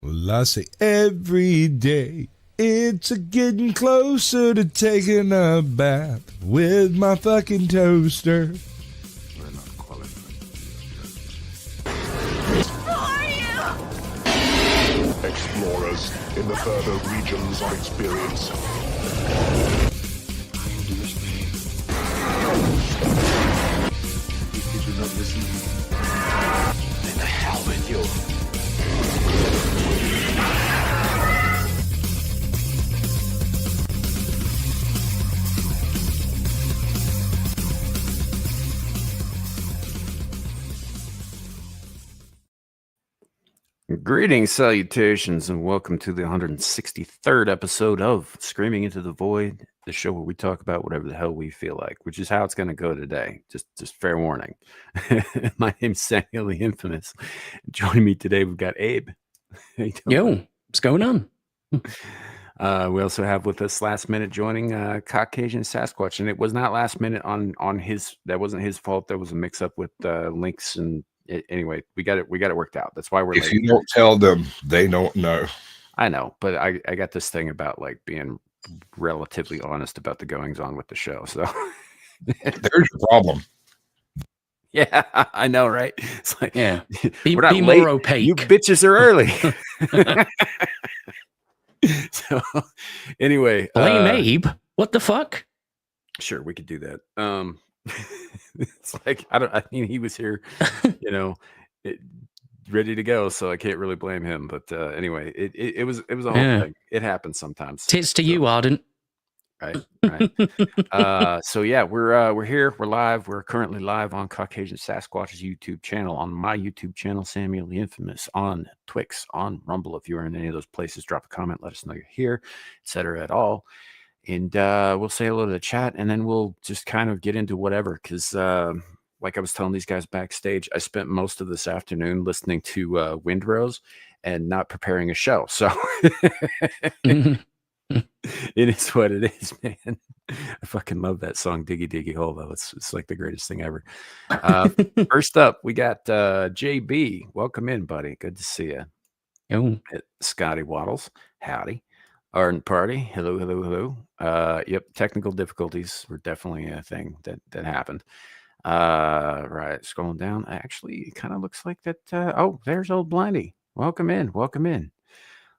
Well, I say every day it's a getting closer to taking a bath with my fucking toaster. We're not qualified. Who are you? Explorers in the further regions of experience. Did you not listen? Then the hell with you. Greetings, salutations, and welcome to the 163rd episode of Screaming Into the Void, the show where we talk about whatever the hell we feel like, which is how it's going to go today. Just fair warning. My name's Samuel the Infamous. Joining me today, we've got Abe. How you doing? Yo, what's going on? We also have with us last minute joining Caucasian Sasquatch, and it was not last minute on his. That wasn't his fault. There was a mix up with links and. Anyway, we got it worked out. That's why we're If late. you don't tell them, they don't know. I know, but I got this thing about like being relatively honest about the goings on with the show. So There's your problem. yeah, I know, right? It's like, Yeah, be we're not more late. opaque. You bitches are early. So anyway, Blame Abe. What the fuck? sure, we could do that. It's like I mean, he was here, ready to go, so I can't really blame him. But anyway, it was a whole thing. It happens sometimes. Tits to you, Ardent. Right. So yeah, we're here. We're live. We're currently live on Caucasian Sasquatch's YouTube channel, on my YouTube channel, Samuel the Infamous, on Twix, on Rumble. If you are in any of those places, drop a comment. Let us know you're here, etc. at all. And we'll say hello to the chat, and then we'll just kind of get into whatever. Because like I was telling these guys backstage, I spent most of this afternoon listening to Windrose and not preparing a show. So it is what it is, man. I fucking love that song, Diggy Diggy Hole, though. It's like the greatest thing ever. First up, we got JB. Welcome in, buddy. Good to see you. Oh, Scotty Waddles. Howdy. Ardent Party. Hello. Yep, technical difficulties were definitely a thing that happened. Right, scrolling down. Actually, it kind of looks like that. Oh, there's old Blindy. Welcome in.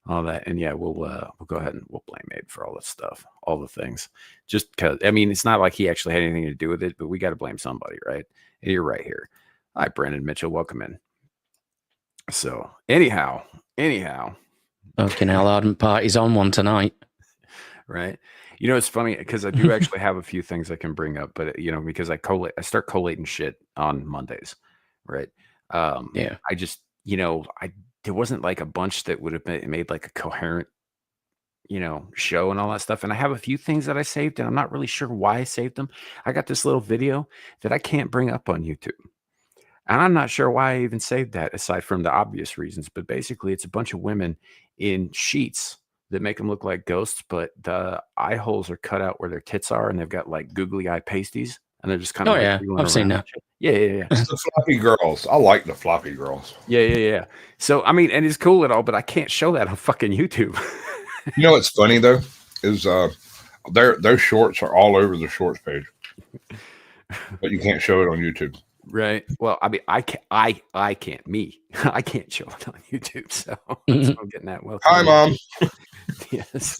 All that, and yeah, we'll go ahead and we'll blame Abe for all this stuff, all the things. Just because, I mean, it's not like he actually had anything to do with it, but we got to blame somebody, right? And you're right here. Hi, Brandon Mitchell. Welcome in. So, anyhow. fucking hell, Ardent Party's on one tonight. Right. You know, it's funny because I do actually have a few things I can bring up, but because I start collating shit on Mondays. Right. Yeah. I just, there wasn't like a bunch that would have made like a coherent, show and all that stuff. And I have a few things that I saved, and I'm not really sure why I saved them. I got this little video that I can't bring up on YouTube. And I'm not sure why I even saved that, aside from the obvious reasons. But basically, it's a bunch of women in sheets that make them look like ghosts, but the eye holes are cut out where their tits are, and they've got like googly eye pasties, and they're just kind of I've seen that. Yeah. It's the floppy girls. I like the floppy girls. Yeah. So I mean, and it's cool and all, but I can't show that on fucking YouTube. You know what's funny though is those shorts are all over the shorts page, but you can't show it on YouTube. Right. Well, I mean, I can't. I can't show it on YouTube. So that's what I'm getting at. Well, Hi, Mom. Yes.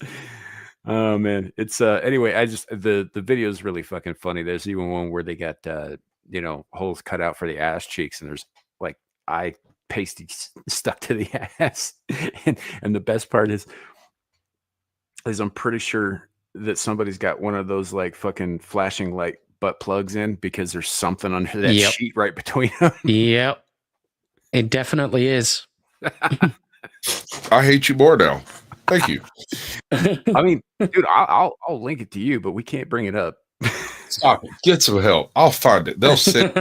Oh man, it's anyway. I just the video is really fucking funny. There's even one where they got holes cut out for the ass cheeks, and there's like eye pasty stuck to the ass. And the best part is I'm pretty sure that somebody's got one of those like fucking flashing light butt plugs in, because there's something under that sheet right between them. Yep, it definitely is. I hate you more now. Thank you. I mean, dude, I'll link it to you, but we can't bring it up. Stop it. Get some help. I'll find it. They'll sit.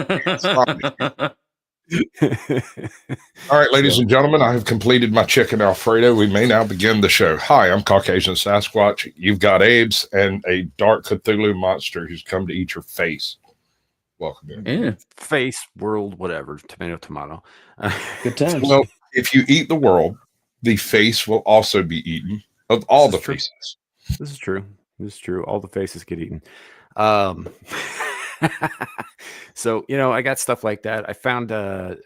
All right, ladies and gentlemen, I have completed my chicken Alfredo. We may now begin the show. Hi, I'm Caucasian Sasquatch. You've got Abe's and a dark Cthulhu monster who's come to eat your face. Welcome in. Yeah, Face, world, whatever. Tomato, tomato. good times. Well, if you eat the world, the face will also be eaten of all This the is true. faces. This is true. This is true. All the faces get eaten. So, I got stuff like that. I found, I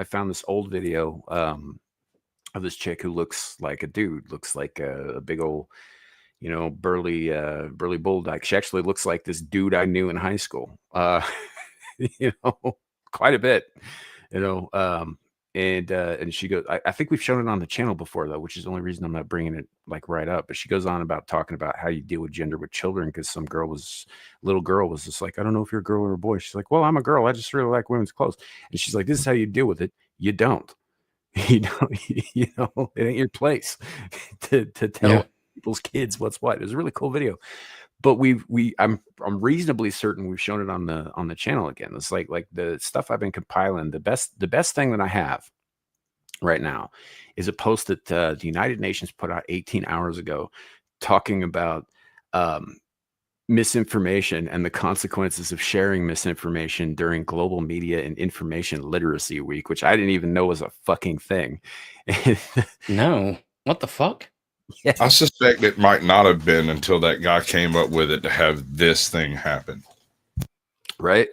found this old video of this chick who looks like a dude, looks like a big old, burly bulldog. She actually looks like this dude I knew in high school, quite a bit, and she goes, I think we've shown it on the channel before though, which is the only reason I'm not bringing it like right up, but she goes on about talking about how you deal with gender with children. Cause some little girl was just like, I don't know if you're a girl or a boy. She's like, well, I'm a girl. I just really like women's clothes. And she's like, this is how you deal with it. You don't, it ain't your place to tell people's kids what's what. It was a really cool video. But I'm reasonably certain we've shown it on the channel again. It's like the stuff I've been compiling. The best thing that I have right now is a post that the United Nations put out 18 hours ago, talking about misinformation and the consequences of sharing misinformation during Global Media and Information Literacy Week, which I didn't even know was a fucking thing. No, what the fuck? Yeah. I suspect it might not have been until that guy came up with it to have this thing happen. Right.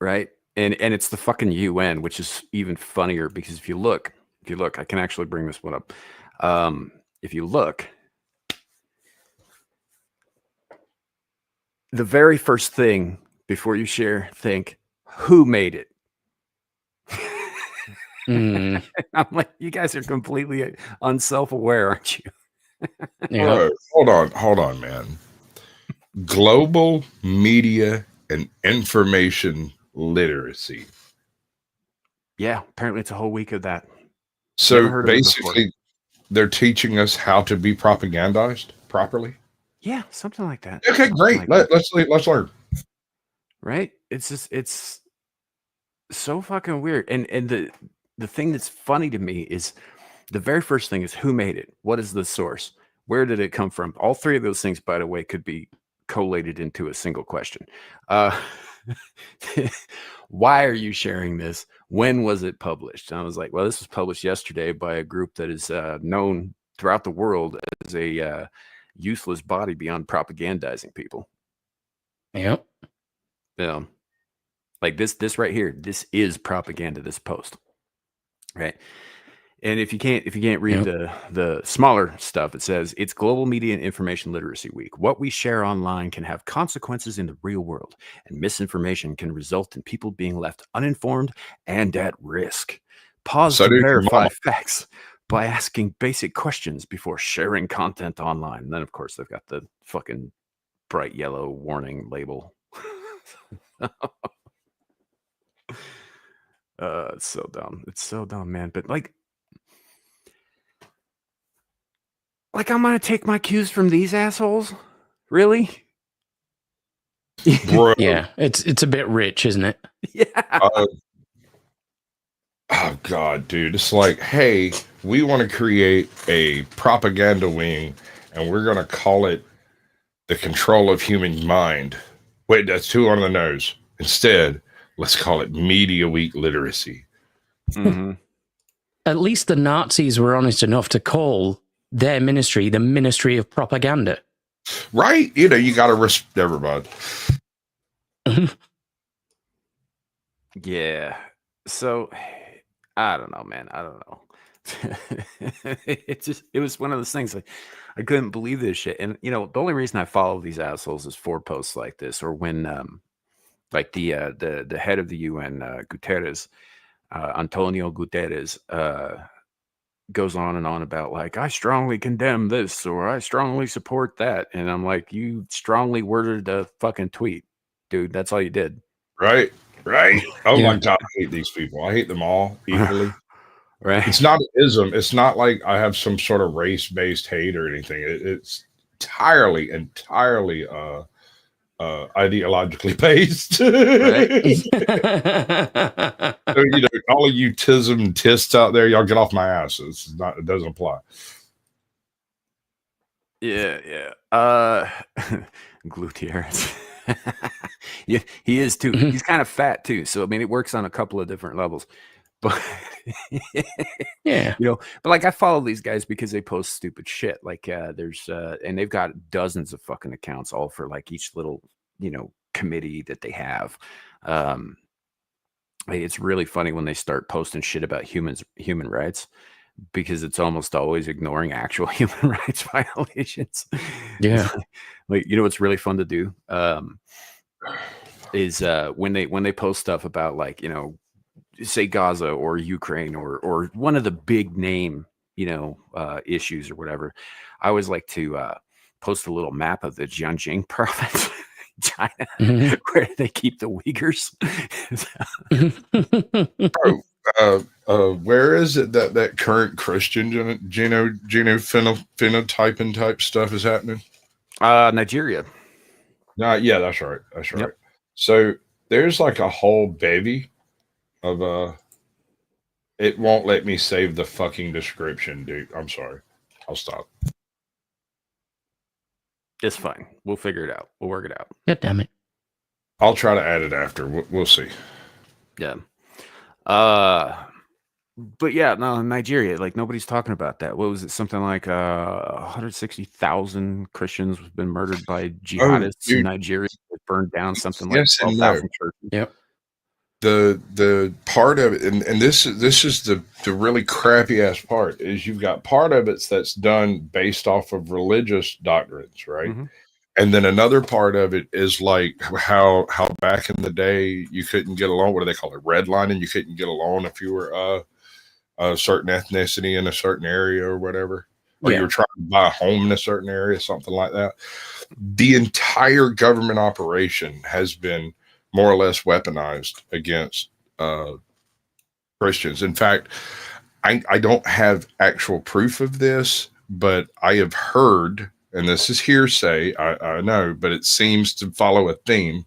And it's the fucking UN, which is even funnier because if you look, I can actually bring this one up. If you look, the very first thing before you share, think, who made it? I'm like, you guys are completely unself-aware, aren't you? Yeah. Hold on, man. Global Media and Information Literacy. Yeah, apparently it's a whole week of that. Never So heard of it basically, they're teaching us how to be propagandized properly. Yeah, something like that. Okay, Something great. like that. Let's learn. Right? It's so fucking weird. And the thing that's funny to me is the very first thing is who made it? What is the source? Where did it come from? All three of those things, by the way, could be collated into a single question. Why are you sharing this? When was it published? And I was like, well, this was published yesterday by a group that is known throughout the world as a useless body beyond propagandizing people. Yep. Like this right here, this is propaganda, this post. Right. And if you can't read the smaller stuff, it says it's Global Media and Information Literacy Week. What we share online can have consequences in the real world, and misinformation can result in people being left uninformed and at risk. Pause to verify facts by asking basic questions before sharing content online. And then, of course, they've got the fucking bright yellow warning label. It's so dumb. It's so dumb, man. But like I'm gonna take my cues from these assholes? Really? Bro. Yeah, it's a bit rich, isn't it? Yeah. Oh God, dude. It's like, hey, we want to create a propaganda wing and we're gonna call it the control of human mind. Wait, that's too on the nose. Instead, let's call it Media Week Literacy. Mm-hmm. At least the Nazis were honest enough to call their ministry the Ministry of Propaganda. Right? You got to respect everybody. Yeah. So, I don't know, man. I don't know. It was one of those things like I couldn't believe this shit. And the only reason I follow these assholes is for posts like this, or when like the head of the UN, Guterres, Antonio Guterres, goes on and on about like, I strongly condemn this or I strongly support that. And I'm like, you strongly worded a fucking tweet, dude. That's all you did. Right. Oh my God, I hate these people. I hate them all equally. Right. It's not an ism. It's not like I have some sort of race-based hate or anything. It's entirely ideologically based. So, all of you tism and tists out there, y'all get off my ass. It doesn't apply. Yeah. Gluteers. Yeah, he is too. Mhm. He's kind of fat too. So I mean, it works on a couple of different levels. But Yeah. you know, but like I follow these guys because they post stupid shit. Like there's and they've got dozens of fucking accounts all for like each little, you know, committee that they have. Um it's really funny when they start posting shit about human rights because it's almost always ignoring actual human rights violations. Yeah. Like, you know what's really fun to do? Is when they post stuff about, like, you know, say Gaza or Ukraine or one of the big name, you know, issues or whatever. I always like to post a little map of the Xinjiang province, China, Mhm. where they keep the Uyghurs. Where is it that current Christian phenotyping type stuff is happening? Nigeria. Yeah, that's right. That's right. Yep. So there's like a whole bevy of it won't let me save the fucking description, dude. I'm sorry. I'll stop. It's fine. We'll figure it out. We'll work it out. God damn it. I'll try to add it after. We'll see. Yeah. But yeah, no, Nigeria, like nobody's talking about that. What was it? Something like 160,000 Christians have been murdered by jihadists in dude. Nigeria. It burned down something like Yes and no. 12,000 churches. Yep. The part of it, and this is the really crappy ass part, is you've got part of it that's done based off of religious doctrines, right? Mhm. And then another part of it is like how back in the day you couldn't get along. What do they call it? Redlining. You couldn't get along if you were a certain ethnicity in a certain area or whatever, or Yeah. you were trying to buy a home in a certain area, something like that. The entire government operation has been more or less weaponized against Christians. In fact, I don't have actual proof of this, but I have heard, and this is hearsay, I know, but it seems to follow a theme.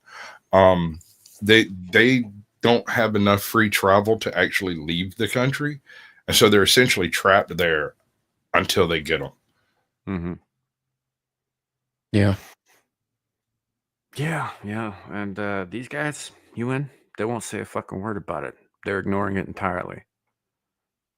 They don't have enough free travel to actually leave the country, and so they're essentially trapped there until they get them. Mm-hmm. Yeah. Yeah. And these guys, UN, they won't say a fucking word about it. They're ignoring it entirely.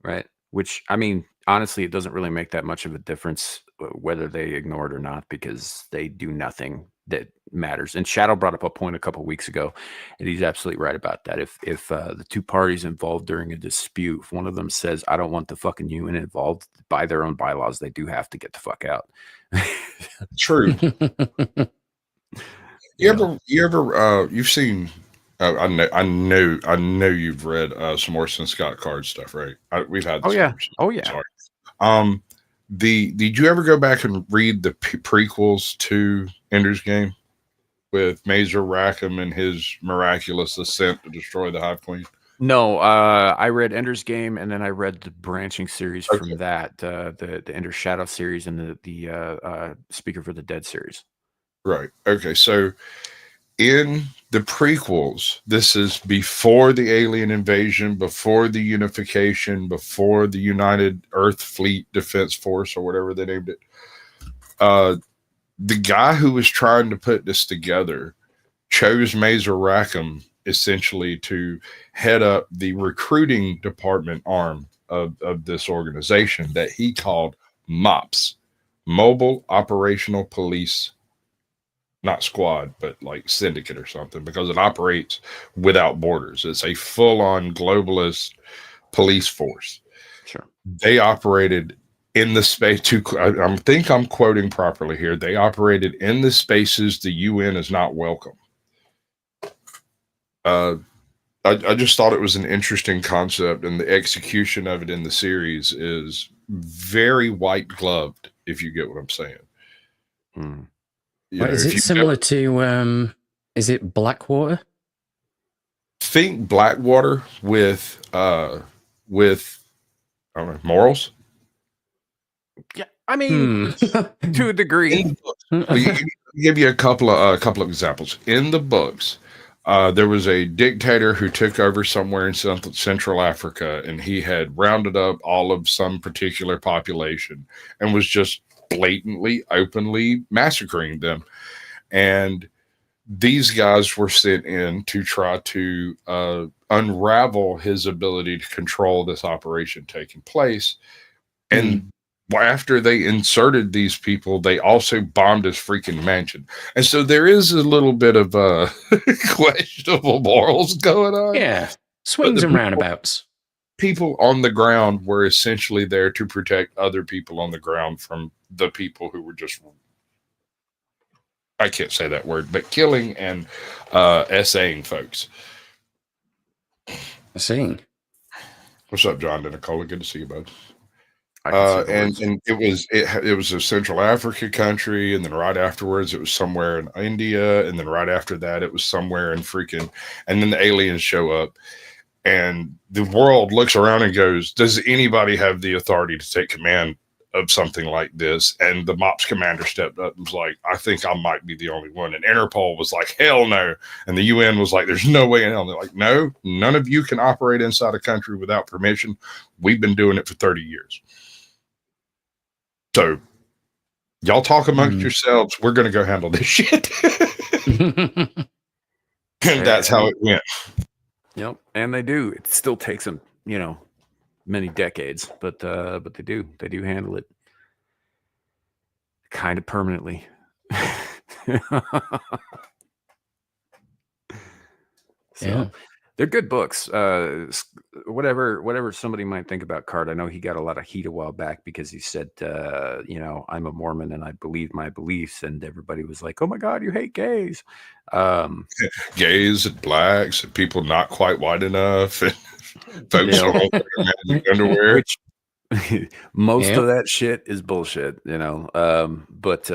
Right. Which, I mean, honestly, it doesn't really make that much of a difference whether they ignore it or not, because they do nothing that matters. And Shadow brought up a point a couple weeks ago, and he's absolutely right about that. If the two parties involved during a dispute, if one of them says, I don't want the fucking UN involved, by their own bylaws, they do have to get the fuck out. True. You've seen, I know you've read some Orson Scott Card stuff, right? We've had this conversation. Oh yeah. Sorry. Did you ever go back and read the prequels to Ender's Game with Mazer Rackham and his miraculous ascent to destroy the Hive Queen? No, I read Ender's Game, and then I read the branching series from that, the Ender Shadow series and the Speaker for the Dead series. Right. Okay. So in the prequels, this is before the alien invasion, before the unification, before the United Earth Fleet Defense Force, or whatever they named it. The guy who was trying to put this together chose Mazer Rackham essentially to head up the recruiting department arm of this organization that he called MOPS, Mobile Operational Police, not squad, but like syndicate or something, because it operates without borders. It's a full-on globalist police force. Sure. They operated in the space I think I'm quoting properly here. They operated in the spaces the UN is not welcome. I just thought it was an interesting concept, and the execution of it in the series is very white gloved, if you get what I'm saying. Mm. Is it similar to is it Blackwater? Think Blackwater with I don't know, morals. Yeah, I mean, to a degree. Give you a couple of examples. In the books, there was a dictator who took over somewhere in Central Africa, and he had rounded up all of some particular population and was just blatantly, openly massacring them. And these guys were sent in to try to unravel his ability to control this operation taking place. And after they inserted these people, they also bombed his freaking mansion. And so there is a little bit of questionable morals going on. Yeah. Swings and roundabouts. People on the ground were essentially there to protect other people on the ground from the people who were just, I can't say that word, but killing and essaying folks. Seeing. What's up, John and Nicola? Good to see you both. and And it was a Central Africa country, and then right afterwards it was somewhere in India, and then right after that it was somewhere in freaking, and then the aliens show up, and the world looks around and goes, does anybody have the authority to take command of something like this? And the MOPS commander stepped up and was like, I think I might be the only one. And Interpol was like, hell no. And the UN was like, there's no way in hell. And they're like, no, none of you can operate inside a country without permission. We've been doing it for 30 years. So y'all talk amongst yourselves. We're going to go handle this shit. And that's how it went. Yep, and they do. It still takes them, many decades, but they do handle it kind of permanently. So they're good books. Whatever somebody might think about Card, I know he got a lot of heat a while back because he said, I'm a Mormon and I believe my beliefs, and everybody was like, oh my God, you hate gays. Gays and blacks and people not quite white enough, and folks don't wear magic underwear. Which, most of that shit is bullshit, but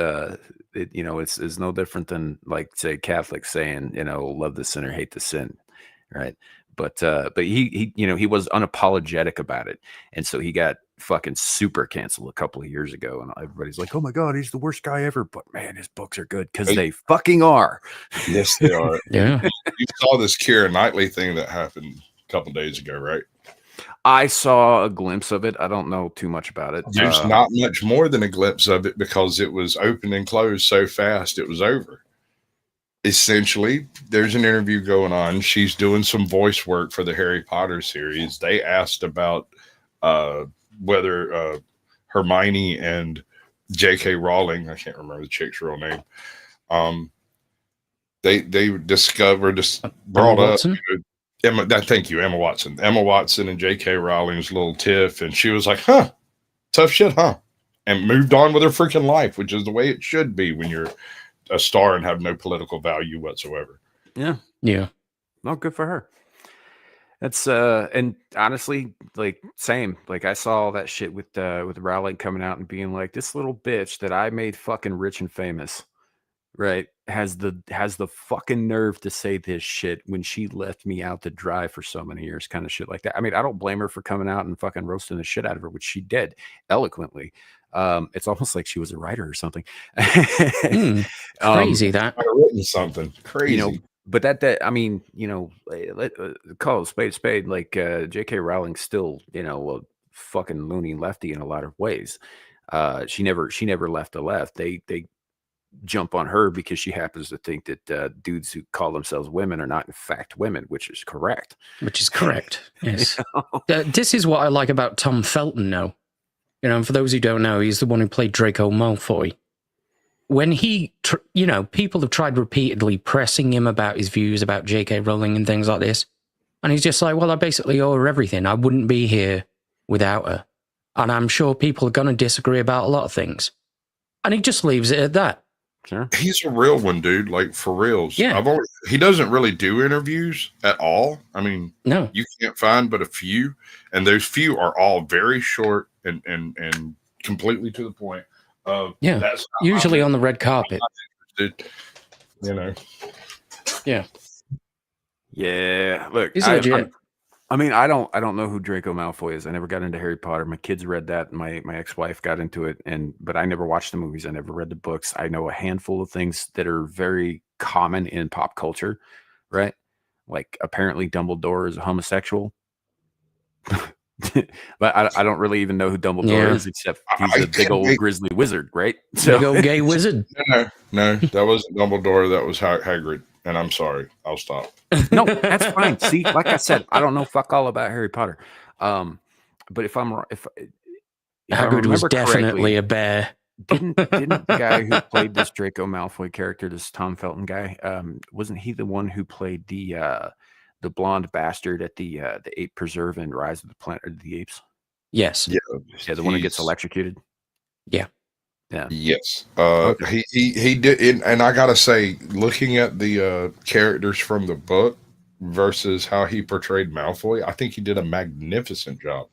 it's no different than, like, say, Catholics saying, love the sinner, hate the sin, right? But he was unapologetic about it, and so he got fucking super canceled a couple of years ago, and everybody's like, oh my God, he's the worst guy ever. But man, his books are good because they fucking are. Yes, they are. Yeah. You saw this Keira Knightley thing that happened a couple of days ago, right? I saw a glimpse of it. I don't know too much about it. There's not much more than a glimpse of it because it was open and closed so fast it was over. Essentially, there's an interview going on. She's doing some voice work for the Harry Potter series. They asked about whether Hermione and J.K. Rowling, I can't remember the chick's real name, they brought up Emma Watson. Emma Watson and J.K. Rowling's little tiff, and she was like, huh, tough shit, huh? And moved on with her freaking life, which is the way it should be when you're a star and have no political value whatsoever. Yeah. Well, good for her. That's and honestly, like, same. Like, I saw that shit with Rowling coming out and being like, this little bitch that I made fucking rich and famous, right, has the fucking nerve to say this shit when she left me out to dry for so many years, kind of shit like that. I mean, I don't blame her for coming out and fucking roasting the shit out of her, which she did eloquently. It's almost like she was a writer or something. Crazy that. I've written something crazy. But that I mean, call it a spade. Like, J.K. Rowling still, a fucking loony lefty in a lot of ways. She never left the left. They jump on her because she happens to think that dudes who call themselves women are not in fact women, which is correct. Yes. This is what I like about Tom Felton now. And for those who don't know, he's the one who played Draco Malfoy. When he, people have tried repeatedly pressing him about his views about J.K. Rowling and things like this. And he's just like, well, I basically owe her everything. I wouldn't be here without her. And I'm sure people are going to disagree about a lot of things. And he just leaves it at that. Sure. He's a real one, dude. Like, for reals. Yeah. He doesn't really do interviews at all. I mean, no, you can't find but a few. And those few are all very short and completely to the point. That's usually on the red carpet. Yeah. Look, he's legit. I mean, I don't know who Draco Malfoy is. I never got into Harry Potter. My kids read that. My ex-wife got into it, but I never watched the movies. I never read the books. I know a handful of things that are very common in pop culture, right? Like, apparently Dumbledore is a homosexual. But I don't really even know who Dumbledore is, except he's a big old grizzly wizard, right? So, big old gay wizard. No, that wasn't Dumbledore. That was Hagrid. and I'm sorry. I'll stop. No, that's fine. See, like I said, I don't know fuck all about Harry Potter. But if I Hagrid was remember definitely correctly, a bear. didn't the guy who played this Draco Malfoy character, this Tom Felton guy, wasn't he the one who played the blonde bastard at the Ape Preserve in Rise of the Planet of the Apes? Yes. Yeah, the one who gets electrocuted. Yeah. Yeah. Yes. Okay. He did, and I gotta say, looking at the characters from the book versus how he portrayed Malfoy, I think he did a magnificent job.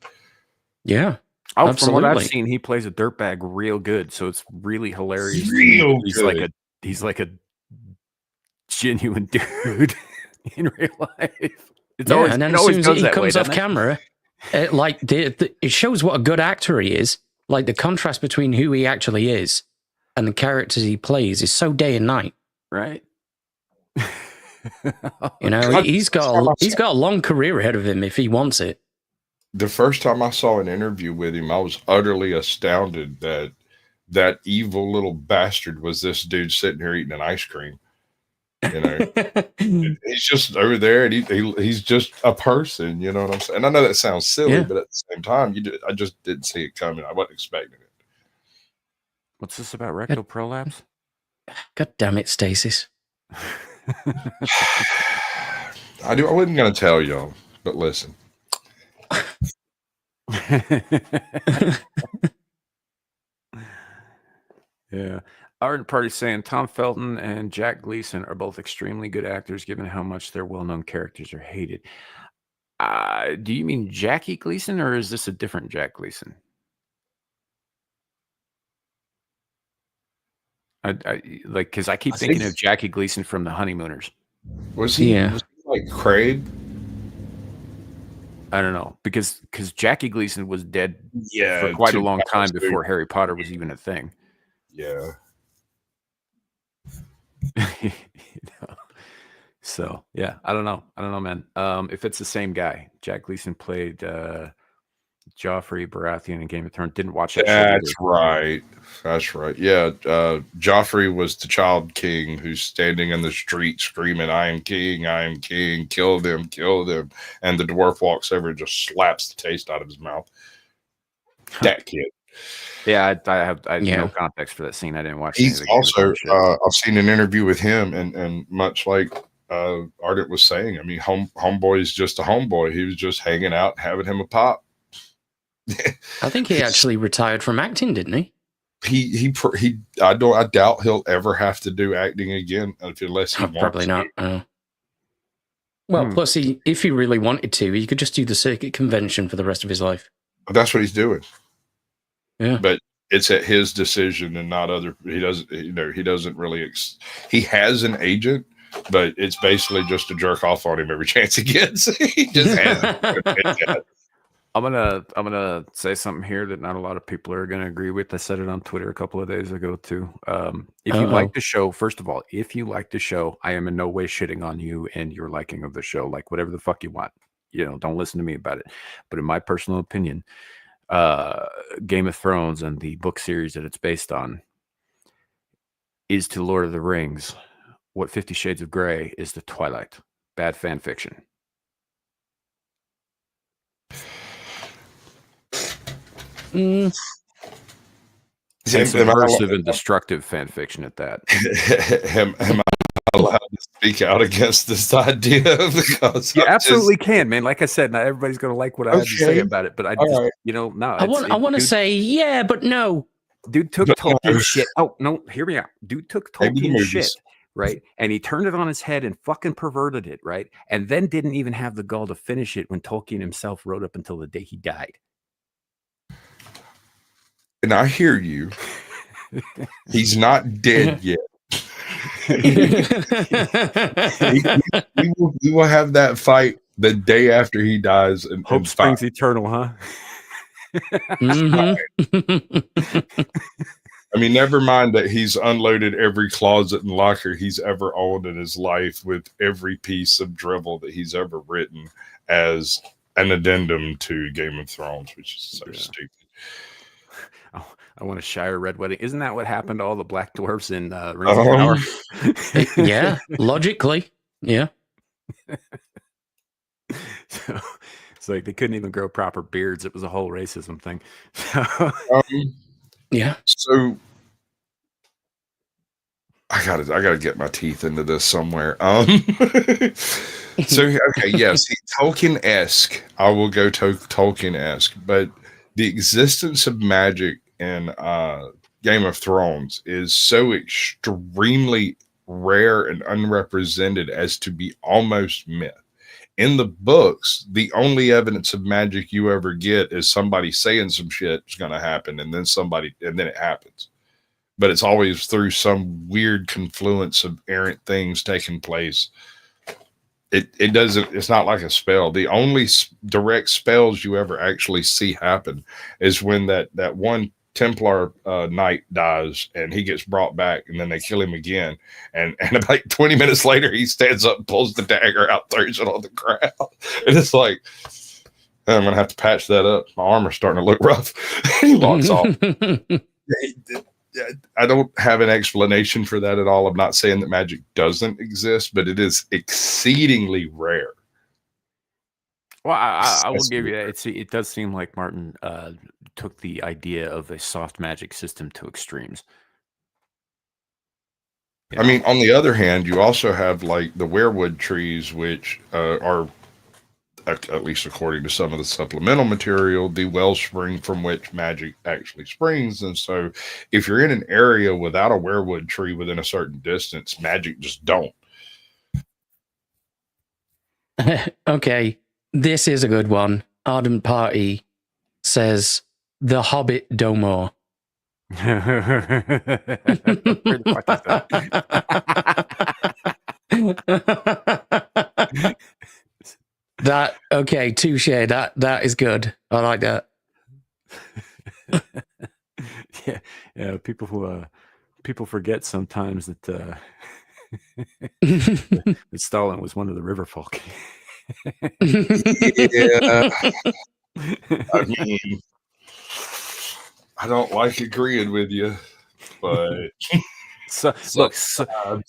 Yeah. Oh, from what I've Absolutely. seen, he plays a dirtbag real good, so it's really hilarious. to Real me. good. He's like a genuine dude in real life. It's Yeah, always, and then it as always soon as goes he that way, comes off doesn't it? camera, it shows what a good actor he is. Like the contrast between who he actually is and the characters he plays is so day and night. Right? You know, God, he's got a long career ahead of him if he wants it. The first time I saw an interview with him, I was utterly astounded that that evil little bastard was this dude sitting here eating an ice cream. You know, he's just over there, and he's just a person. You know what I'm saying? And I know that sounds silly, Yeah. but at the same time, I just didn't see it coming. I wasn't expecting it. What's this about rectal prolapse? God damn it, Stasis. I wasn't going to tell y'all, but listen. Yeah. Art Party saying Tom Felton and Jack Gleason are both extremely good actors given how much their well-known characters are hated. Do you mean Jackie Gleason, or is this a different Jack Gleason? Because I keep thinking of Jackie Gleason from The Honeymooners. Was he, Yeah. was he like Craig? I don't know, because Jackie Gleason was dead Yeah, for quite a 2002. long time before Harry Potter was even a thing. Yeah. You know? So yeah, I don't know, man. If it's the same guy, Jack Gleason played Joffrey Baratheon in Game of Thrones. Didn't watch that show either. That's right. Yeah. Joffrey was the child king who's standing in the street screaming, I am king, kill them. And the dwarf walks over and just slaps the taste out of his mouth. That kid. Yeah, I have Yeah. no context for that scene. I didn't watch any of He's the Game of also, Thrones shit. I've seen an interview with him, and much like Ardent was saying, I mean, homeboy is just a homeboy. He was just hanging out, having him a pop. I think he actually retired from acting, didn't he? I doubt he'll ever have to do acting again unless he wants Probably not. to. Well, plus, if he really wanted to, he could just do the circuit convention for the rest of his life. But that's what he's doing. Yeah. But it's at his decision and not other. He doesn't. He doesn't really. He has an agent, but it's basically just to jerk off on him every chance he gets. He just has. I'm gonna say something here that not a lot of people are gonna agree with. I said it on Twitter a couple of days ago too. If you like the show, first of all, if you like the show, I am in no way shitting on you and your liking of the show. Like whatever the fuck you want, don't listen to me about it. But in my personal opinion, Game of Thrones and the book series that it's based on is to Lord of the Rings what 50 Shades of Grey is to Twilight. Bad fan fiction. Subversive and destructive fan fiction at that. Am I allowed to speak out against this idea? Because You absolutely can, man. Like I said, not everybody's going to like what I have to say about it, but I just, right. no. I want to say yeah, but no. Dude took But Tolkien no. shit. Oh, no, hear me out. Dude took Maybe the Tolkien movies. shit, right? And he turned it on his head and fucking perverted it, right? And then didn't even have the gall to finish it when Tolkien himself wrote up until the day he died. And I hear you. He's not dead yet. We will have that fight the day after he dies. And Hope springs eternal, huh? Mhm. I mean, never mind that he's unloaded every closet and locker he's ever owned in his life with every piece of drivel that he's ever written as an addendum to Game of Thrones, which is so stupid. I want a Shire red wedding. Isn't that what happened to all the black dwarfs in Rings of Power? Yeah, logically. Yeah. So it's like they couldn't even grow proper beards. It was a whole racism thing. So, Yeah. So I gotta get my teeth into this somewhere. So okay, yes, Tolkien-esque. I will go Tolkien-esque, but the existence of magic in Game of Thrones is so extremely rare and unrepresented as to be almost myth. In the books, the only evidence of magic you ever get is somebody saying some shit is going to happen, and then it happens. But it's always through some weird confluence of errant things taking place. It's not like a spell. The only direct spells you ever actually see happen is when that one Templar knight dies and he gets brought back, and then they kill him again. And about 20 minutes later, he stands up, pulls the dagger out, throws it on the ground. And it's like, I'm going to have to patch that up. My armor's starting to look rough. He walks off. I don't have an explanation for that at all. I'm not saying that magic doesn't exist, but it is exceedingly rare. well, I will give you that. It does seem like Martin took the idea of a soft magic system to extremes. I mean, on the other hand, you also have like the weirwood trees, which are, at least according to some of the supplemental material, the wellspring from which magic actually springs. And so if you're in an area without a weirwood tree within a certain distance, magic just don't. Okay, this is a good one. Ardent Party says, The Hobbit Domore. Where the fuck is that? That, okay, touche. That is good. I like that. Yeah. People forget sometimes that that Stalin was one of the river folk. Yeah. I mean, I don't like agreeing with you, but So look,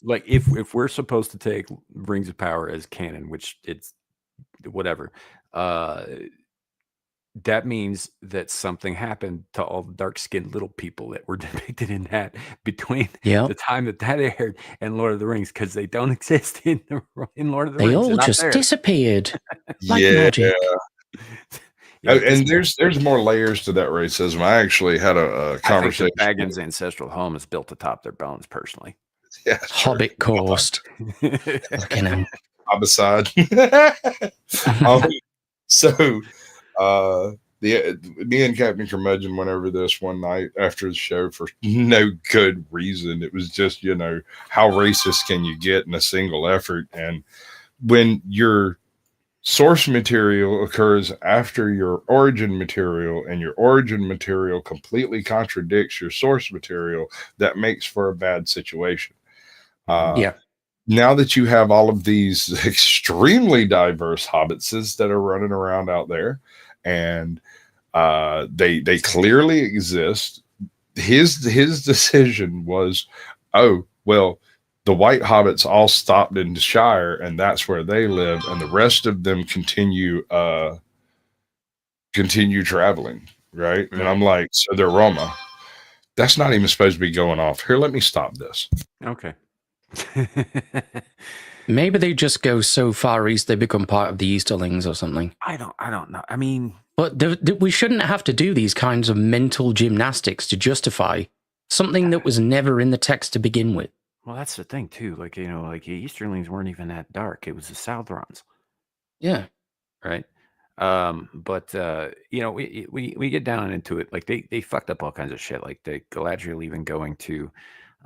like if we're supposed to take Rings of Power as canon, which it's whatever, that means that something happened to all the dark-skinned little people that were depicted in that between the time that aired and Lord of the Rings, because they don't exist in Lord of the Rings. They all just disappeared like yeah. magic. And there's more layers to that racism. I actually had a conversation. I think the Baggins' ancestral home is built atop their bones, personally. Yeah, Hobbit coast. Fucking hell. Homicide. So me and Captain Curmudgeon went over this one night after the show for no good reason. It was just, how racist can you get in a single effort? And when your source material occurs after your origin material, and your origin material completely contradicts your source material, that makes for a bad situation. Now that you have all of these extremely diverse hobbitses that are running around out there, and they clearly exist, his decision was, oh, well, the white hobbits all stopped in the Shire, and that's where they live, and the rest of them continue traveling, right? And I'm like, so they're Roma. That's not even supposed to be going off. Here, let me stop this. Okay. Maybe they just go so far east they become part of the Easterlings or something. I don't know. I mean, but we shouldn't have to do these kinds of mental gymnastics to justify something that was never in the text to begin with. Well, that's the thing too. Like, like the Easterlings weren't even that dark. It was the Southrons. Yeah. Right. But we get down into it. Like they fucked up all kinds of shit. Like the Galadriel even going to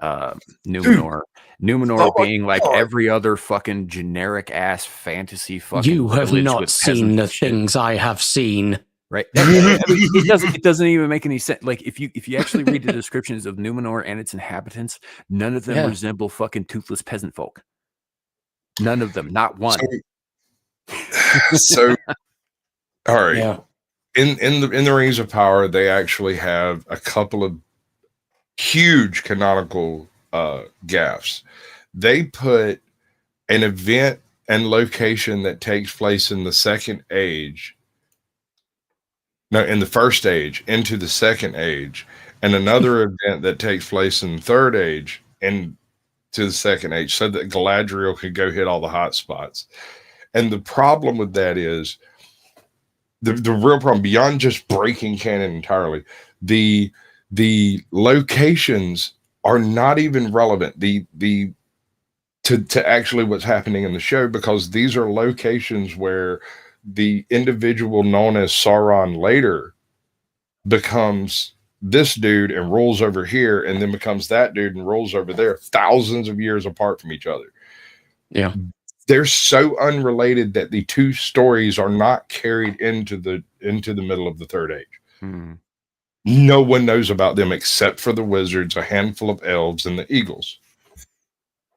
Numenor. Numenor being like every other fucking generic ass fantasy fucking. You have not seen the things I have seen. Right. It doesn't even make any sense. Like if you actually read the descriptions of Numenor and its inhabitants, none of them resemble fucking toothless peasant folk. None of them, not one. So all right. Yeah. In the Rings of Power, they actually have a couple of huge canonical gaffes. They put an event and location that takes place in the first age into the second age, and another event that takes place in the third age into the second age, so that Galadriel could go hit all the hot spots. And the problem with that is the real problem, beyond just breaking canon entirely, the locations are not even relevant to actually what's happening in the show, because these are locations where the individual known as Sauron later becomes this dude and rules over here, and then becomes that dude and rules over there, thousands of years apart from each other. Yeah. They're so unrelated that the two stories are not carried into the middle of the third age. Hmm. No one knows about them except for the wizards, a handful of elves, and the eagles.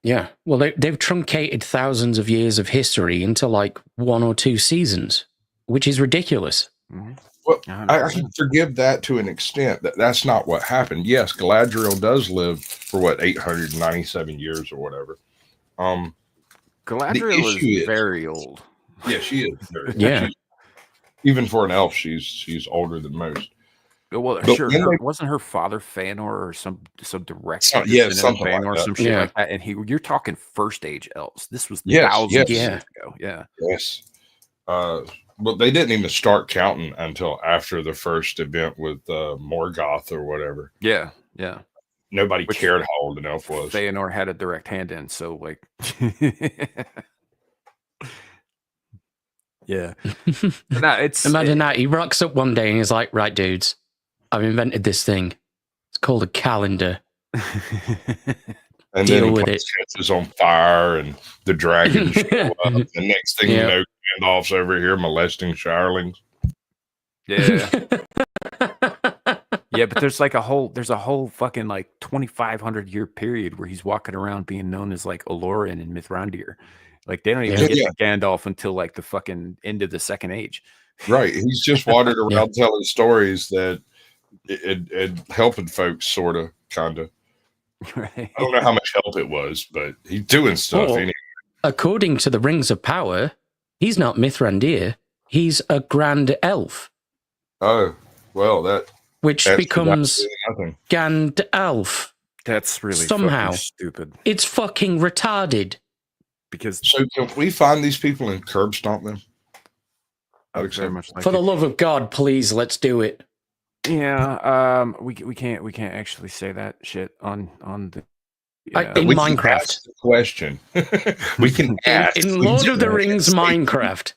Yeah. Well, they've truncated thousands of years of history into like 1 or 2 seasons, which is ridiculous. Hmm. Well, I can forgive that to an extent. That's not what happened. Yes, Galadriel does live for 897 years or whatever. Galadriel issue is is- very old. Yeah, she is. Yeah. Even for an elf, she's older than most. Well, But sure. when they- Wasn't her father Fëanor or some direct? Yeah, descendant of something like Fëanor, that. some shit Yeah. like that. And you're talking first age elves. This was Yes, thousands yes. of years ago. Yeah. Yes. But they didn't even start counting until after the first event with Morgoth or whatever. Yeah. Yeah. Nobody Which- cared how old an elf was. Fëanor had a direct hand in, so like, yeah. No, it's Imagine that. He rocks up one day and he's like, right, dudes, I've invented this thing. It's called a calendar. And Deal then with the it. place catches on fire, and the dragons show up. The next thing Yeah. you know, Gandalf's over here molesting shirelings. yeah. Yeah, but there's a whole fucking like 2,500 year period where he's walking around being known as like Olorin and Mithrandir. Like they don't even Yeah. get to Gandalf until like the fucking end of the Second Age. Right. He's just wandered around Yeah. telling stories that it helping folks, sort of, kind of. Right. I don't know how much help it was, but he's doing stuff. Well, Anyway. According to the Rings of Power, he's not Mithrandir. He's a grand elf, Oh, well, which that's becomes nothing. Gandalf. That's really Somehow. fucking stupid. It's fucking retarded. Because So can we find these people and curb stomp them? I would very much like For the it. love of God, please, let's do it. Yeah, we can't actually say that shit on the In We can Minecraft. ask the question. We can ask. In Lord of the Rings Minecraft.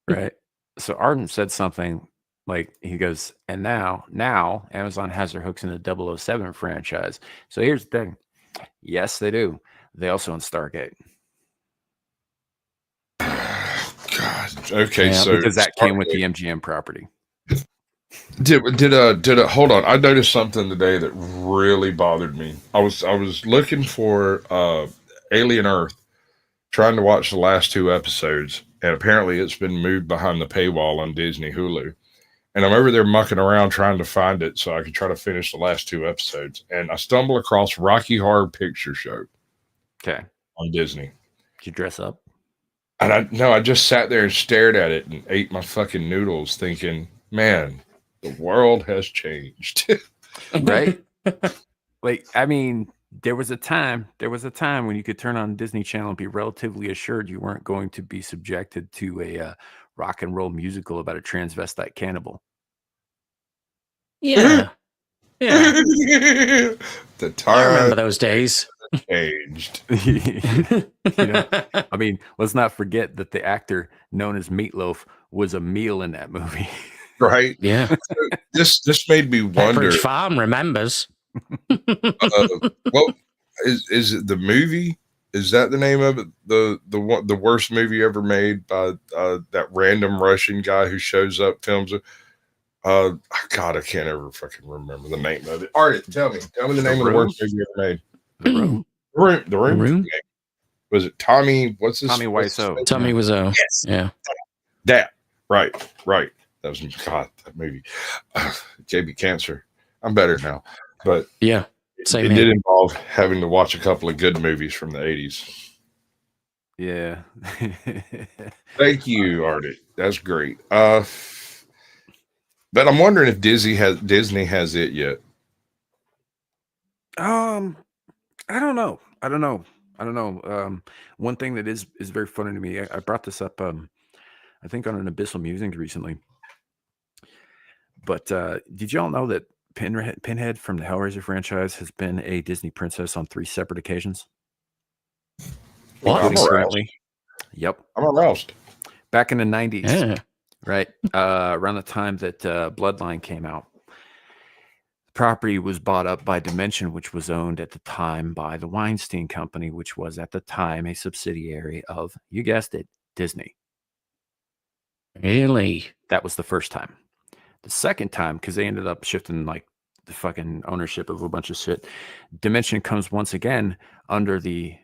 right. So Arden said something like, he goes, and now Amazon has their hooks in the 007 franchise. So here's the thing. Yes, they do. They also own Stargate. God. Okay, Yeah, so Because that came with the MGM property. Did hold on? I noticed something today that really bothered me. I was looking for Alien Earth, trying to watch the last 2 episodes, and apparently it's been moved behind the paywall on Disney Hulu. And I'm over there mucking around trying to find it so I could try to finish the last 2 episodes. And I stumbled across Rocky Horror Picture Show Okay. on Disney. Did you dress up? And I just sat there and stared at it and ate my fucking noodles, thinking, man, the world has changed. Right? Like, I mean, there was a time when you could turn on Disney Channel and be relatively assured you weren't going to be subjected to a rock and roll musical about a transvestite cannibal. Yeah. Yeah. The I remember time those days. changed. You know, I mean, let's not forget that the actor known as Meatloaf was a meal in that movie. Right? Yeah. This made me wonder. Pepperidge Farm remembers. Well, is it the movie? Is that the name of it? The worst movie ever made by that random Russian guy who shows up, films it. God, I can't ever fucking remember the name of it. All right, tell me the name of the worst movie ever made. The Room. The Room. Was it Tommy? What's his? Tommy what's his Wiseau. name? Tommy Wiseau. Yes. Yeah. That. Right. That was God. That movie gave me cancer. I'm better now. but Yeah, same it here. did involve having to watch a couple of good movies from the 80s. Yeah. Thank you, Artie. That's great. But I'm wondering if Disney has it yet. I don't know. One thing that is very funny to me, I brought this up, I think on an Abyssal Musings recently. But did y'all know that Pinhead from the Hellraiser franchise has been a Disney princess on 3 separate occasions? What? I'm aroused. Currently. Yep. I'm aroused. Back in the 90s, Yeah. right? Around the time that Bloodline came out. The property was bought up by Dimension, which was owned at the time by the Weinstein Company, which was at the time a subsidiary of, you guessed it, Disney. Really? That was the first time. The second time, because they ended up shifting like the fucking ownership of a bunch of shit, Dimension comes once again under the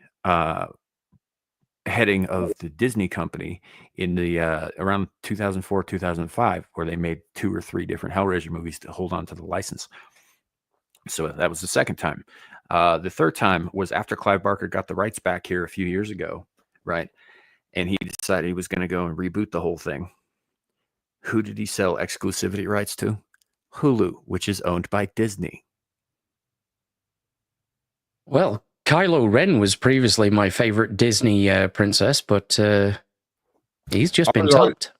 heading of the Disney Company in the around 2004, 2005, where they made 2 or 3 different Hellraiser movies to hold on to the license. So that was the second time. The third time was after Clive Barker got the rights back here a few years ago, right? And he decided he was going to go and reboot the whole thing. Who did he sell exclusivity rights to? Hulu, which is owned by Disney. Well, Kylo Ren was previously my favorite Disney princess, but he's just been topped.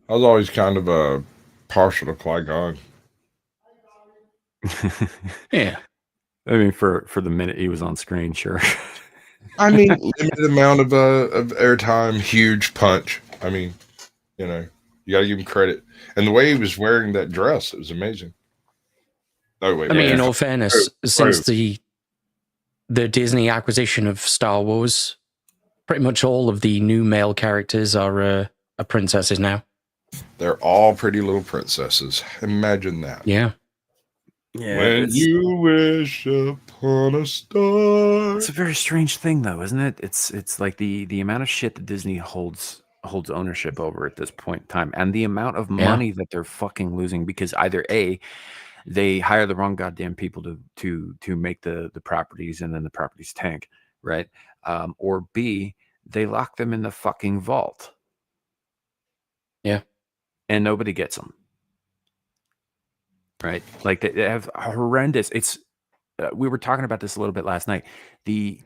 I was always kind of partial to Qui-Gon. Yeah. I mean, for the minute he was on screen, sure. I mean, limited amount of airtime, huge punch. I mean, you know, you got to give him credit. And the way he was wearing that dress, it was amazing. Oh, wait. I mean, in all fairness, since the Disney acquisition of Star Wars, pretty much all of the new male characters are princesses now. They're all pretty little princesses. Imagine that. Yeah. Yeah. When you wish upon a star. It's a very strange thing, though, isn't it? It's like the amount of shit that Disney holds ownership over at this point in time, and the amount of money that they're fucking losing because either A, they hire the wrong goddamn people to make the properties, and then the properties tank, right? Or B, they lock them in the fucking vault. Yeah. And nobody gets them. Right? Like they have horrendous. It's we were talking about this a little bit last night. The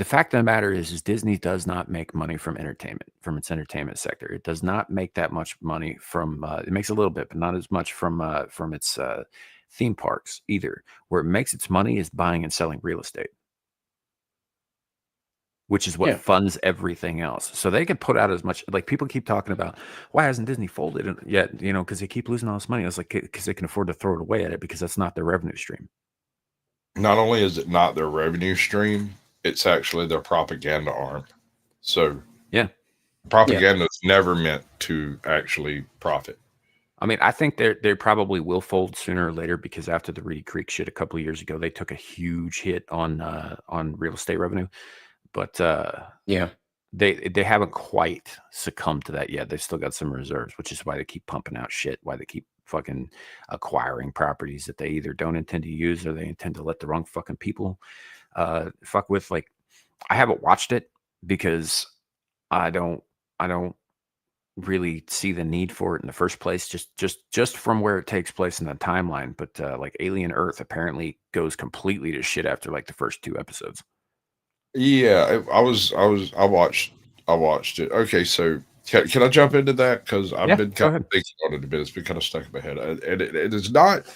fact of the matter is Disney does not make money from entertainment, from its entertainment sector. It does not make that much money from. It makes a little bit, but not as much from its theme parks either. Where it makes its money is buying and selling real estate, which is what funds everything else. So they can put out as much. Like people keep talking about, why hasn't Disney folded yet? You know, because they keep losing all this money. It's like because they can afford to throw it away at it because that's not their revenue stream. Not only is it not their revenue stream, it's actually their propaganda arm. So yeah, propaganda is never meant to actually profit. I mean, I think they probably will fold sooner or later because after the Reedy Creek shit a couple of years ago, they took a huge hit on real estate revenue. But they haven't quite succumbed to that yet. They've still got some reserves, which is why they keep pumping out shit, why they keep fucking acquiring properties that they either don't intend to use or they intend to let the wrong fucking people fuck with. Like, I haven't watched it because I don't really see the need for it in the first place, just from where it takes place in the timeline. But like Alien Earth apparently goes completely to shit after like the first 2 episodes. Yeah, I watched it. Okay, so can I jump into that? Because I've been kind of thinking on it a bit. It's been kind of stuck in my head. And it is not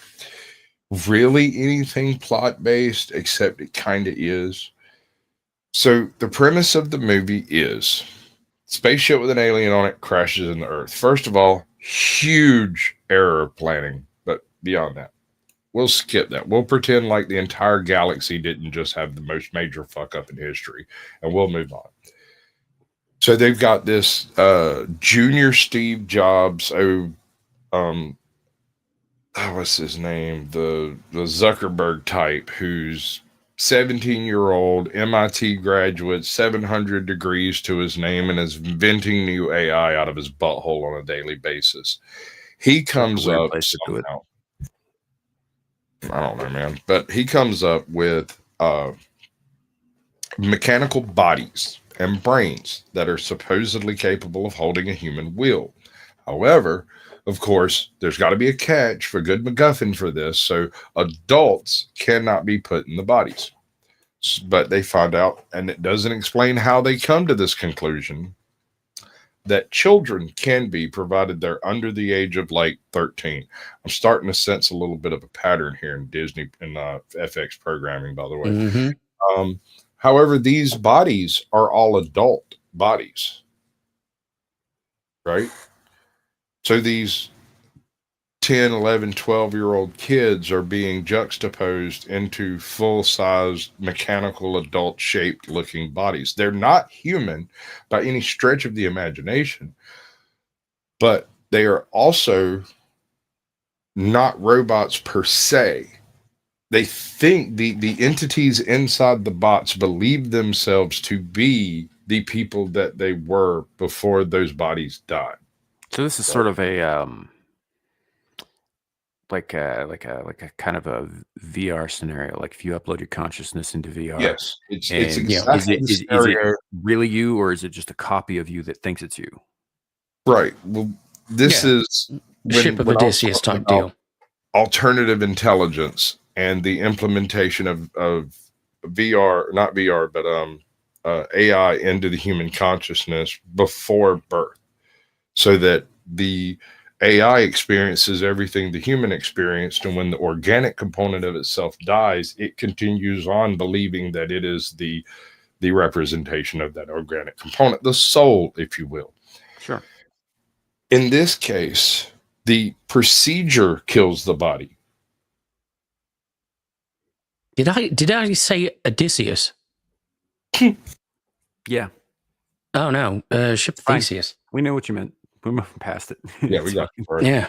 really anything plot-based, except it kind of is. So the premise of the movie is spaceship with an alien on it crashes in the Earth. First of all, huge error of planning. But beyond that, we'll skip that. We'll pretend like the entire galaxy didn't just have the most major fuck up in history, and we'll move on. So they've got this junior Steve Jobs, what's his name? The Zuckerberg type, who's 17-year-old MIT graduate, 700 degrees to his name, and is inventing new AI out of his butthole on a daily basis. He comes up somehow. I don't know, man. But he comes up with mechanical bodies and brains that are supposedly capable of holding a human will. However, of course, there's got to be a catch for good MacGuffin for this. So adults cannot be put in the bodies. But they find out, and it doesn't explain how they come to this conclusion, that children can be, provided they're under the age of like 13. I'm starting to sense a little bit of a pattern here in Disney and FX programming, by the way. Mm-hmm. However, these bodies are all adult bodies, right? So these 10, 11, 12-year-old kids are being juxtaposed into full-sized mechanical adult-shaped looking bodies. They're not human by any stretch of the imagination, but they are also not robots per se. They think the entities inside the bots believe themselves to be the people that they were before those bodies died. So this is sort of a like a kind of a VR scenario. Like if you upload your consciousness into VR, Yes, it's and exactly is it really you, or is it just a copy of you that thinks it's you? right. Well, this is Ship of Odysseus type deal. Alternative intelligence and the implementation of VR, not VR, but AI into the human consciousness before birth, so that the AI experiences everything the human experienced, and when the organic component of itself dies, it continues on believing that it is the representation of that organic component, the soul, if you will. Sure. In this case, the procedure kills the body. Did I say Odysseus? Yeah. Oh no, Ship of Fine. Theseus. We know what you meant. We're moving past it. Yeah, we got it. Right. Yeah.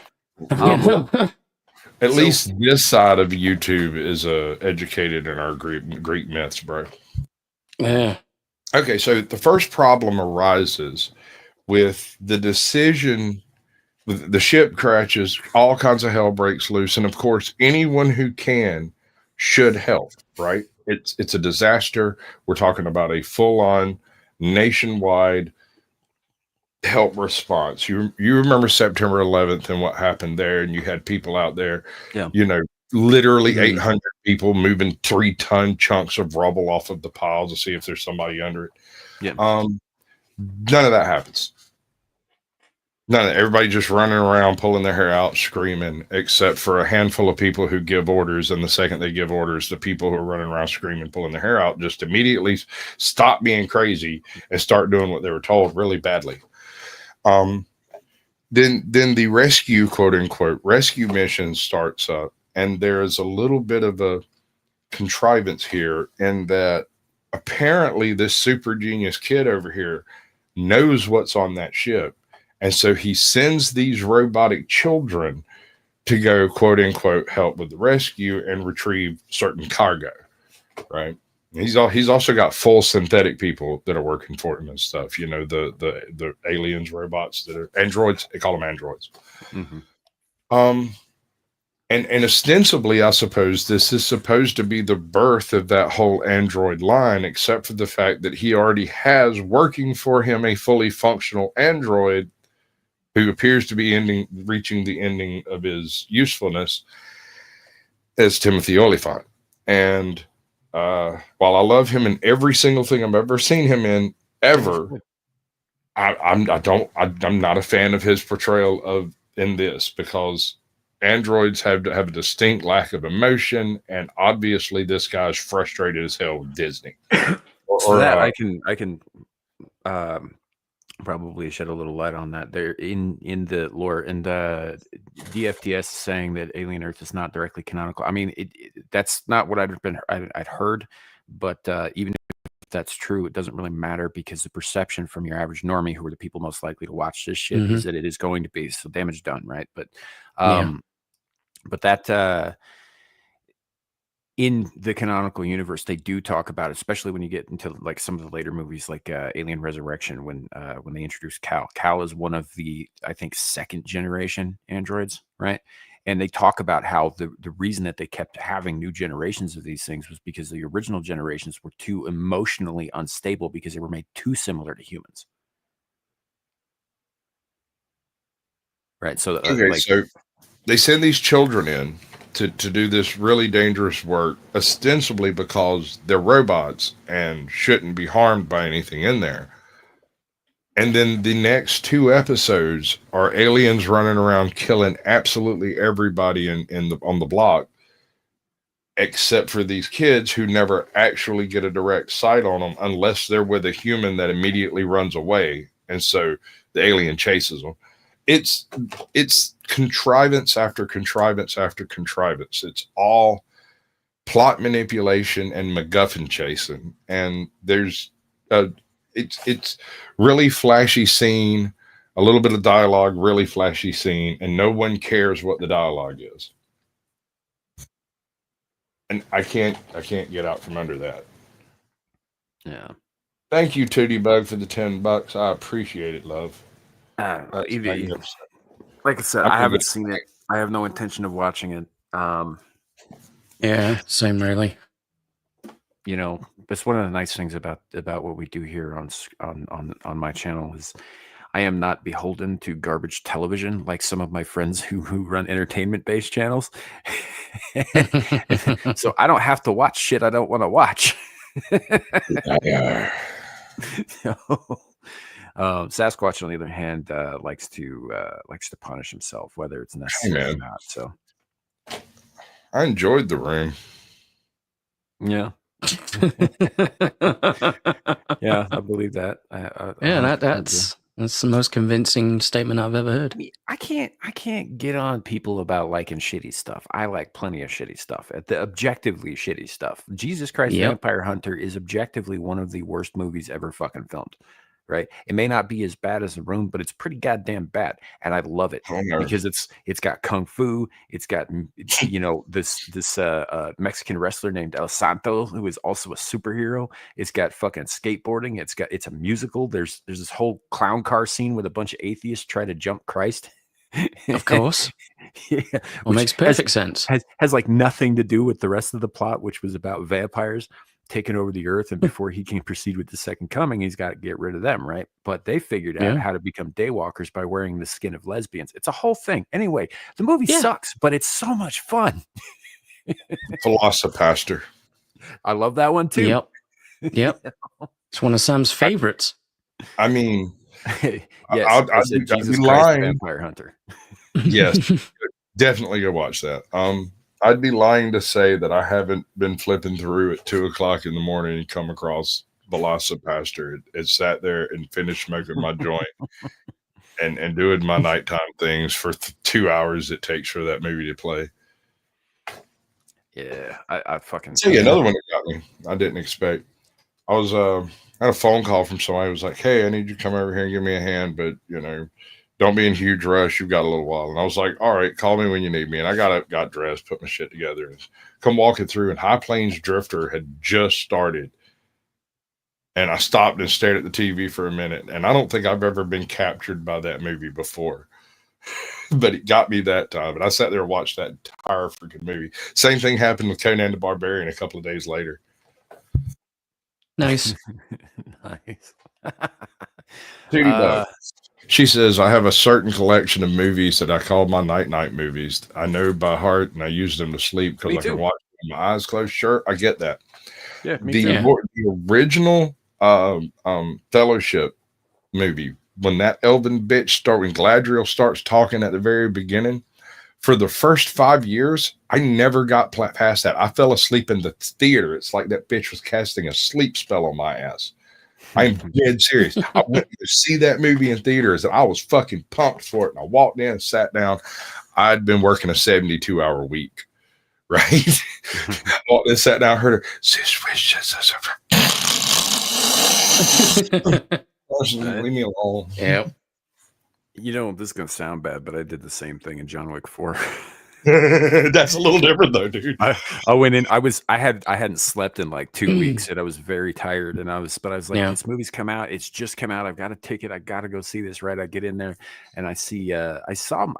At least this side of YouTube is educated in our Greek myths, bro. Yeah. Okay, so the first problem arises with the decision. The ship crashes, all kinds of hell breaks loose, and of course, anyone who can should help. Right? It's a disaster. We're talking about a full-on nationwide help response. You remember September 11th and what happened there, and you had people out there, literally 800 people moving 3-ton chunks of rubble off of the piles to see if there's somebody under it. Yeah. None of that happens. Everybody just running around, pulling their hair out, screaming, except for a handful of people who give orders. And the second they give orders, the people who are running around screaming, pulling their hair out, just immediately stop being crazy and start doing what they were told really badly. Then the rescue, quote unquote, rescue mission starts up, and there is a little bit of a contrivance here in that apparently this super genius kid over here knows what's on that ship. And so he sends these robotic children to go, quote unquote, help with the rescue and retrieve certain cargo. Right. He's also got full synthetic people that are working for him and stuff. You know, the aliens, robots that are androids. They call them androids. Mm-hmm. And ostensibly, I suppose this is supposed to be the birth of that whole android line, except for the fact that he already has working for him a fully functional android who appears to be reaching the ending of his usefulness as Timothy Olyphant. And while I love him in every single thing I've ever seen him in, ever, I'm not a fan of his portrayal in this, because androids have a distinct lack of emotion, and obviously this guy's frustrated as hell with Disney. I can probably shed a little light on that. There in the lore, and the DFDS is saying that Alien Earth is not directly canonical. I mean, that's not what I'd heard, but even if that's true, it doesn't really matter, because the perception from your average normie, who are the people most likely to watch this shit, is that it is going to be. So damage done, right? But but that in the canonical universe, they do talk about it, especially when you get into like some of the later movies, like Alien Resurrection, when they introduce Cal. Cal is one of the, I think, second generation androids, right? And they talk about how the reason that they kept having new generations of these things was because the original generations were too emotionally unstable because they were made too similar to humans. Right. So, Okay, so they send these children in to do this really dangerous work, ostensibly because they're robots and shouldn't be harmed by anything in there. And then the next 2 episodes are aliens running around killing absolutely everybody on the block, except for these kids who never actually get a direct sight on them unless they're with a human that immediately runs away. And so the alien chases them. It's contrivance after contrivance after contrivance. It's all plot manipulation and MacGuffin chasing. And there's it's really flashy scene, a little bit of dialogue, really flashy scene, and no one cares what the dialogue is. And I can't get out from under that. Yeah. Thank you, Tootie Bug, for the $10. I appreciate it, love. That's Evie, magnificent. like I said, I haven't seen it. I have no intention of watching it. Yeah, same really. You know, that's one of the nice things about what we do here on my channel is I am not beholden to garbage television like some of my friends who run entertainment-based channels. So I don't have to watch shit I don't want to watch. Sasquatch, on the other hand, likes to punish himself, whether it's necessary or not. So I enjoyed The Room. Yeah. Yeah, I believe that. That's the most convincing statement I've ever heard. I can't get on people about liking shitty stuff. I like plenty of shitty stuff. The objectively shitty stuff. Jesus Christ Vampire Hunter is objectively one of the worst movies ever fucking filmed. Right? It may not be as bad as The Room, but it's pretty goddamn bad, and I love it because it's got kung fu. It's got this Mexican wrestler named El Santo who is also a superhero. It's got fucking skateboarding. It's a musical. There's this whole clown car scene with a bunch of atheists try to jump Christ. Of course. Yeah, well, makes perfect sense. Has like nothing to do with the rest of the plot, which was about vampires taking over the earth, and before he can proceed with the second coming, he's got to get rid of them, right? But they figured out how to become daywalkers by wearing the skin of lesbians. It's a whole thing. Anyway, the movie sucks, but it's so much fun. Velocipaster. I love that one too. Yep. It's one of Sam's favorites. I mean, yes, I'd Jesus be Christ lying. Vampire Hunter. Yes, definitely go watch that. I'd be lying to say that I haven't been flipping through at 2:00 in the morning and come across Velocipaster. It sat there and finished smoking my joint and doing my nighttime things for 2 hours it takes for that movie to play. Yeah, I fucking. See, another one that got me. I didn't expect. I was I had a phone call from somebody who was like, "Hey, I need you to come over here and give me a hand, but don't be in a huge rush. You've got a little while." And I was like, "All right, call me when you need me." And I got dressed, put my shit together, and come walking through. And High Plains Drifter had just started, and I stopped and stared at the TV for a minute. And I don't think I've ever been captured by that movie before, but it got me that time. And I sat there and watched that entire freaking movie. Same thing happened with Conan the Barbarian a couple of days later. Nice. Nice. She says, I have a certain collection of movies that I call my night movies. I know by heart, and I use them to sleep because I can watch them with my eyes closed. Sure, I get that. Yeah, the original Fellowship movie, when that Elven bitch when Gladriel starts talking at the very beginning, for the first 5 years, I never got past that. I fell asleep in the theater. It's like that bitch was casting a sleep spell on my ass. I'm dead serious. I went to see that movie in theaters, and I was fucking pumped for it. And I walked in, sat down. I'd been working a 72-hour week, right? Walked in, sat down, heard her. Leave me alone. Yep. This is gonna sound bad, but I did the same thing in John Wick 4. That's a little different though, dude. I went in. I hadn't slept in like 2 weeks, and I was very tired. And I was like, Yeah. this movie's come out. It's just come out. I've got a ticket. I got to go see this. Right. I get in there, and I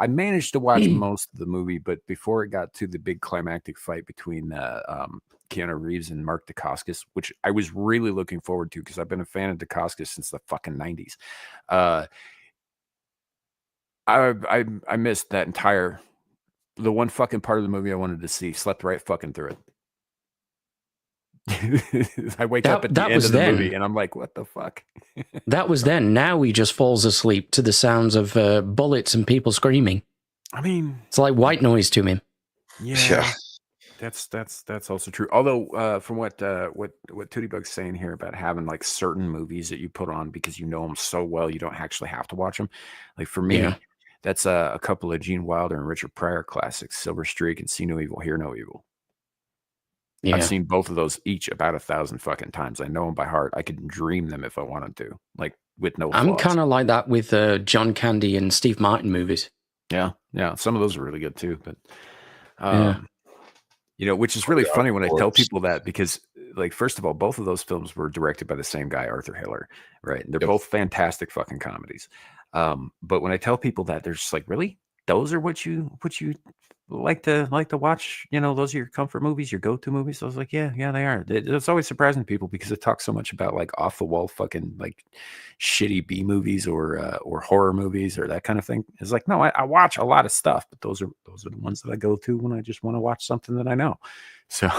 managed to watch most of the movie, but before it got to the big climactic fight between Keanu Reeves and Mark Dacascos, which I was really looking forward to because I've been a fan of Dacascos since the fucking 90s. I missed that entire. The one fucking part of the movie I wanted to see, slept right fucking through it. I wake up at the end of the movie and I'm like, what the fuck? That was then. Now he just falls asleep to the sounds of bullets and people screaming. I mean, it's like white noise to him. Yeah. That's also true. Although from what Tootie Bug's saying here about having like certain movies that you put on because you know them so well, you don't actually have to watch them. Like for me, that's a couple of Gene Wilder and Richard Pryor classics, Silver Streak and See No Evil, Hear No Evil. Yeah. I've seen both of those each about 1,000 fucking times. I know them by heart. I could dream them if I wanted to, like with no flaws. I'm kind of like that with John Candy and Steve Martin movies. Yeah. Some of those are really good too. But you know, which is really funny when I tell people that because, like, first of all, both of those films were directed by the same guy, Arthur Hiller, right? And they're both fantastic fucking comedies. But when I tell people that, they're just like, really? Those are what you like to watch? You know, those are your comfort movies, your go-to movies? So I was like, yeah, they are. It's always surprising to people because it talks so much about like off-the-wall fucking like shitty B movies or horror movies or that kind of thing. It's like, no, I watch a lot of stuff, but those are the ones that I go to when I just want to watch something that I know. So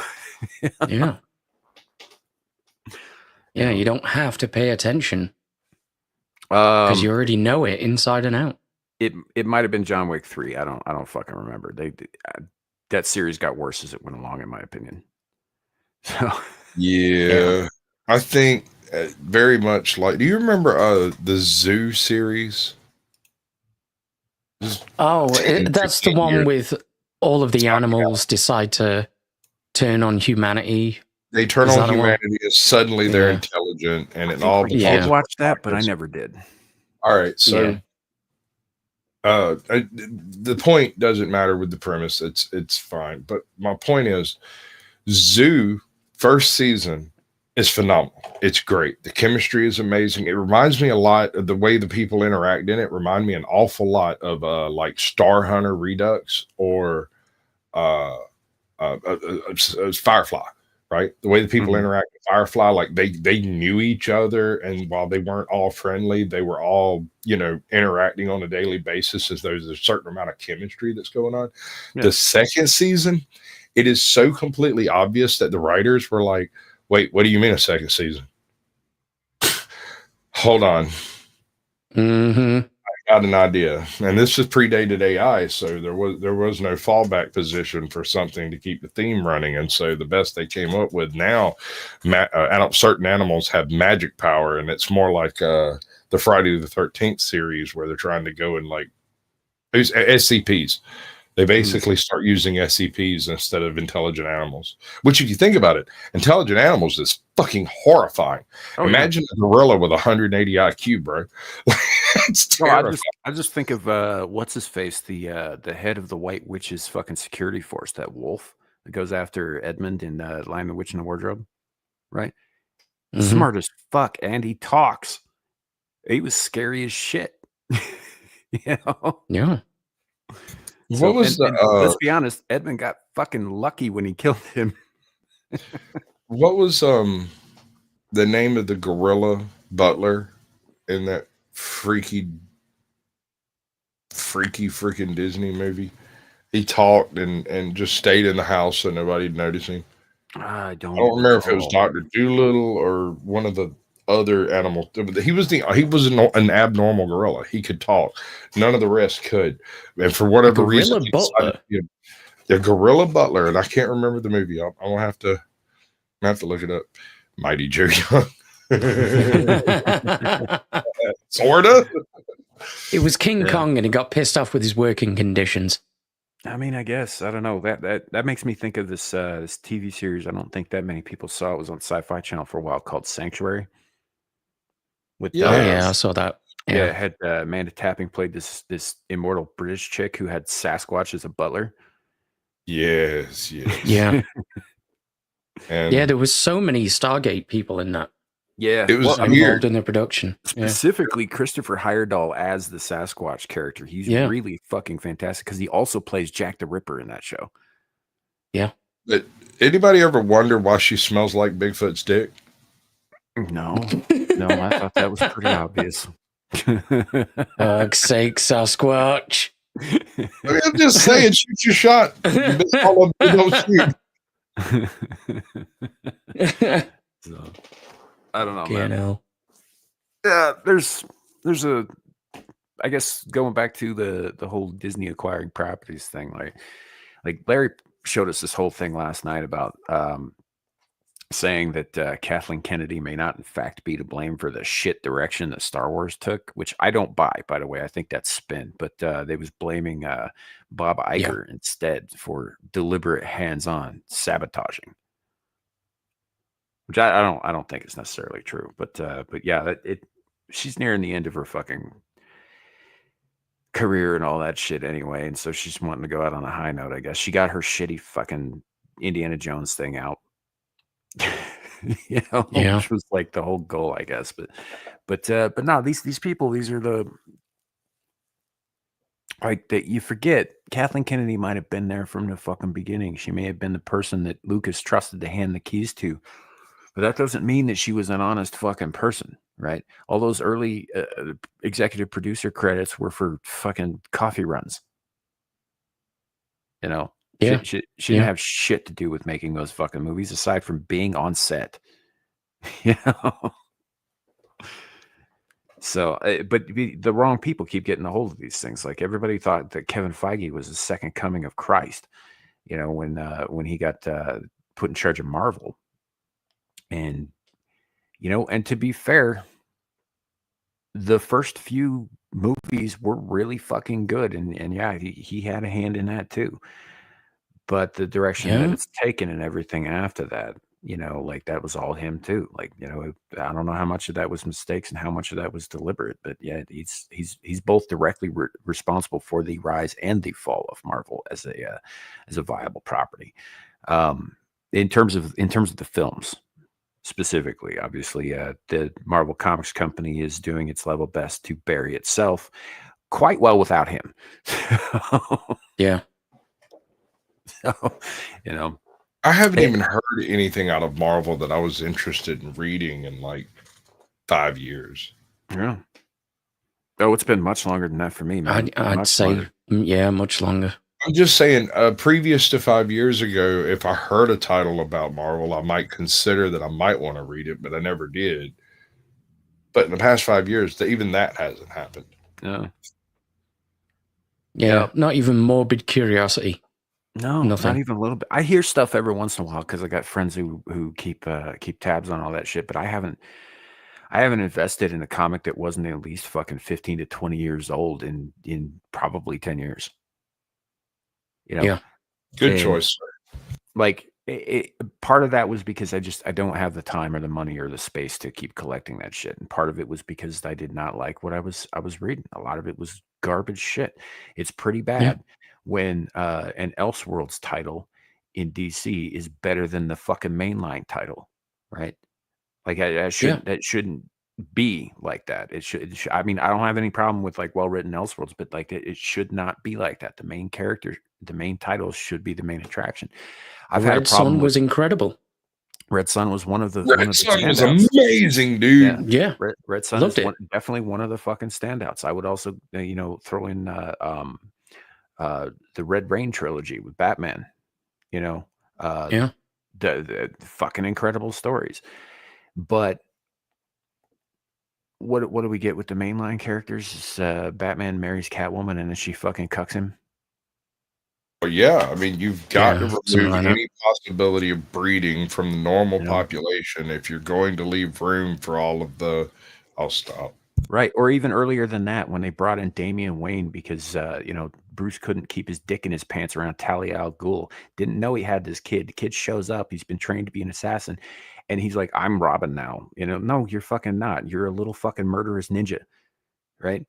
yeah, you don't have to pay attention because you already know it inside and out. It might have been John Wick 3. I don't fucking remember. That series got worse as it went along, in my opinion. So yeah. I think very much like. Do you remember the Zoo series? That's the one with all of the animals decide to turn on humanity. They turn on humanity and suddenly they're intelligent, and it all. I watched that, but I never did. All right, so. The point doesn't matter with the premise. It's fine. But my point is, Zoo first season is phenomenal. It's great. The chemistry is amazing. It reminds me a lot of the way the people interact in it. Remind me an awful lot of like Star Hunter Redux or Firefly. Right, the way the people interact with Firefly, like they knew each other, and while they weren't all friendly, they were all interacting on a daily basis as there's a certain amount of chemistry that's going on. Yeah. The second season, it is so completely obvious that the writers were like, "Wait, what do you mean a second season? Hold on." I got an idea, and this is predated AI, so there was no fallback position for something to keep the theme running, and so the best they came up with now, certain animals have magic power, and it's more like the Friday the 13th series where they're trying to go and like use SCPs. They basically start using SCPs instead of intelligent animals, which if you think about it, intelligent animals is fucking horrifying. Imagine a gorilla with 180 IQ, bro. It's terrifying. I just think of what's his face, the head of the White Witch's fucking security force, that wolf that goes after Edmund in Lion, the Witch, and the Wardrobe, right? Smart as fuck, and he talks. He was scary as shit. You know? Yeah. What was let's be honest, Edmund got fucking lucky when he killed him. What was the name of the gorilla butler in that freaky freaking Disney movie? He talked and just stayed in the house so nobody'd notice him. I don't remember if it was Dr. Doolittle or one of the other animals. He was an abnormal gorilla. He could talk. None of the rest could. And for whatever reason, the gorilla butler, and I can't remember the movie. I'm gonna have to look it up. Mighty Joe Young. Sorta. It was King Kong, and he got pissed off with his working conditions. I mean, I guess I don't know. That makes me think of this this TV series. I don't think that many people saw. It was on Sci-Fi Channel for a while, called Sanctuary. With I saw that. Yeah, it had Amanda Tapping played this immortal British chick who had Sasquatch as a butler. Yes. Yeah. And Yeah, there was so many Stargate people in that Yeah. it was Well, I mean, weird. involved in the production. Yeah. specifically Christopher Heyerdahl as the Sasquatch character. He's Yeah. really fucking fantastic because he also plays Jack the Ripper in that show. But anybody ever wonder why she smells like Bigfoot's dick? No, I thought that was pretty obvious. Fuck's sake, Sasquatch. I mean, I'm just saying, shoot your shot. You miss all of them, don't shoot. So, I don't know, You man. know. There's a, I guess going back to the whole Disney acquiring properties thing, like Larry showed us this whole thing last night about saying that Kathleen Kennedy may not in fact be to blame for the shit direction that Star Wars took, which I don't buy, by the way. I think that's spin, but they was blaming Bob Iger instead for deliberate hands-on sabotaging, which I don't think is necessarily true, but yeah, she's nearing the end of her fucking career and all that shit anyway, and so she's wanting to go out on a high note. I guess she got her shitty fucking Indiana Jones thing out, Yeah. which was like the whole goal, I guess. But no, these people, these are the like that you forget. Kathleen Kennedy might have been there from the fucking beginning. She may have been the person that Lucas trusted to hand the keys to. But that doesn't mean that she was an honest fucking person, right? All those early executive producer credits were for fucking coffee runs. You know, Yeah. she didn't have shit to do with making those fucking movies aside from being on set. You know? So, but the wrong people keep getting a hold of these things. Like everybody thought that Kevin Feige was the second coming of Christ, you know, when he got put in charge of Marvel. And, you know, and to be fair, the first few movies were really fucking good. And yeah, he had a hand in that too. But the direction that it's taken and everything after that, you know, like that was all him too. Like, you know, I don't know how much of that was mistakes and how much of that was deliberate. But yeah, he's both directly responsible for the rise and the fall of Marvel as a viable property. In terms of the films. Specifically, obviously, the Marvel Comics company is doing its level best to bury itself quite well without him. Yeah. So, you know, I haven't even heard anything out of Marvel that I was interested in reading in like 5 years. yeah. Oh, it's been much longer than that for me, man. I'd Much say, longer. yeah, much longer. I'm just saying, previous to 5 years ago, if I heard a title about Marvel, I might consider that I might want to read it, but I never did. But in the past 5 years, even that hasn't happened. No, Yeah. Not even morbid curiosity. no, Nothing. not even a little bit. I hear stuff every once in a while because I got friends who keep tabs on all that shit, but I haven't invested in a comic that wasn't at least fucking 15 to 20 years old in probably 10 years. You know, Yeah. Good And, choice. like part of that was because I don't have the time or the money or the space to keep collecting that shit, and part of it was because I did not like what I was reading. A lot of it was garbage shit. It's pretty bad when an Elseworlds title in DC is better than the fucking mainline title, right? Like that shouldn't be like that. It should. I mean, I don't have any problem with like well-written Elseworlds, but like it should not be like that. The main character, the main title should be the main attraction. I've had a Red problem Sun was with incredible. Red Sun was one of the Red Sun was standouts. amazing, dude. Yeah. Yeah. Red Sun Loved is it. definitely one of the fucking standouts. I would also throw in the Red Rain trilogy with Batman. You know, Yeah. the fucking incredible stories. But what do we get with the mainline characters? It's, Batman marries Catwoman and then she fucking cucks him. Well, yeah, I mean, you've got to something remove like that. any possibility of breeding from the normal Yeah. population if you're going to leave room for all of the. I'll stop. Right. Or even earlier than that, when they brought in Damian Wayne because, Bruce couldn't keep his dick in his pants around Talia al Ghul. Didn't know he had this kid. The kid shows up. He's been trained to be an assassin. And he's like, I'm Robin now. No, you're fucking not. You're a little fucking murderous ninja. Right.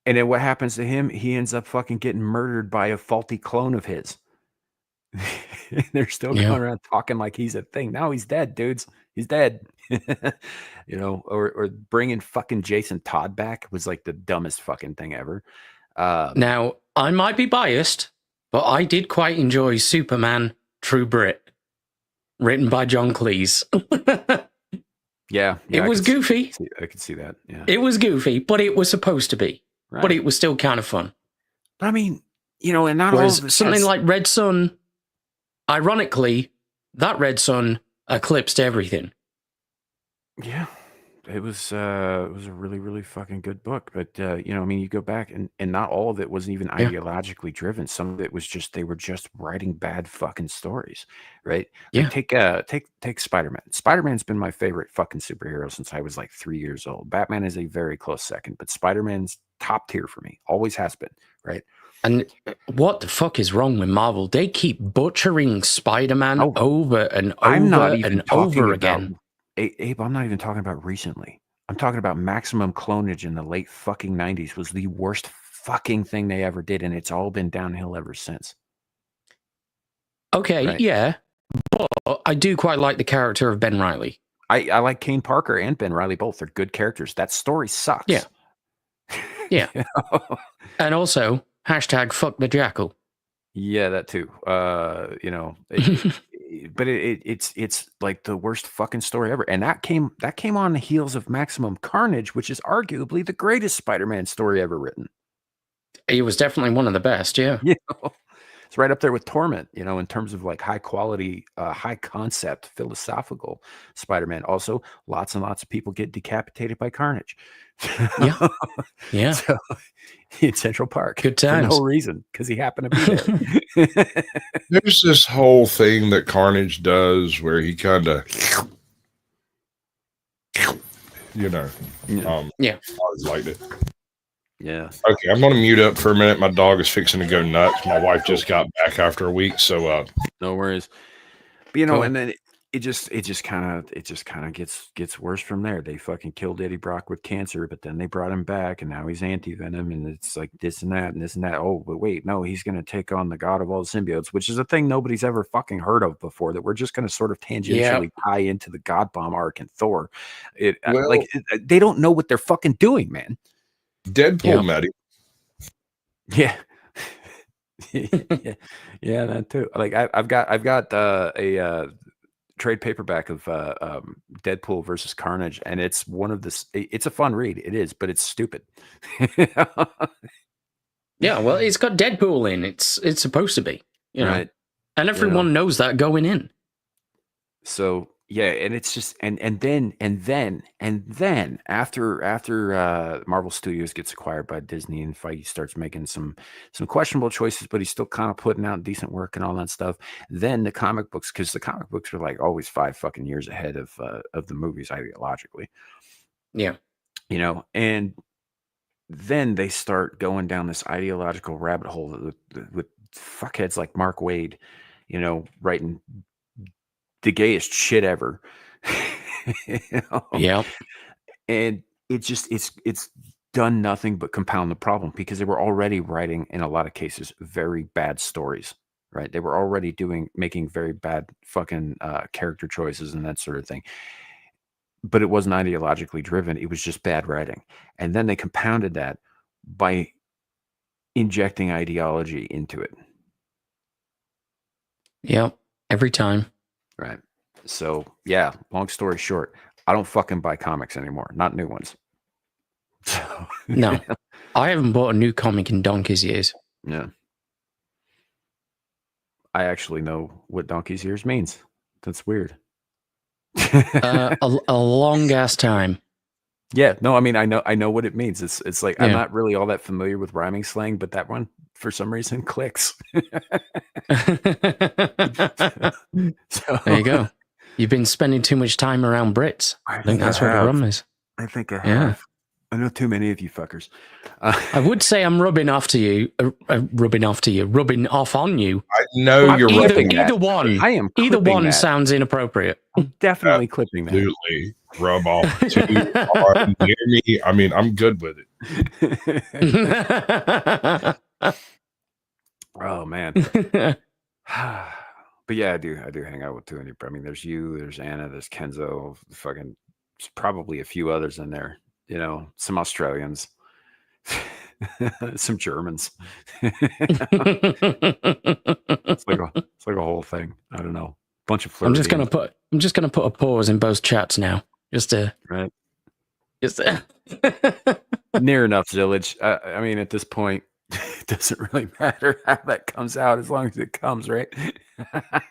And then what happens to him? He ends up fucking getting murdered by a faulty clone of his. They're still Yeah. going around talking like he's a thing. No, he's dead, dudes. He's dead. Or bringing fucking Jason Todd back was like the dumbest fucking thing ever. Now, I might be biased, but I did quite enjoy Superman True Brit, written by John Cleese. Yeah, It was goofy. I could see that. Yeah, It was goofy, but it was supposed to be. right. But it was still kind of fun. But I mean, and not all Whereas of this something has- like Red Sun, ironically, that Red Sun eclipsed everything. Yeah, it was a really, really fucking good book. But you go back and not all of it was even Yeah. ideologically driven. Some of it was just they were just writing bad fucking stories, right? Yeah. Like, take Spider-Man. Spider-Man's been my favorite fucking superhero since I was like 3 years old. Batman is a very close second, but Spider-Man's top tier for me. Always has been, right? And what the fuck is wrong with Marvel? They keep butchering Spider-Man Oh, over and I'm not over even and talking over about again. Abe. I'm not even talking about recently. I'm talking about maximum clonage in the late fucking 90s was the worst fucking thing they ever did, and it's all been downhill ever since. Okay, Right. yeah. But I do quite like the character of Ben Reilly. I like Kane Parker and Ben Reilly both. They're good characters. That story sucks. Yeah. Yeah. You know? And also, hashtag fuck the jackal. Yeah, that too. But it's like the worst fucking story ever. And that came on the heels of Maximum Carnage, which is arguably the greatest Spider-Man story ever written. He was definitely one of the best, yeah. It's right up there with Torment, in terms of like high quality, high concept, philosophical Spider-Man. Also, lots and lots of people get decapitated by Carnage. Yeah. Yeah. So, in Central Park. Good For times. no reason, because he happened to be there. There's this whole thing that Carnage does where he kind of, Yeah. I always liked it. Yeah. Okay, I'm gonna mute up for a minute. My dog is fixing to go nuts. My wife just got back after a week, so No worries. But Cool. and then it just kind of gets worse from there. They fucking killed Eddie Brock with cancer, but then they brought him back, and now he's anti-venom, and it's like this and that and this and that. Oh, but wait, no, he's gonna take on the god of all symbiotes, which is a thing nobody's ever fucking heard of before. That we're just gonna sort of tangentially tie into the God Bomb arc and Thor. They don't know what they're fucking doing, man. Deadpool met him. Yeah. yeah, that too. Like I've got a trade paperback of Deadpool versus Carnage, and it's it's a fun read. It is, but it's stupid. Yeah, well, it's got Deadpool in. It's supposed to be, Right. And everyone knows that going in. So yeah, and it's just and then after Marvel Studios gets acquired by Disney and Feige starts making some questionable choices, but he's still kind of putting out decent work and all that stuff. Then the comic books, because the comic books are like always 5 fucking years ahead of the movies ideologically. Yeah. And then they start going down this ideological rabbit hole with fuckheads like Mark Waid, writing the gayest shit ever. Yeah. And it's done nothing but compound the problem, because they were already writing, in a lot of cases, very bad stories, right? They were already making very bad fucking character choices and that sort of thing. But it wasn't ideologically driven. It was just bad writing. And then they compounded that by injecting ideology into it. Yep. Every time. Right. So, yeah, long story short, I don't fucking buy comics anymore, not new ones. So, No. I haven't bought a new comic in donkey's years. yeah. I actually know what donkey's ears means. That's weird. A long ass time. Yeah, no, I mean, I know what it means. It's like, I'm Yeah. not really all that familiar with rhyming slang, but that one, for some reason, clicks. So, There you go. You've been spending too much time around Brits. I think that's what the problem is. I think I have. Yeah. I know too many of you fuckers. I would say I'm rubbing off on you. I know you're either- rubbing Either one. I am Either clipping one that. sounds inappropriate. Definitely clipping that. absolutely rub off too hard near me. I mean, I'm good with it. Oh man. But yeah, I do hang out with 200. I mean, there's you, there's Anna, there's Kenzo, fucking probably a few others in there. You know, some Australians, some Germans. It's like a whole thing. I don't know. Bunch of I'm just Floridians, gonna put a pause in both chats now, just to right? Near enough, Zillage. I mean, at this point, it doesn't really matter how that comes out as long as it comes, right?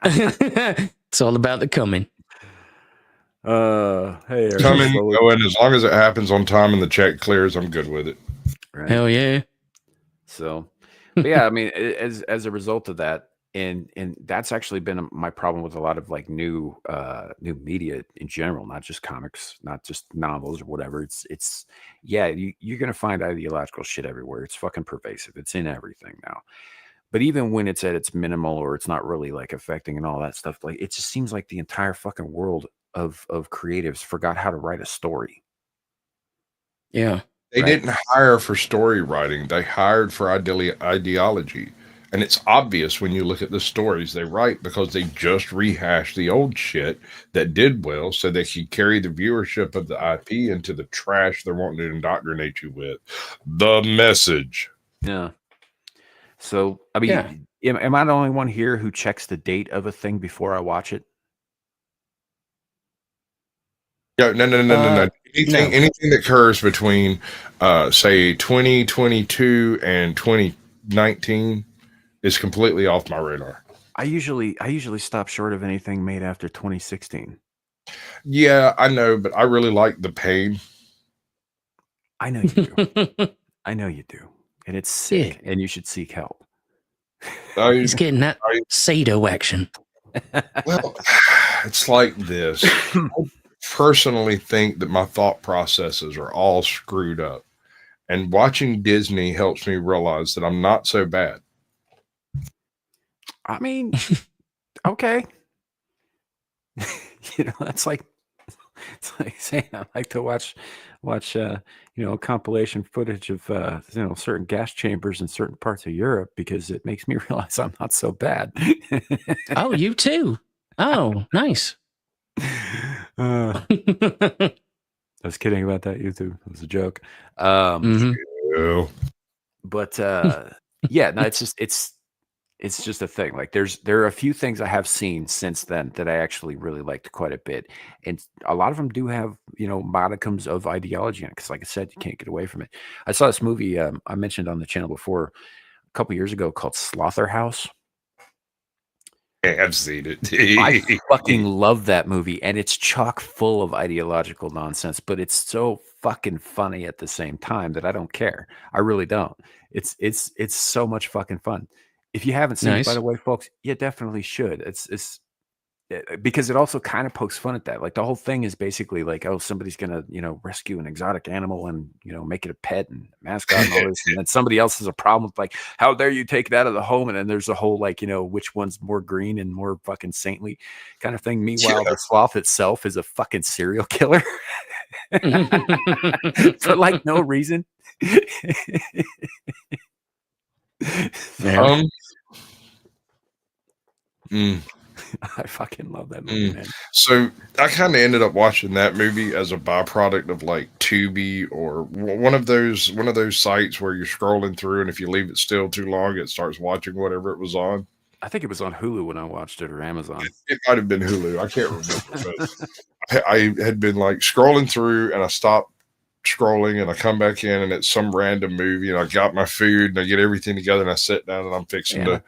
It's all about the coming. Hey, coming, going, as long as it happens on time and the check clears, I'm good with it. Right? Hell yeah. So, but yeah, I mean, as a result of that, and that's actually been my problem with a lot of like new media in general, not just comics, not just novels or whatever. It's you're gonna find ideological shit everywhere. It's fucking pervasive. It's in everything now. But even when it's at its minimal or it's not really like affecting and all that stuff, like it just seems like the entire fucking world of creatives forgot how to write a story. Yeah. They Right. didn't hire for story writing. They hired for ideology. And it's obvious when you look at the stories they write because they just rehash the old shit that did well so they could carry the viewership of the IP into the trash they're wanting to indoctrinate you with. The message. Yeah. So, I mean, Yeah. am I the only one here who checks the date of a thing before I watch it? Yeah, no. Anything that occurs between, say, 2022 and 2019 is completely off my radar. I usually stop short of anything made after 2016. Yeah, I know, but I really like the pain. I know you do. I know you do. And it's sick, and you should seek help. He's getting that Sado action. Well, it's like this. I personally think that my thought processes are all screwed up. And watching Disney helps me realize that I'm not so bad. I mean, okay. It's like saying I like to watch compilation footage of certain gas chambers in certain parts of Europe because it makes me realize I'm not so bad. Oh, you too. Oh, nice. I was kidding about that, YouTube. It was a joke. Mhm. Yeah. But yeah, no, it's just a thing. Like there are a few things I have seen since then that I actually really liked quite a bit, and a lot of them do have modicums of ideology in it. Because, like I said, you can't get away from it. I saw this movie I mentioned on the channel before a couple years ago called Slaughterhouse. I've seen it. I fucking love that movie, and it's chock full of ideological nonsense, but it's so fucking funny at the same time that I don't care. I really don't. It's so much fucking fun. If you haven't seen it, by Nice. the way, folks, you definitely should. It's because it also kind of pokes fun at that. Like the whole thing is basically like, oh, somebody's gonna rescue an exotic animal and make it a pet and mascot and all this, and then somebody else has a problem with like, how dare you take that out of the home? And then there's a whole like which one's more green and more fucking saintly kind of thing. Meanwhile, the sloth itself is a fucking serial killer for like no reason. Yeah. I fucking love that movie, man. So I kind of ended up watching that movie as a byproduct of like Tubi or one of those sites where you're scrolling through, and if you leave it still too long, it starts watching whatever it was on. I think it was on Hulu when I watched it, or Amazon. It might have been Hulu. I can't remember. But I had been like scrolling through, and I stopped scrolling, and I come back in, and it's some random movie, and I got my food, and I get everything together, and I sit down, and I'm fixing to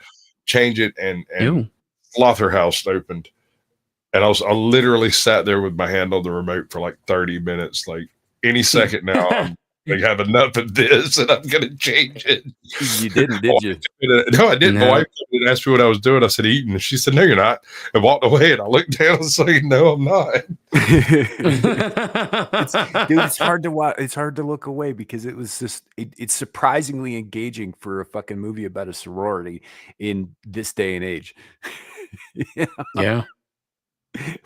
change it, and Ew. Slaughterhouse opened, and I literally sat there with my hand on the remote for like 30 minutes. Like any second now, I'm like, have enough of this, and I'm gonna change it. You didn't, did you? No, I didn't. No. My wife came and asked me what I was doing. I said eating, and she said, "No, you're not," and walked away. And I looked down and said, "No, I'm not." Dude, it's hard to watch. It's hard to look away because it was just it's surprisingly engaging for a fucking movie about a sorority in this day and age. Yeah.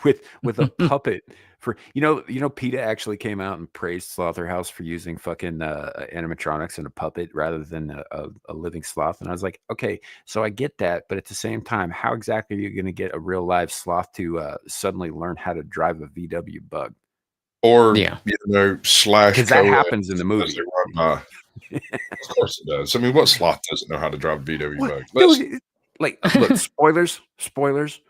with a puppet For PETA actually came out and praised Slaughterhouse for using fucking animatronics and a puppet rather than a living sloth. And I was like, okay, so I get that, but at the same time, how exactly are you going to get a real live sloth to suddenly learn how to drive a VW Bug? Or Yeah. slash Because that co-ed happens in the movie. as they run by. Of course it does. I mean, what sloth doesn't know how to drive a VW What? Bug? Dude, look, spoilers.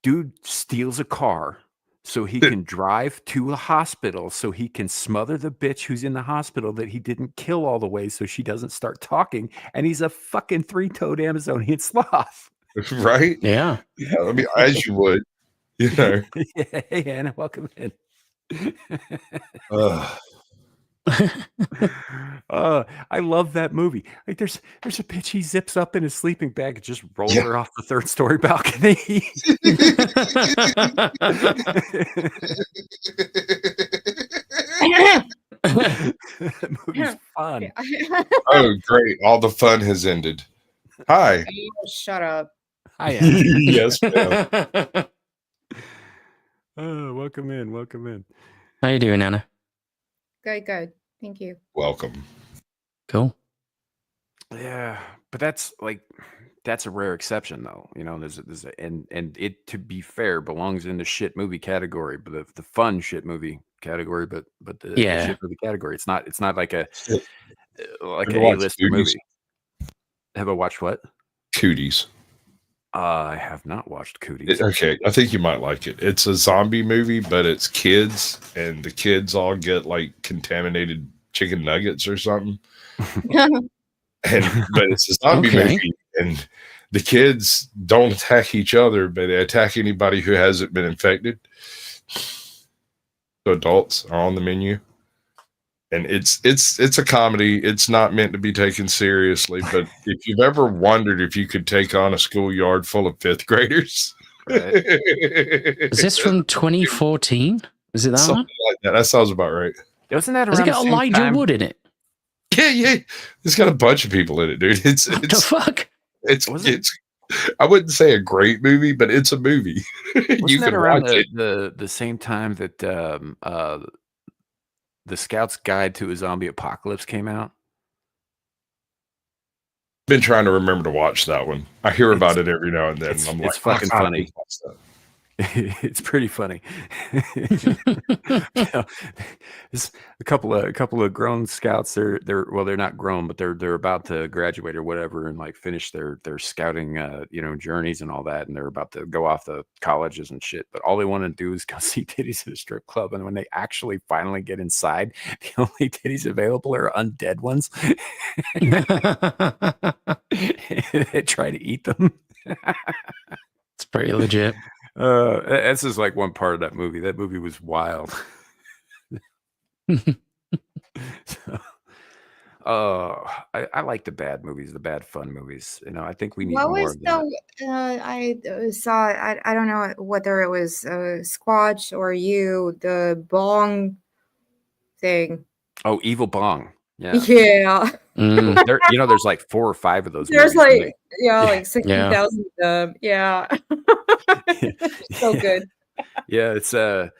Dude steals a car so he can drive to a hospital so he can smother the bitch who's in the hospital that he didn't kill all the way so she doesn't start talking. And he's a fucking 3-toed Amazonian sloth. Right? Yeah. I mean, as you would, Hey, Anna, welcome in. I love that movie. Like there's a bitch, he zips up in his sleeping bag and just rolls her off the 3rd story balcony. That movie's fun. Oh, great. All the fun has ended. Hi. Oh, shut up. Hi, Anna. Yes, ma'am. Welcome in. How you doing, Anna? Good. Thank you. Welcome. Cool. Yeah, but that's a rare exception, though. You know, and it, to be fair, belongs in the shit movie category, but the fun shit movie category, but the shit movie category. It's not like a A-list movie. Have I watched what? Cooties. I have not watched Cooties. Okay, I think you might like it. It's a zombie movie, but it's kids, and the kids all get like contaminated chicken nuggets or something. But it's a zombie movie, and the kids don't attack each other, but they attack anybody who hasn't been infected. So adults are on the menu. And it's a comedy. It's not meant to be taken seriously, but if you've ever wondered if you could take on a schoolyard full of 5th graders, Is this from 2014? Is it that something one? like that? That sounds about right. Wasn't that Has around it got the same Elijah time? Wood in it? Yeah. It's got a bunch of people in it, dude. What the fuck? It's I wouldn't say a great movie, but it's a movie. Wasn't You that can around watch it. the same time that the Scout's Guide to a Zombie Apocalypse came out? Been trying to remember to watch that one. I hear about it every now and then. And I'm like, it's fucking "Oh, God, funny. watch that." It's pretty funny. There's a couple of grown scouts. They're not grown, but they're about to graduate or whatever, and like finish their scouting journeys and all that, and they're about to go off to colleges and shit. But all they want to do is go see titties at a strip club, and when they actually finally get inside, the only titties available are undead ones. They try to eat them. It's pretty legit. This is like one part of that movie. That movie was wild. I like the bad movies, the bad fun movies. You know, I think we need What more was of that. I saw, I don't know whether it was Squatch or you, the bong thing. Oh, Evil Bong. Yeah. Yeah. Mm. There's like 4 or 5 of those. There's movies, like, like 60,000 of them. Yeah. So good. Yeah, it's for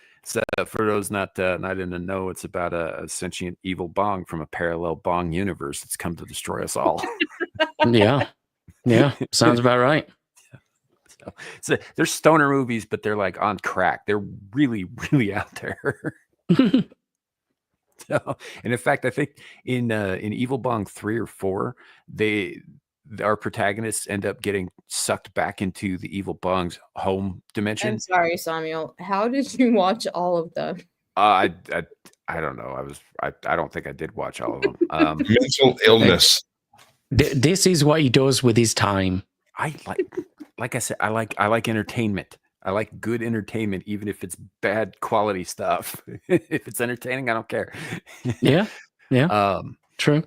those not in the know, it's about a sentient evil bong from a parallel bong universe that's come to destroy us all. Yeah. Sounds about right. So they're stoner movies, but they're like on crack. They're really, really out there. So, and in fact, I think in Evil Bong 3 or 4, our protagonists end up getting sucked back into the Evil Bong's home dimension. I'm sorry, Samuel. How did you watch all of them? I don't know. I don't think I did watch all of them. Mental illness. This is what he does with his time. I like I said, I like entertainment. I like good entertainment, even if it's bad quality stuff. If it's entertaining, I don't care. Yeah. True.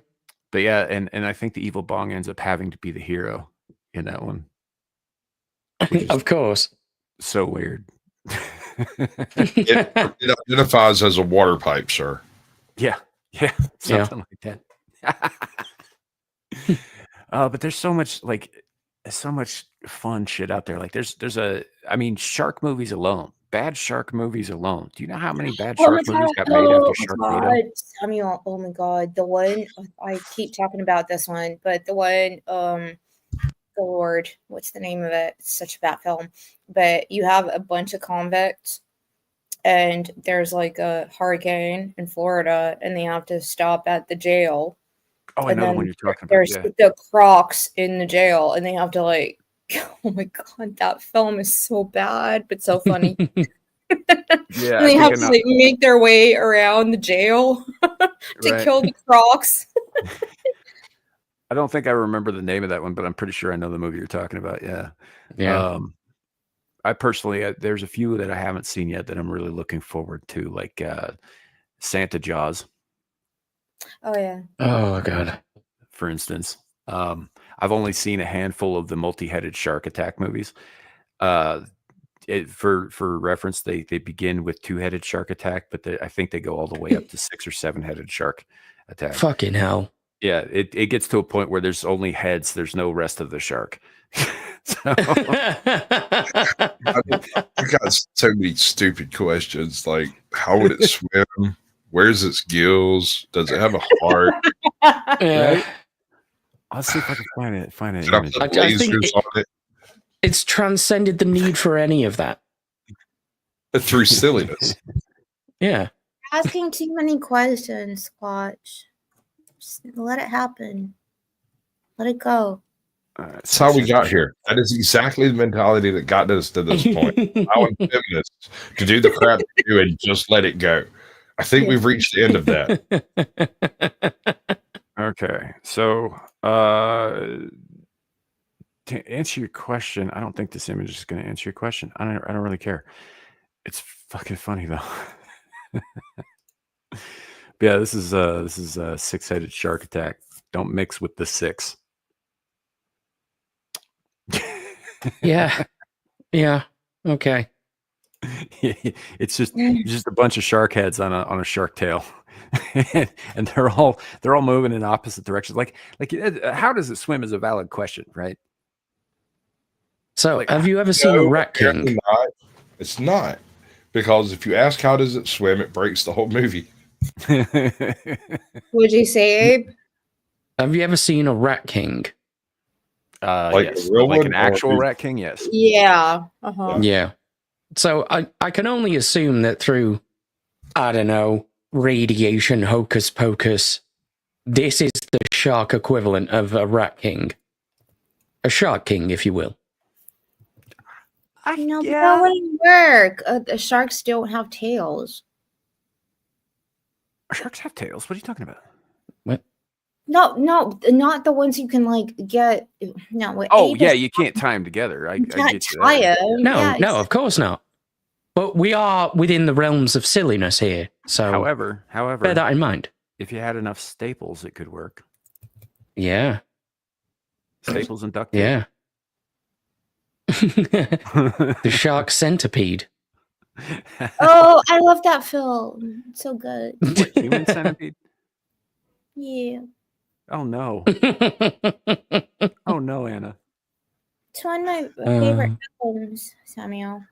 But yeah, and I think the Evil Bong ends up having to be the hero in that one. Of course. So weird. It identifies as a water pipe, sir. Yeah, something like that. But there's so much fun shit out there. Like there's shark movies alone bad shark movies alone, do you know how many bad Oh my shark movies god! got made after Oh Sharknado? my god, Samuel! Oh my god, the one I keep talking about this one, but the one, the Lord, what's the name of it? It's such a bad film, but you have a bunch of convicts, and there's like a hurricane in Florida, and they have to stop at the jail, Oh, I and know the then one you're talking about. there's Yeah. the Crocs in the jail, and they have to like. Oh my god, that film is so bad, but so funny. Yeah, And I they think have I to know. like make their way around the jail to Right. kill the Crocs. I don't think I remember the name of that one, but I'm pretty sure I know the movie you're talking about. Yeah. Yeah. I personally, there's a few that I haven't seen yet that I'm really looking forward to, like Santa Jaws, Oh yeah. Oh god. for instance. I've only seen a handful of the multi-headed shark attack movies. For reference, they begin with two-headed shark attack, but I think they go all the way up to 6 or 7-headed shark attack. Fucking hell. Yeah, it gets to a point where there's only heads. There's no rest of the shark. So, I got so many stupid questions. Like, how would it swim? Where's its gills? Does it have a heart? Yeah. I'll see if I can find an Should I image. put I think lasers on it? It's transcended the need for any of that. Through silliness. Yeah. Asking too many questions, Squatch. Just let it happen. Let it go. That's how we got here. That is exactly the mentality that got us to this point. Allowing feminists to do the crap they do and just let it go. I think we've reached the end of that. Okay, so to answer your question, I don't think this image is going to answer your question. I don't really care. It's fucking funny though. But yeah, this is a 6-headed shark attack. Don't mix with the 6. Yeah. Yeah. Okay. It's just a bunch of shark heads on a shark tail. And they're all moving in opposite directions. Like how does it swim is a valid question, right? So, Like, have you ever seen a Rat apparently King? not. It's not. Because if you ask how does it swim, it breaks the whole movie. Would you say, Abe? Have you ever seen a Rat King? Like yes. a real Like one an or actual a- rat king, yes. Yeah. Uh-huh. Yeah. So I can only assume that through, I don't know, radiation hocus pocus, this is the shark equivalent of a Rat King. A Shark King, if you will. No, but that wouldn't work. The sharks don't have tails. Sharks have tails. What are you talking about? No, not the ones you can like get. No, what Oh, Abe yeah, is- you can't tie them together. I you can't get you tie there. them. No, Yeah, no, of course not. But we are within the realms of silliness here. So However, bear that in mind. if you had enough staples, it could work. Yeah. Staples and duct tape. Yeah. The shark centipede. Oh, I love that film. It's so good. What, human centipede? Yeah. Oh no! Oh no, Anna. It's one of my favorite films, Samuel.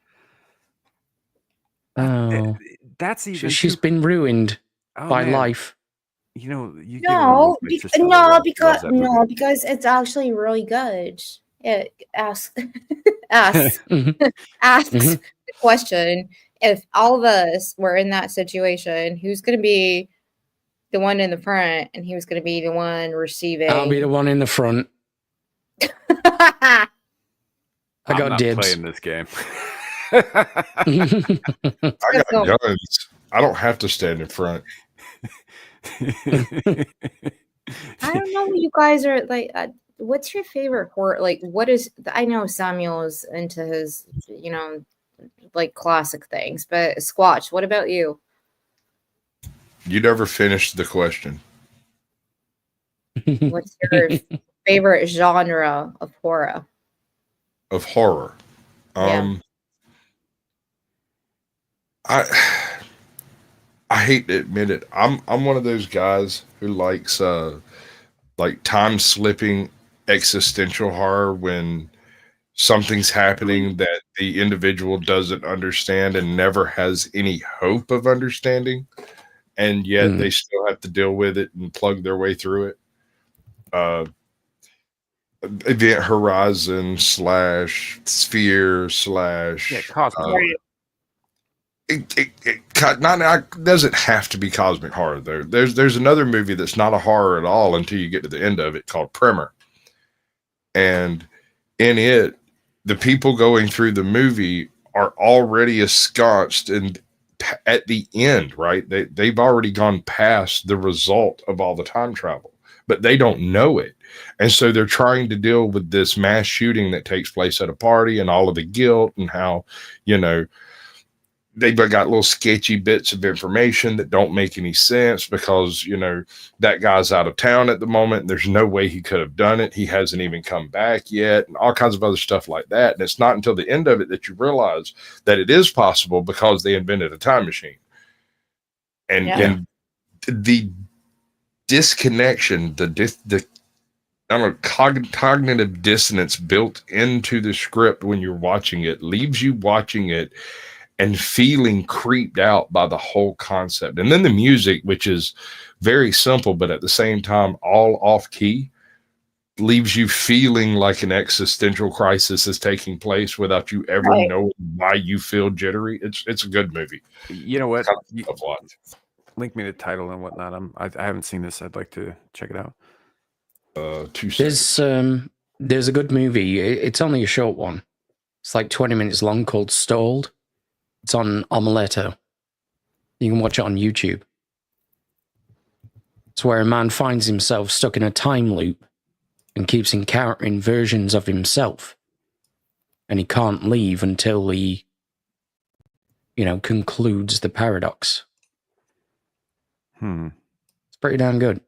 Oh, That's even. she's too- been ruined oh, by man. life. You know, you give her a No, look, my sister loves that movie. because it's actually really good. It asks asks Mhm. asks Mhm. the question: if all of us were in that situation, who's going to be the one in the front, and who's going to be the one receiving? I'll be the one in the front. I'm got not dibs. playing this game. I got go. guns. I don't have to stand in front. I don't know what you guys are like. What's your favorite horror? Like, what is? I know Samuel is into his, like classic things, but Squatch, what about you? You never finished the question. What's your favorite genre of horror? Of horror. Yeah. I hate to admit it. I'm one of those guys who likes like time slipping existential horror when something's happening that the individual doesn't understand and never has any hope of understanding, and yet they still have to deal with it and plug their way through it. Event Horizon / Sphere / Cosmic. it doesn't have to be cosmic horror though. There's another movie that's not a horror at all until you get to the end of it, called Primer, and in it, the people going through the movie are already ensconced and at the end, right? They've already gone past the result of all the time travel, but they don't know it. And so they're trying to deal with this mass shooting that takes place at a party and all of the guilt and how, they've got little sketchy bits of information that don't make any sense because, that guy's out of town at the moment. There's no way he could have done it. He hasn't even come back yet, and all kinds of other stuff like that. And it's not until the end of it that you realize that it is possible because they invented a time machine. And the disconnection, the cognitive dissonance built into the script when you're watching it leaves you watching it and feeling creeped out by the whole concept. And then the music, which is very simple, but at the same time, all off key, leaves you feeling like an existential crisis is taking place without you ever knowing why you feel jittery. It's a good movie. You know what? I've watched. Link me the title and whatnot. I haven't seen this. I'd like to check it out. There's a good movie. It's only a short one. It's like 20 minutes long, called Stalled. It's on Omeletto. You can watch it on YouTube. It's where a man finds himself stuck in a time loop and keeps encountering versions of himself. And he can't leave until he, concludes the paradox. It's pretty damn good.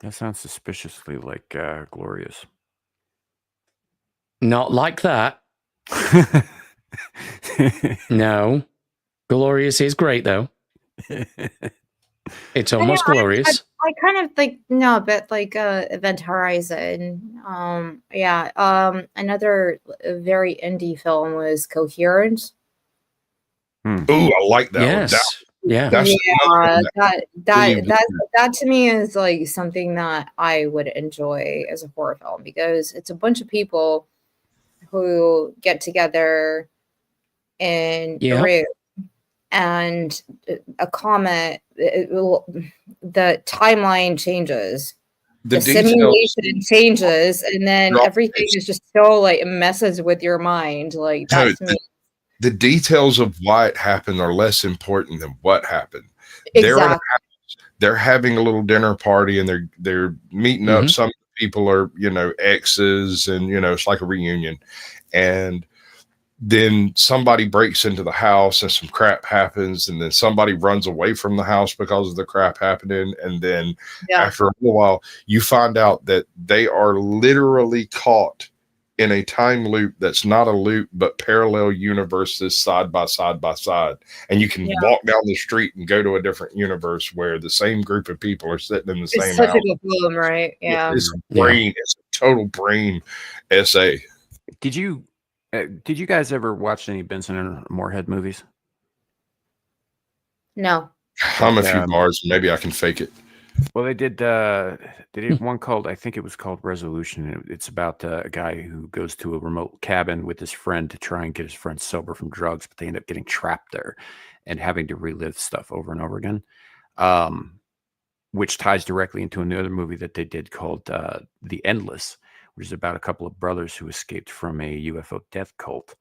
That sounds suspiciously like Glorious. Not like that. No. Glorious is great, though. It's almost glorious. I kind of like, no, but like Event Horizon. Another very indie film was Coherent. Ooh, I like that Yes. one. Yeah. That to me is like something that I would enjoy as a horror film, because it's a bunch of people who get together in a room, and a comet, the timeline changes, the simulation changes, and then everything is just so like, it messes with your mind. Like that's me. The details of why it happened are less important than what happened. Exactly. They're having a little dinner party and they're meeting up. Some people are, exes, and it's like a reunion. And then somebody breaks into the house and some crap happens, and then somebody runs away from the house because of the crap happening. And then after a little while, you find out that they are literally caught in a time loop that's not a loop, but parallel universes side by side by side. And you can walk down the street and go to a different universe where the same group of people are sitting in the same house. It's such a good film, right? Yeah. It's a total brain essay. Did you guys ever watch any Benson and Moorhead movies? No. I'm a few bars. Maybe I can fake it. Well, they did one called, I think it was called Resolution. It's about a guy who goes to a remote cabin with his friend to try and get his friend sober from drugs, but they end up getting trapped there and having to relive stuff over and over again, which ties directly into another movie that they did called The Endless, which is about a couple of brothers who escaped from a UFO death cult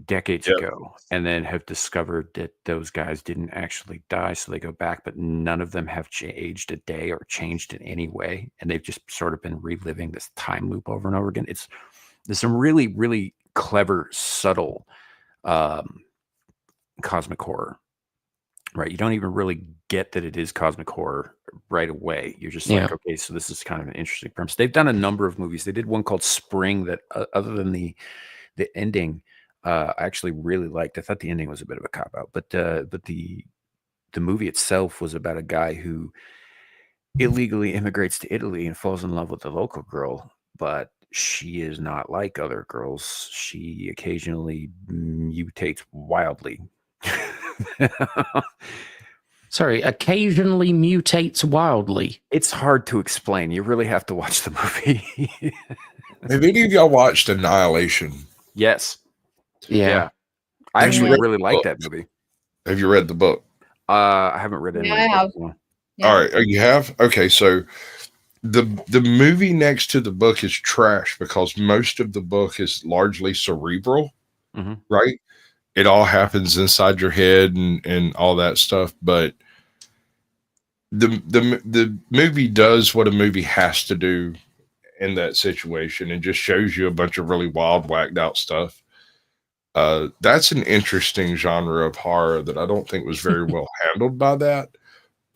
decades ago, and then have discovered that those guys didn't actually die, so they go back, but none of them have aged a day or changed in any way, and they've just sort of been reliving this time loop over and over again. There's some really, really clever, subtle cosmic horror, right? You don't even really get that it is cosmic horror right away. You're just like, okay, so this is kind of an interesting premise. They've done a number of movies. They did one called Spring that, other than the ending, I actually really liked. I thought the ending was a bit of a cop out, but the movie itself was about a guy who illegally immigrates to Italy and falls in love with a local girl, but she is not like other girls. She occasionally mutates wildly. Sorry, occasionally mutates wildly. It's hard to explain. You really have to watch the movie. Have any of y'all watched Annihilation? Yes. Yeah. I actually read really the like book? that movie. Have you read the book? I haven't read any. Yeah, I have. Yeah. All right. Oh, you have? Okay. So the movie next to the book is trash because most of the book is largely cerebral, Mhm. right? It all happens inside your head and all that stuff. But the movie does what a movie has to do in that situation and just shows you a bunch of really wild, whacked out stuff. That's an interesting genre of horror that I don't think was very well handled by that,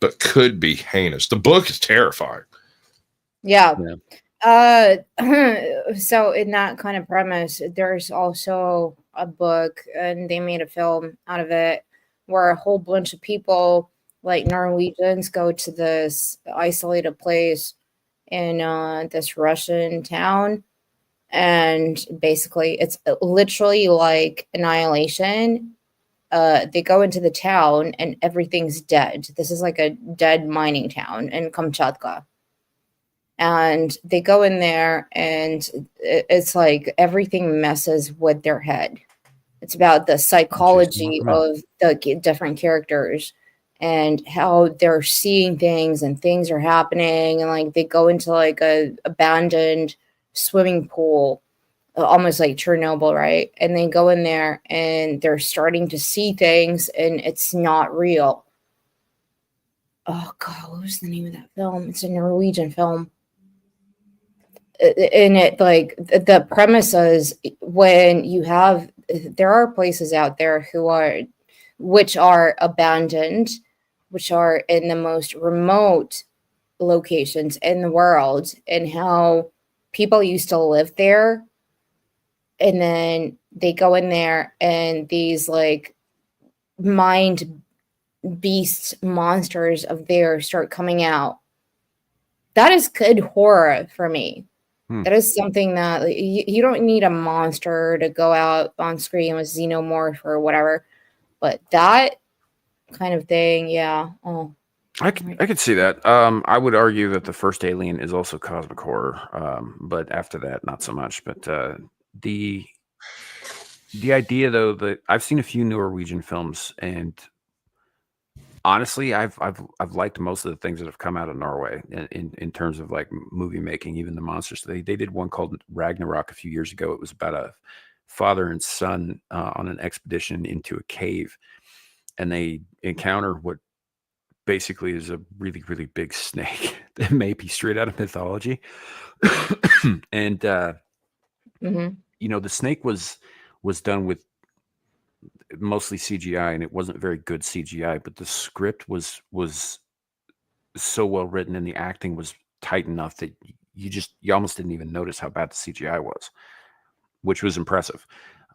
but could be heinous. The book is terrifying. Yeah. So in that kind of premise, there's also a book, and they made a film out of it, where a whole bunch of people, like Norwegians, go to this isolated place in this Russian town, and basically it's literally like Annihilation. They go into the town and everything's dead. This is like a dead mining town in Kamchatka. And they go in there and it's like everything messes with their head. It's about the psychology of the different characters and how they're seeing things and things are happening. And like they go into like a abandoned swimming pool, almost like Chernobyl, right? And they go in there and they're starting to see things and it's not real. Oh God, what was the name of that film? It's a Norwegian film. And it like the premise is when you have, there are places out there which are abandoned, which are in the most remote locations in the world, and how people used to live there, and then they go in there and these like mind beast monsters of theirs start coming out. That is good horror for me. That is something that like, you don't need a monster to go out on screen with xenomorph or whatever, but that kind of thing, yeah. Oh, I could see that. I would argue that the first Alien is also cosmic horror, but after that, not so much. But the idea, though, that I've seen a few Norwegian films, and honestly, I've liked most of the things that have come out of Norway in terms of like movie making, even the monsters. They did one called Ragnarok a few years ago. It was about a father and son on an expedition into a cave, and they encounter what basically is a really, really big snake that may be straight out of mythology. And you know, the snake was done with mostly CGI, and it wasn't very good CGI, but the script was so well written and the acting was tight enough that you almost didn't even notice how bad the CGI was, which was impressive.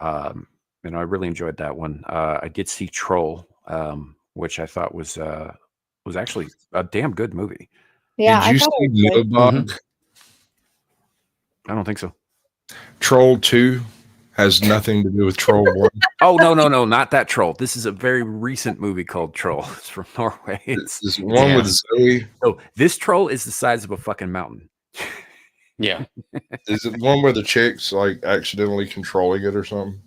And I really enjoyed that one. I did see Troll, which I thought was actually a damn good movie. yeah. Did you thought it see was good. Nilbog? I don't think so. Troll 2 has nothing to do with Troll 1. Oh, no, not that Troll. This is a very recent movie called Troll. It's from Norway. It's one with Zoe. Oh, this troll is the size of a fucking mountain. Yeah. Is it one where the chick's like accidentally controlling it or something?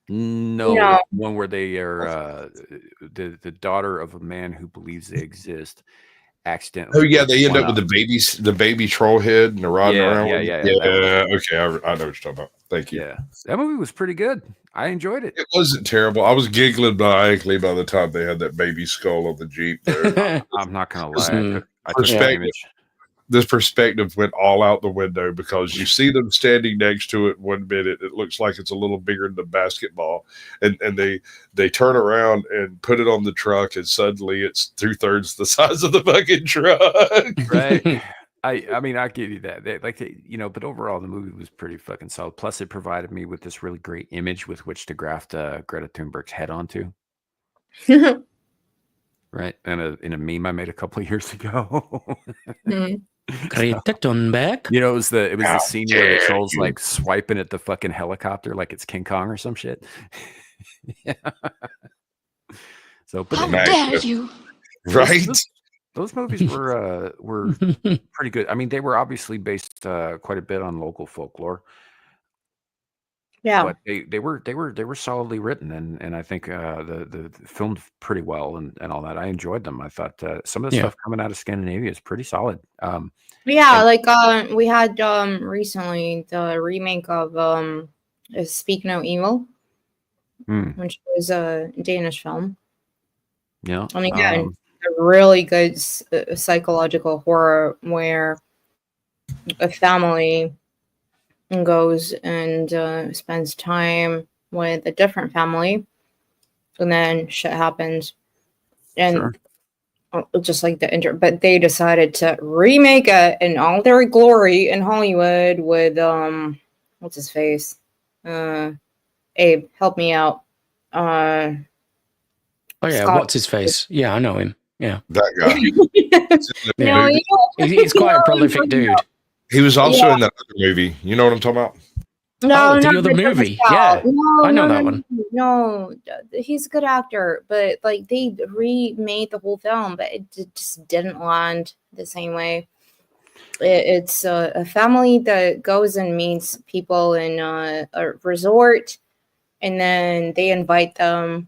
No, No. it's one where they are the daughter of a man who believes they exist accidentally. Oh yeah, they end one up with the baby troll head and the riding Yeah, around. yeah, with it. yeah, that Okay, I know what you're talking about. Thank you. Yeah, that movie was pretty good. I enjoyed it. It wasn't terrible. I was giggling maniacally by the time they had that baby skull on the Jeep there. I'm not gonna lie. Mm. I took an image. This perspective went all out the window because you see them standing next to it 1 minute. It looks like it's a little bigger than a basketball. And they turn around and put it on the truck, and suddenly it's 2/3 the size of the fucking truck. Right. I mean, I give you that. But overall, the movie was pretty fucking solid. Plus, it provided me with this really great image with which to graft Greta Thunberg's head onto. Right. And in a meme I made a couple of years ago. Greta Thunberg. You know, it was the How scene where the dare troll's you. like swiping at the fucking helicopter like it's King Kong or some shit. Yeah. So, but How Nice. dare you? Right? those movies were pretty good. I mean, they were obviously based quite a bit on local folklore, Yeah. but they were solidly written, and I think the filmed pretty well and all that. I enjoyed them. I thought some of the Yeah. stuff coming out of Scandinavia is pretty solid. Yeah, And- like we had recently the remake of Speak No Evil, Hmm, which was a Danish film. yeah. And again, a really good psychological horror where a family goes and spends time with a different family, and then shit happens, and Sure. just like but they decided to remake it in all their glory in Hollywood with what's his face, Abe, help me out. Oh yeah, Scott. what's his face? Yeah, I know him. Yeah, That guy. No, you know, he's quite a prolific dude. He was also Yeah. in that other movie. You know what I'm talking about? no, Oh, the not other different movie. style. Yeah, No, I know no, that no, one. No, he's a good actor, but like they remade the whole film, but it just didn't land the same way. It's a family that goes and meets people in a resort, and then they invite them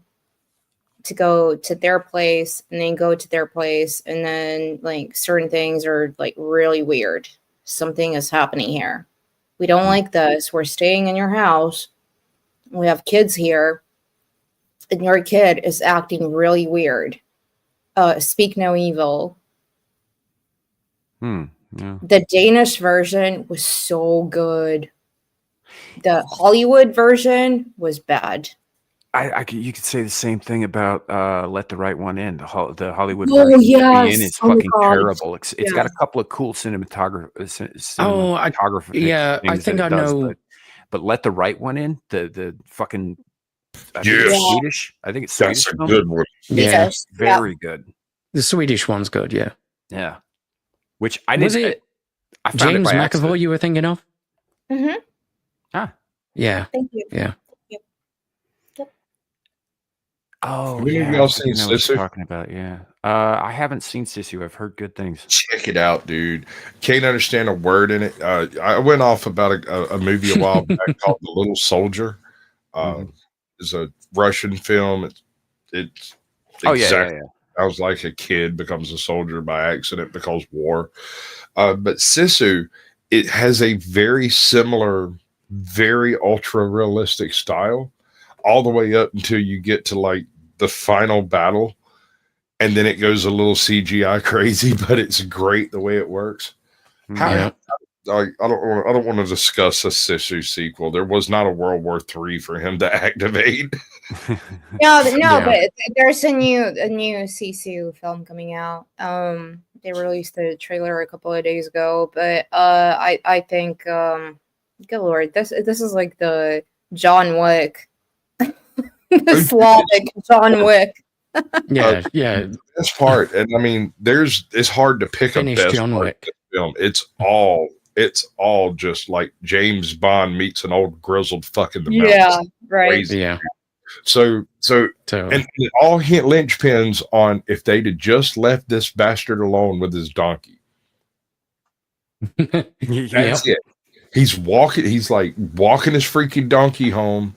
to go to their place, and then go to their place, and then like certain things are like really weird. Something is happening here. We don't like this. We're staying in your house. We have kids here, and your kid is acting really weird. Speak No Evil. Yeah. The Danish version was so good. The Hollywood version was bad. You could say the same thing about Let the Right One In. The Hollywood Oh, version yes. is Oh my fucking God. terrible. It's got a couple of cool cinematography. Oh, I things think that I it does, know. but Let the Right One In. The fucking I think Yes. it's Yeah. Swedish. I think it's That's Swedish. a film. good one. Yeah, Yes. Yeah. Very good. the Swedish one's good. Yeah, Yeah. Which I was didn't. it I found James it by McAvoy accident. you were thinking of? Mm-hmm. Yeah, Thank you. yeah. Oh, Have any of yeah. y'all I think I seen know what you're Sisu? talking about. Yeah. I haven't seen Sisu. I've heard good things. Check it out, dude. Can't understand a word in it. I went off about a movie a while back called The Little Soldier. It's a Russian film. It's Oh yeah, exactly. yeah. Sounds like a kid becomes a soldier by accident because war. But Sisu, it has a very similar, very ultra realistic style, all the way up until you get to like the final battle, and then it goes a little CGI crazy, but it's great the way it works. How, Yeah. I don't want to discuss a Sisu sequel. There was not a World War III for him to activate. No, Yeah. but there's a new Sisu film coming out. They released the trailer a couple of days ago, but I think good lord, this is like the John Wick, the Slavic John Wick. Yeah, yeah. Best part, and I mean, it's hard to pick Finish a best John part Wick. of the film. It's all just like James Bond meets an old grizzled fuck in the Yeah, mountains. right. Crazy. Yeah. So Totally. and it all hit linchpins on if they'd have just left this bastard alone with his donkey. Yeah. That's it. He's like walking his freaking donkey home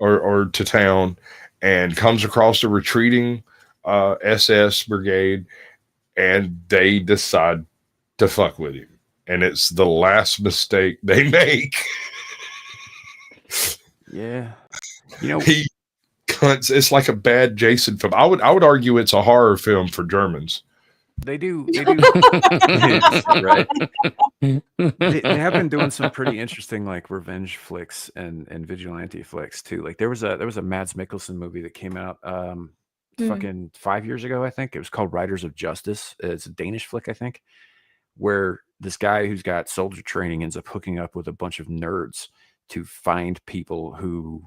or to town, and comes across a retreating SS brigade, and they decide to fuck with him. And it's the last mistake they make. Yeah. You know, He cunts. It's like a bad Jason film. I would argue it's a horror film for Germans. they do. Right. They have been doing some pretty interesting like revenge flicks and vigilante flicks too. Like there was a Mads Mikkelsen movie that came out fucking 5 years ago, I think. It was called Riders of Justice. It's a Danish flick, I think, where this guy who's got soldier training ends up hooking up with a bunch of nerds to find people who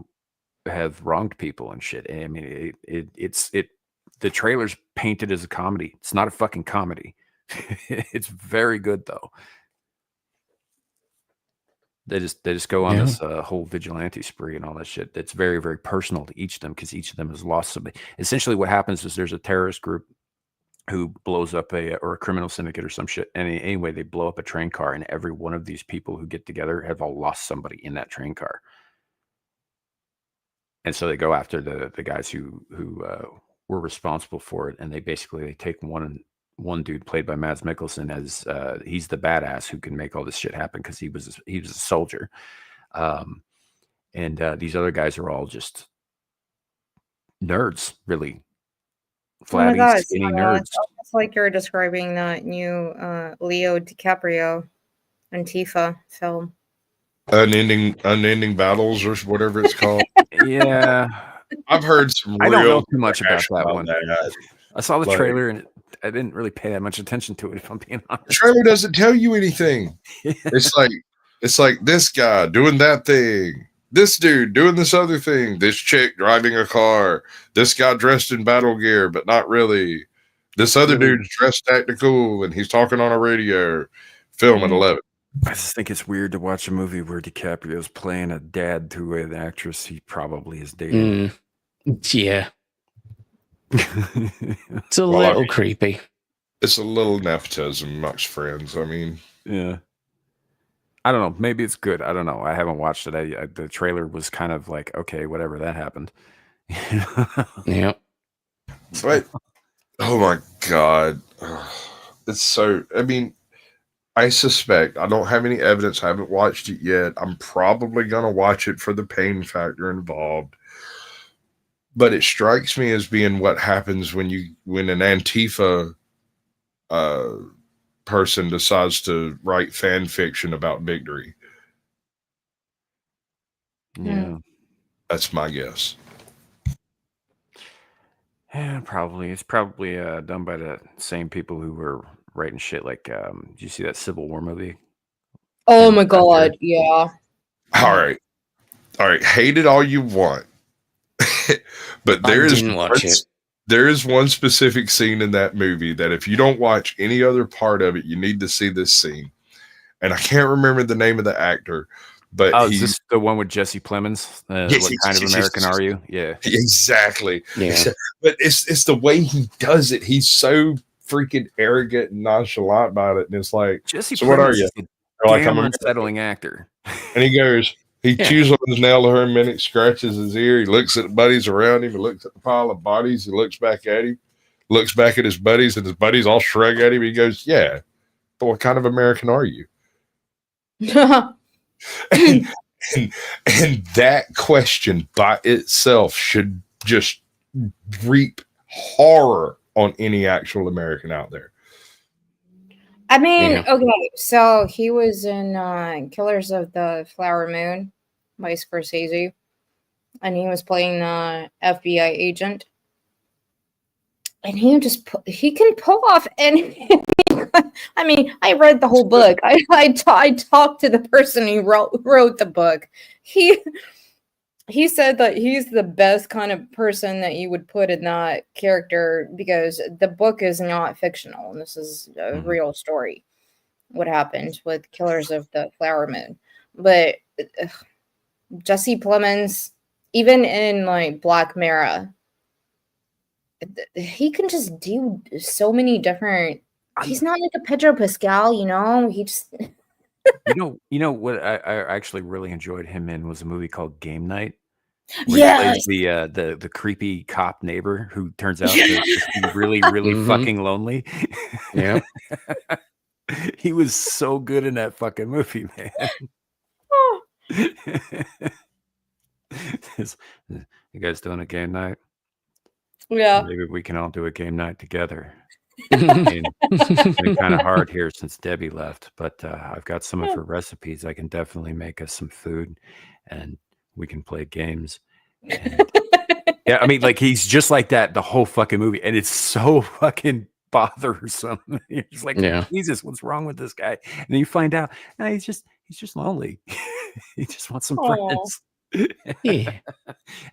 have wronged people and shit. And I mean, it's the trailer's painted as a comedy. It's not a fucking comedy. It's very good though. They just go on this whole vigilante spree and all that shit. It's very, very personal to each of them because each of them has lost somebody. Essentially, what happens is there's a terrorist group who blows up a criminal syndicate or some shit. And anyway, they blow up a train car, and every one of these people who get together have all lost somebody in that train car. And so they go after the guys who were responsible for it, and they take one dude played by Mads Mikkelsen as he's the badass who can make all this shit happen because he was a soldier, and these other guys are all just nerds, really flabby, skinny nerds. It's like you're describing that new Leo DiCaprio Antifa film. Unending Battles or whatever it's called. Yeah, I've heard some. I don't know too much about trash that one. that. I saw the trailer and I didn't really pay that much attention to it, if I'm being honest. The trailer doesn't tell you anything. It's like this guy doing that thing, this dude doing this other thing, this chick driving a car, this guy dressed in battle gear, but not really. This other dude's dressed tactical and he's talking on a radio. Film at 11. I just think it's weird to watch a movie where DiCaprio's playing a dad to an actress he probably is dating. Yeah. It's a little creepy. It's a little nepotism amongst friends. I mean, yeah. I don't know. Maybe it's good. I don't know. I haven't watched it. The trailer was kind of like, okay, whatever, that happened. Yeah. But, oh my God. It's so, I mean, I suspect, I don't have any evidence, I haven't watched it yet. I'm probably going to watch it for the pain factor involved. But it strikes me as being what happens when an Antifa person decides to write fan fiction about victory. Yeah. That's my guess. Yeah, probably. It's probably done by the same people who were writing shit like, did you see that Civil War movie? Oh my God, yeah. All right. Hate it all you want. But there is one specific scene in that movie that if you don't watch any other part of it, you need to see this scene. And I can't remember the name of the actor, but is this the one with Jesse Plemons? What kind of American are you? Yeah, exactly. Yeah. But it's the way he does it. He's so freaking arrogant and nonchalant about it, and it's like, Jesse so what are you? Like, I'm an unsettling actor. And he goes, he chews on his nail for a minute, scratches his ear. He looks at the buddies around him. He looks at the pile of bodies. He looks back at him, looks back at his buddies, and his buddies all shrug at him. He goes, yeah, but what kind of American are you? and that question by itself should just reap horror on any actual American out there. I mean, okay, so he was in Killers of the Flower Moon by Scorsese, and he was playing the FBI agent. And he can pull off anything. I mean, I read the whole book. I talked to the person who wrote the book. He said that he's the best kind of person that you would put in that character because the book is not fictional. And this is a real story. What happened with Killers of the Flower Moon. But Jesse Plemons, even in like Black Mirror, he can just do so many different. He's not like a Pedro Pascal, you know. He just. You know what I actually really enjoyed him in was a movie called Game Night. Yeah, the creepy cop neighbor who turns out to just be really fucking lonely. Yeah, he was so good in that fucking movie, man. You guys doing a game night? Yeah. Maybe we can all do a game night together. It's been kind of hard here since Debbie left, but I've got some of her recipes. I can definitely make us some food and we can play games. And, yeah, I mean, like he's just like that the whole fucking movie, and it's so fucking bothersome. You're just like, Jesus, what's wrong with this guy? And then you find out, no, he's just lonely. He just wants some friends. Yeah.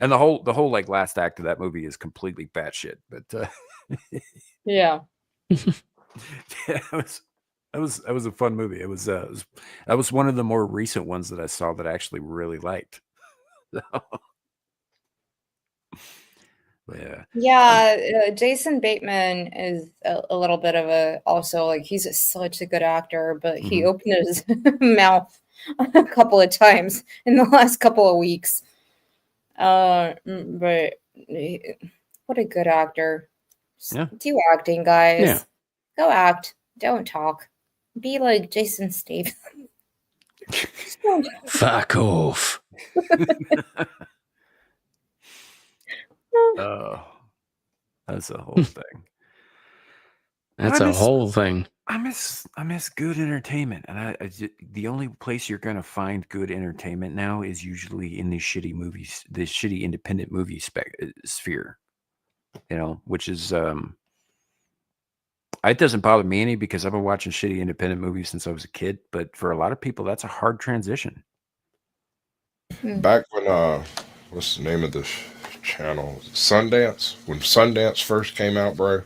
And the whole like last act of that movie is completely batshit, but yeah. Yeah, that was a fun movie. It was that was one of the more recent ones that I saw that I actually really liked. Yeah. Yeah, Jason Bateman is a little bit of a also like such a good actor, but he Mhm. opened his mouth a couple of times in the last couple of weeks. But what a good actor. Just Yeah. do acting, guys. Yeah. Go act. Don't talk. Be like Jason Statham. Just don't talk. Fuck off. Oh, that's a whole thing. That's I a miss- whole thing. I miss good entertainment, and the only place you're gonna find good entertainment now is usually in these shitty movies, this shitty independent movie sphere. You know, which is it doesn't bother me any because I've been watching shitty independent movies since I was a kid. But for a lot of people, that's a hard transition. Back when what's the name of this channel? Sundance. When Sundance first came out, bro,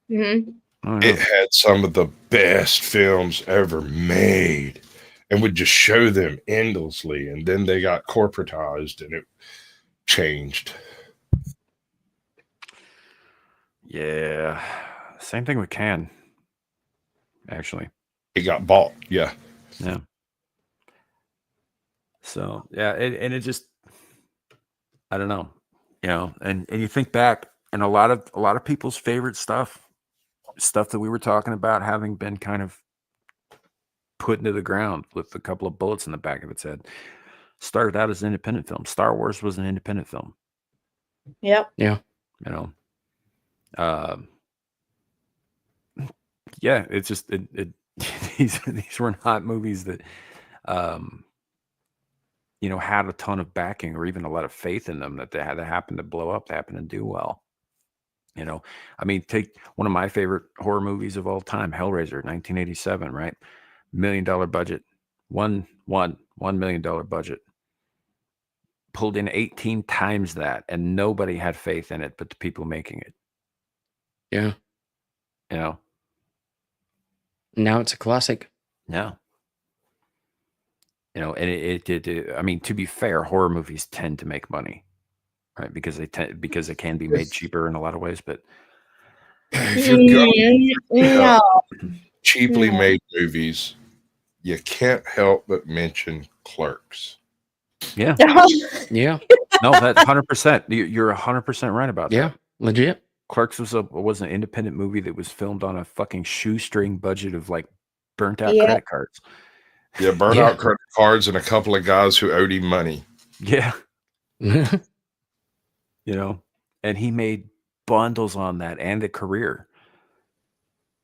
Mhm. I don't know. it had some of the best films ever made, and would just show them endlessly. And then they got corporatized, and it changed. Yeah, same thing with Can. Actually, It got bought. Yeah. yeah. So yeah, and it just, I don't know, you know, and you think back, and a lot of people's favorite stuff that we were talking about having been kind of put into the ground with a couple of bullets in the back of its head, started out as an independent film. Star Wars was an independent film, Yep. you know. Yeah, it's just these were not movies that you know, had a ton of backing or even a lot of faith in them that they had to happen to blow up, happen to do well. You know, I mean, take one of my favorite horror movies of all time, Hellraiser, 1987, right? $1 million budget, $1 million budget, pulled in 18 times that, and nobody had faith in it but the people making it. Yeah. You know, Now it's a classic. yeah. You know, and it did. I mean, to be fair, horror movies tend to make money, right? Because because it can be made cheaper in a lot of ways. But If you're going No. cheaply No. made movies, you can't help but mention Clerks. yeah, Yeah. no, that 100%. You're 100% right about that. Yeah. Legit. Clerks was an independent movie that was filmed on a fucking shoestring budget of like burnt out Yeah. credit cards. Yeah, burnt Yeah. out credit cards and a couple of guys who owed him money. Yeah, Yeah. you know, and he made bundles on that and a career.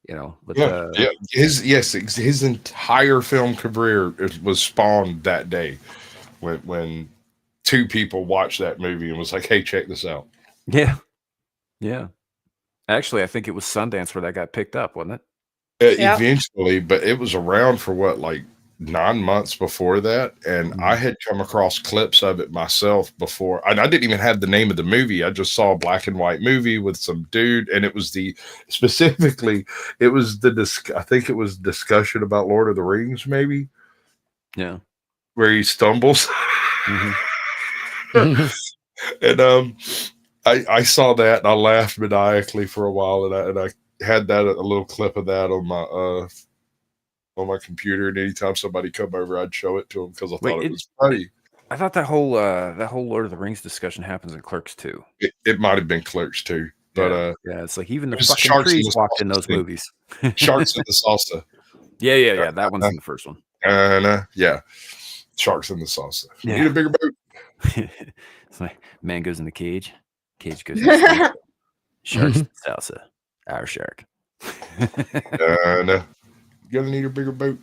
You know, but Yeah, his entire film career was spawned that day when two people watched that movie and was like, "Hey, check this out." yeah. Actually, I think it was Sundance where that got picked up, wasn't it? Yeah. Eventually, but it was around for what, like 9 months before that, and I had come across clips of it myself before, and I didn't even have the name of the movie. I just saw a black and white movie with some dude, and it was specifically I think it was discussion about Lord of the Rings, maybe, Yeah. where he stumbles. Mhm. And I saw that and I laughed maniacally for a while, and I had that a little clip of that on my computer, and anytime somebody come over, I'd show it to them because I thought it was funny. I thought that whole Lord of the Rings discussion happens in Clerks too. It might have been Clerks too, but yeah, it's like even the it was fucking Sharks in trees the walked in Salsa those thing. movies. Sharks in the Salsa. Yeah. That one's in the first one. And yeah, Sharks in the Salsa. You Yeah. need a bigger boat. It's like man goes in the cage, cage goes in the salsa. Sharks in the salsa. Our shark. And you're gonna need a bigger boat.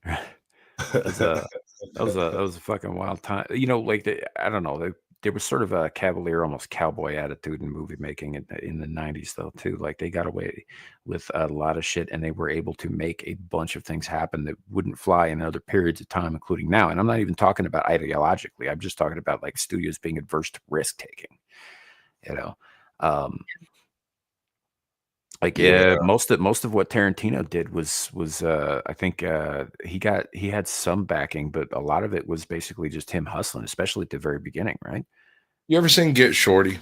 That was a fucking wild time. You know, like I don't know. There was sort of a cavalier, almost cowboy attitude in movie making in the 90s, though, too. Like they got away with a lot of shit, and they were able to make a bunch of things happen that wouldn't fly in other periods of time, including now. And I'm not even talking about ideologically. I'm just talking about like studios being adverse to risk taking. You know, Like Yeah. most of what Tarantino did was I think he had some backing, but a lot of it was basically just him hustling, especially at the very beginning, right? You ever seen Get Shorty?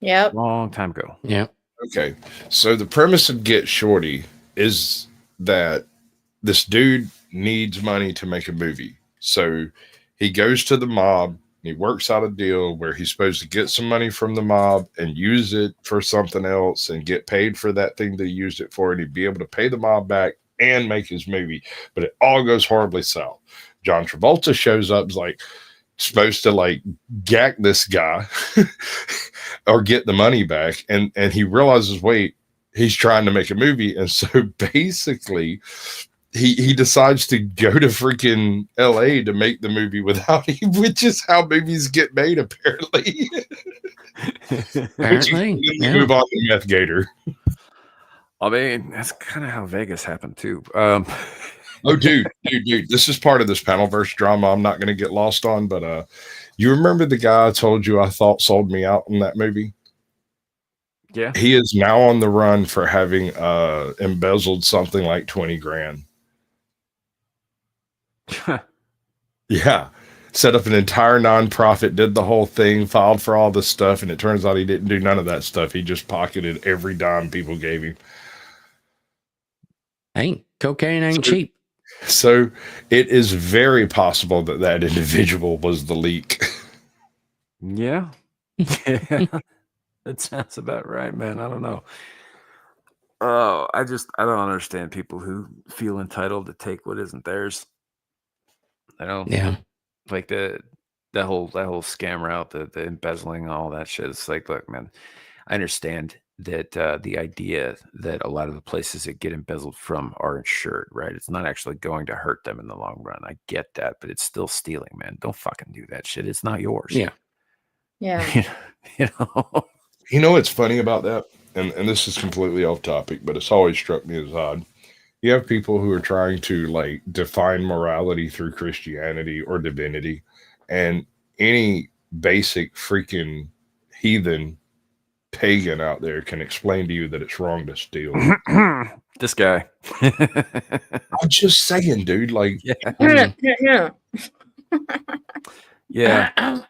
Yep. Long time ago. Yeah. Okay. So the premise of Get Shorty is that this dude needs money to make a movie. So he goes to the mob. He works out a deal where he's supposed to get some money from the mob and use it for something else and get paid for that thing that he used it for. And he'd be able to pay the mob back and make his movie. But it all goes horribly south. John Travolta shows up, is like supposed to like gack this guy or get the money back. And he realizes, wait, he's trying to make a movie. And so basically he decides to go to freaking LA to make the movie without him, which is how movies get made, apparently. Apparently. Yeah. Move on to Meth Gator. I mean, that's kind of how Vegas happened too. Oh, dude, this is part of this Panelverse drama I'm not going to get lost on, but you remember the guy I told you I thought sold me out in that movie? Yeah. He is now on the run for having embezzled something like 20 grand. Yeah. Set up an entire nonprofit, did the whole thing, filed for all this stuff, and it turns out he didn't do none of that stuff. He just pocketed every dime people gave him. Hey, cocaine ain't cheap. So it is very possible that that individual was the leak. Yeah. Yeah. That sounds about right, man. I don't know. Oh, I don't understand people who feel entitled to take what isn't theirs. I don't Yeah. like that whole scam route, the embezzling, all that shit. It's like, look, man, I understand that the idea that a lot of the places that get embezzled from are insured, right? It's not actually going to hurt them in the long run. I get that, but it's still stealing, man. Don't fucking do that shit. It's not yours. Yeah. Yeah. You know. You know what's funny about that? And this is completely off topic, but it's always struck me as odd. You have people who are trying to like define morality through Christianity or divinity, and any basic freaking heathen pagan out there can explain to you that it's wrong to steal. This guy. I'm just saying, dude. Like, Yeah. Yeah.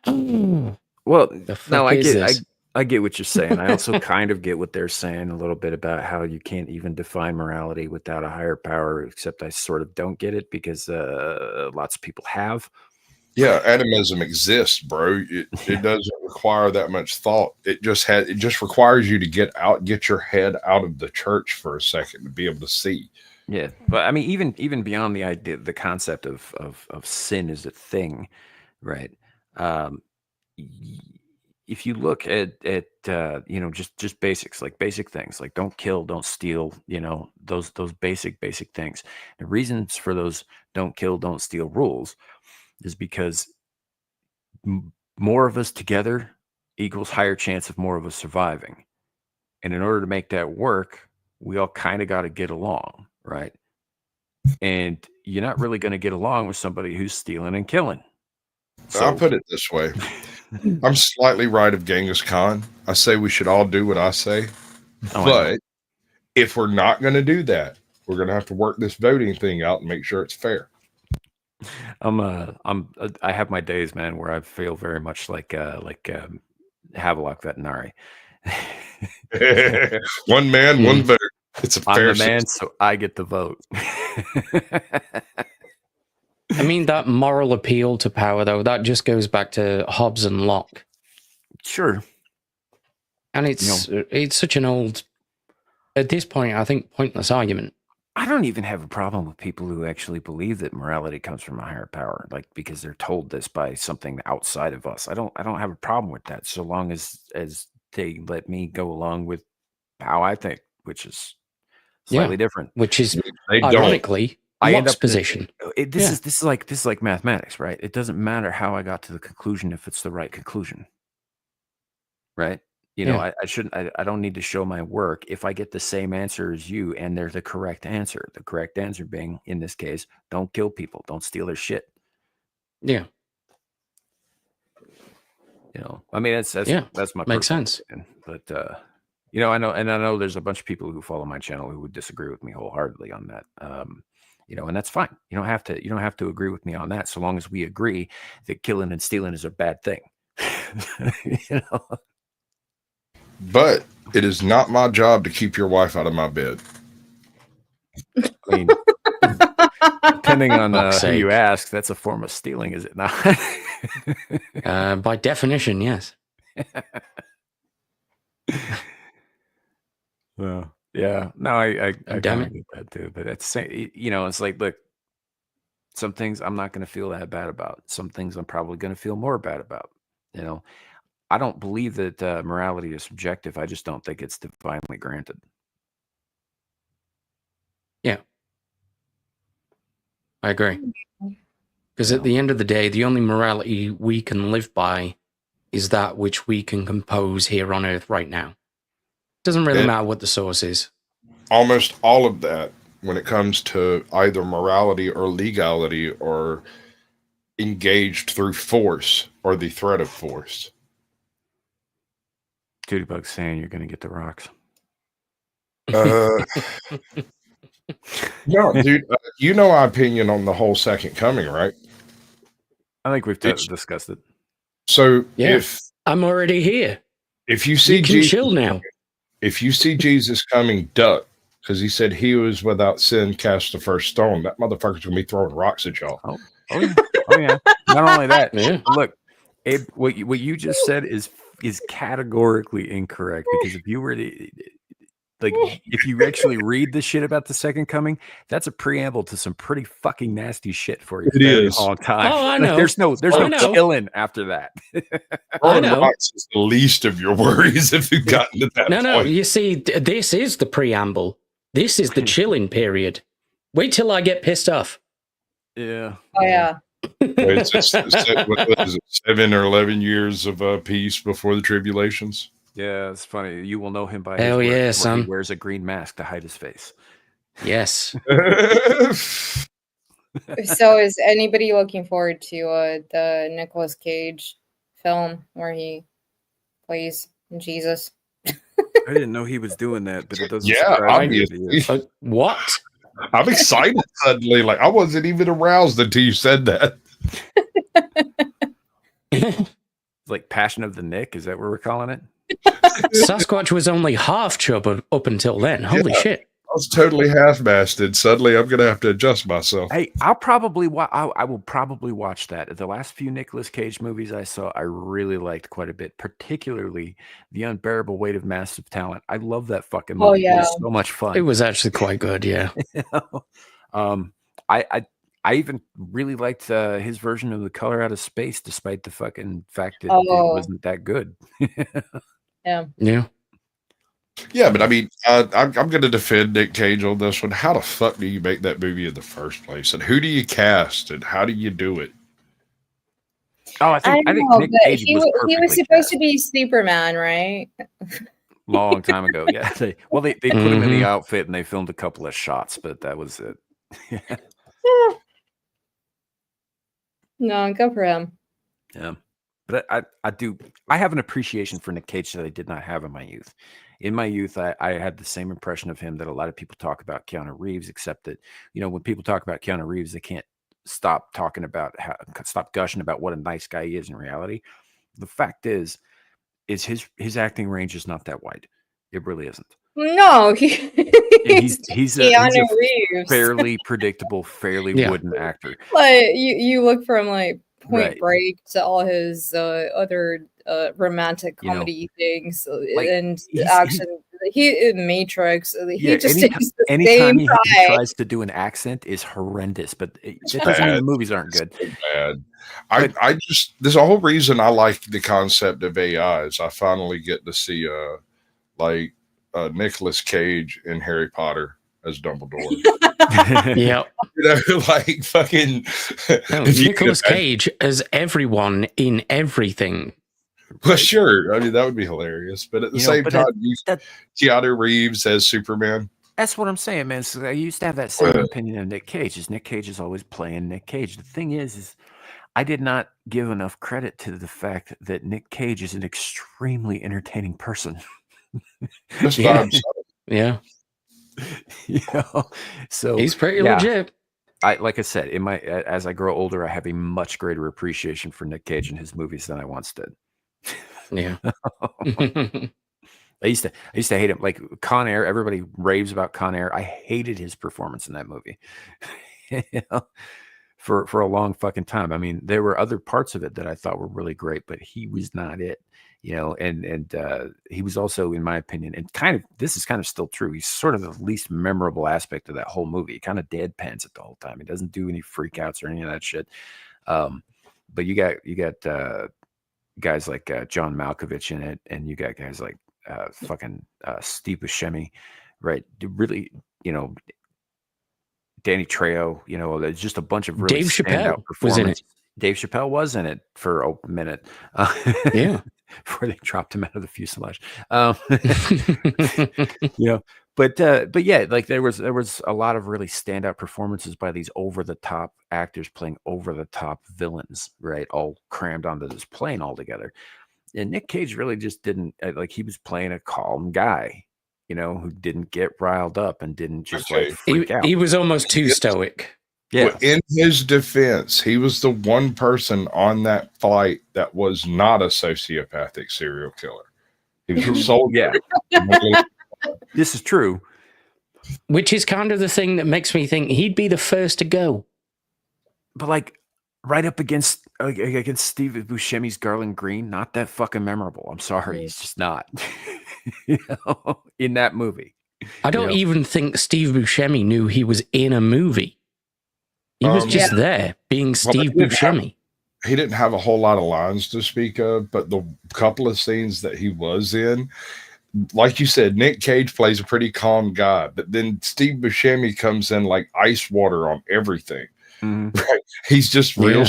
Well, The fuck no, I is get this? I get what you're saying. I also kind of get what they're saying a little bit about how you can't even define morality without a higher power, except I sort of don't get it because lots of people have. yeah, animism exists, bro. It doesn't require that much thought. It just requires you to get your head out of the church for a second to be able to see. Yeah, but I mean, even beyond the idea, the concept of sin is a thing, right? If you look at just basics, like basic things, like don't kill, don't steal, those basic things. The reasons for those don't kill, don't steal rules is because more of us together equals higher chance of more of us surviving, and in order to make that work, we all kind of got to get along, right? And you're not really going to get along with somebody who's stealing and killing. So I'll put it this way. I'm slightly right of Genghis Khan. I say we should all do what I say. Oh, I know. But if we're not going to do that, we're going to have to work this voting thing out and make sure it's fair. I have my days, man, where I feel very much like Havelock Vetinari. One man, one vote. It's a I'm fair the man, system. so I get the vote. I mean, that moral appeal to power, though, that just goes back to Hobbes and Locke. Sure. And it's such an old, at this point, I think, pointless argument. I don't even have a problem with people who actually believe that morality comes from a higher power, like because they're told this by something outside of us. I don't have a problem with that, so long as they let me go along with how I think, which is slightly different. Which is, They don't. ironically, I end Locke's up position. This is like mathematics, right? It doesn't matter how I got to the conclusion if it's the right conclusion, right? I shouldn't. I don't need to show my work if I get the same answer as you, and they're the correct answer. The correct answer being, in this case, don't kill people, don't steal their shit. Yeah. I mean, that's my Makes personal sense. opinion, but You know, I know there's a bunch of people who follow my channel who would disagree with me wholeheartedly on that. You know, and that's fine. You don't have to agree with me on that, so long as we agree that killing and stealing is a bad thing. You know, But it is not my job to keep your wife out of my bed. I mean, depending on Fuck's who you sake. ask, that's a form of stealing, is it not? By definition, yes. Well, yeah, no, I Damn kind it. of get that too. But it's you know, it's like, look, some things I'm not going to feel that bad about. Some things I'm probably going to feel more bad about. You know, I don't believe that morality is subjective. I just don't think it's divinely granted. I agree. Because at the end of the day, the only morality we can live by is that which we can compose here on Earth right now. Doesn't really matter what the source is. Almost all of that, when it comes to either morality or legality, or engaged through force or the threat of force. Duty Bug's saying you're going to get the rocks. No, dude, you know my opinion on the whole second coming, right? I think we've It's- discussed it. So Yeah. I'm already here. if you see You can Jesus, chill now. if you see Jesus coming, duck, because he said he was without sin, cast the first stone. That motherfucker's gonna be throwing rocks at y'all. Oh yeah. Oh yeah. Not only that, Yeah. look, Abe, what you just said is categorically incorrect, because if you were to, like, if you actually read the shit about the second coming, that's a preamble to some pretty fucking nasty shit for you. It is. Long time. Oh, I Like, know. there's no I know. killing after that. Throwing know. rocks is the least of your worries if you've gotten to that No, point. you see, this is the preamble. This is the chilling period. Wait till I get pissed off. Yeah. Oh yeah. It's what is it, 7 or 11 years of peace before the tribulations. Yeah, it's funny. You will know him by Hell his work, yeah, where son. He wears a green mask to hide his face. Yes. So is anybody looking forward to the Nicolas Cage film where he plays Jesus? I didn't know he was doing that, but it doesn't. Yeah, surprise me that he obviously. is. What? I'm excited suddenly. Like, I wasn't even aroused until you said that. It's like Passion of the Nick. Is that what we're calling it? Sasquatch was only half chub up until then. Holy Yeah. shit. I was totally half-masted. Suddenly, I'm going to have to adjust myself. Hey, I'll probably I will probably watch that. The last few Nicolas Cage movies I saw, I really liked quite a bit, particularly The Unbearable Weight of Massive Talent. I love that fucking movie. Oh, It yeah. was so much fun. It was actually quite good, yeah. I even really liked his version of The Color Out of Space, despite the fucking fact that it Oh. wasn't that good. Yeah. Yeah. Yeah, but I mean, I'm going to defend Nick Cage on this one. How the fuck do you make that movie in the first place? And who do you cast? And how do you do it? Oh, I I think know, Nick but Cage he was was perfectly supposed cast. to be Superman, right? Long time ago. Yeah. They put him in the Mhm. outfit and they filmed a couple of shots, but that was it. No, go for him. Yeah. But I have an appreciation for Nick Cage that I did not have in my youth. In my youth, I had the same impression of him that a lot of people talk about Keanu Reeves, except that, you know, when people talk about Keanu Reeves, they can't stop gushing about what a nice guy he is in reality. The fact is his acting range is not that wide. It really isn't. No, He's a Keanu Reeves. fairly predictable, fairly Yeah. wooden actor. Like you look from like Point Right. Break to all his other romantic You know, comedy things like, and he's- action. He in Matrix. He Yeah, just is the anytime same he guy. tries to do an accent is horrendous, but that doesn't mean the Bad. movies aren't good. So bad. I just, there's a whole reason I like the concept of AI is I finally get to see Nicolas Cage in Harry Potter as Dumbledore. Yeah. You know, like fucking No, if you Nicolas could- Cage as everyone in everything. Well, sure. I mean, that would be hilarious. But at the You know, same but time, that- Keanu Reeves as Superman. That's what I'm saying, man. So I used to have that same opinion of Nick Cage. Is Nick Cage is always playing Nick Cage. The thing is I did not give enough credit to the fact that Nick Cage is an extremely entertaining person. Just by Yeah. himself. Yeah, You know, so he's pretty yeah. legit. Like I said, as I grow older, I have a much greater appreciation for Nick Cage and his movies than I once did. Yeah. I used to hate him. Like Con Air, everybody raves about Con Air. I hated his performance in that movie. You know, for a long fucking time. I mean, there were other parts of it that I thought were really great, but he was not it. You know, and he was also, in my opinion, and this is kind of still true. He's sort of the least memorable aspect of that whole movie. He kind of deadpans it the whole time. He doesn't do any freakouts or any of that shit. But you got guys like John Malkovich in it, and you got guys like fucking Steve Buscemi, right? Really, you know, Danny Trejo. You know, there's just a bunch of really Dave standout Chappelle was in performances. Dave Chappelle was in it for a minute. Yeah. Before they dropped him out of the fuselage. You know, but yeah, like there was a lot of really standout performances by these over the top actors playing over the top villains, right? All crammed onto this plane all together. And Nick Cage really just didn't, like, he was playing a calm guy, you know, who didn't get riled up and didn't just Okay. like freak out. He was almost too stoic. Yeah. Well, in his defense, he was the one person on that flight that was not a sociopathic serial killer. He was a soldier. Yeah. This is true. Which is kind of the thing that makes me think he'd be the first to go. But like right up against Steve Buscemi's Garland Green, not that fucking memorable. I'm sorry, he's just not. You know, in that movie. I don't even think Steve Buscemi knew he was in a movie. He was just there, being Steve Buscemi. He didn't have a whole lot of lines to speak of, but the couple of scenes that he was in, like you said, Nick Cage plays a pretty calm guy, but then Steve Buscemi comes in like ice water on everything. Mm-hmm. Right? He's just real.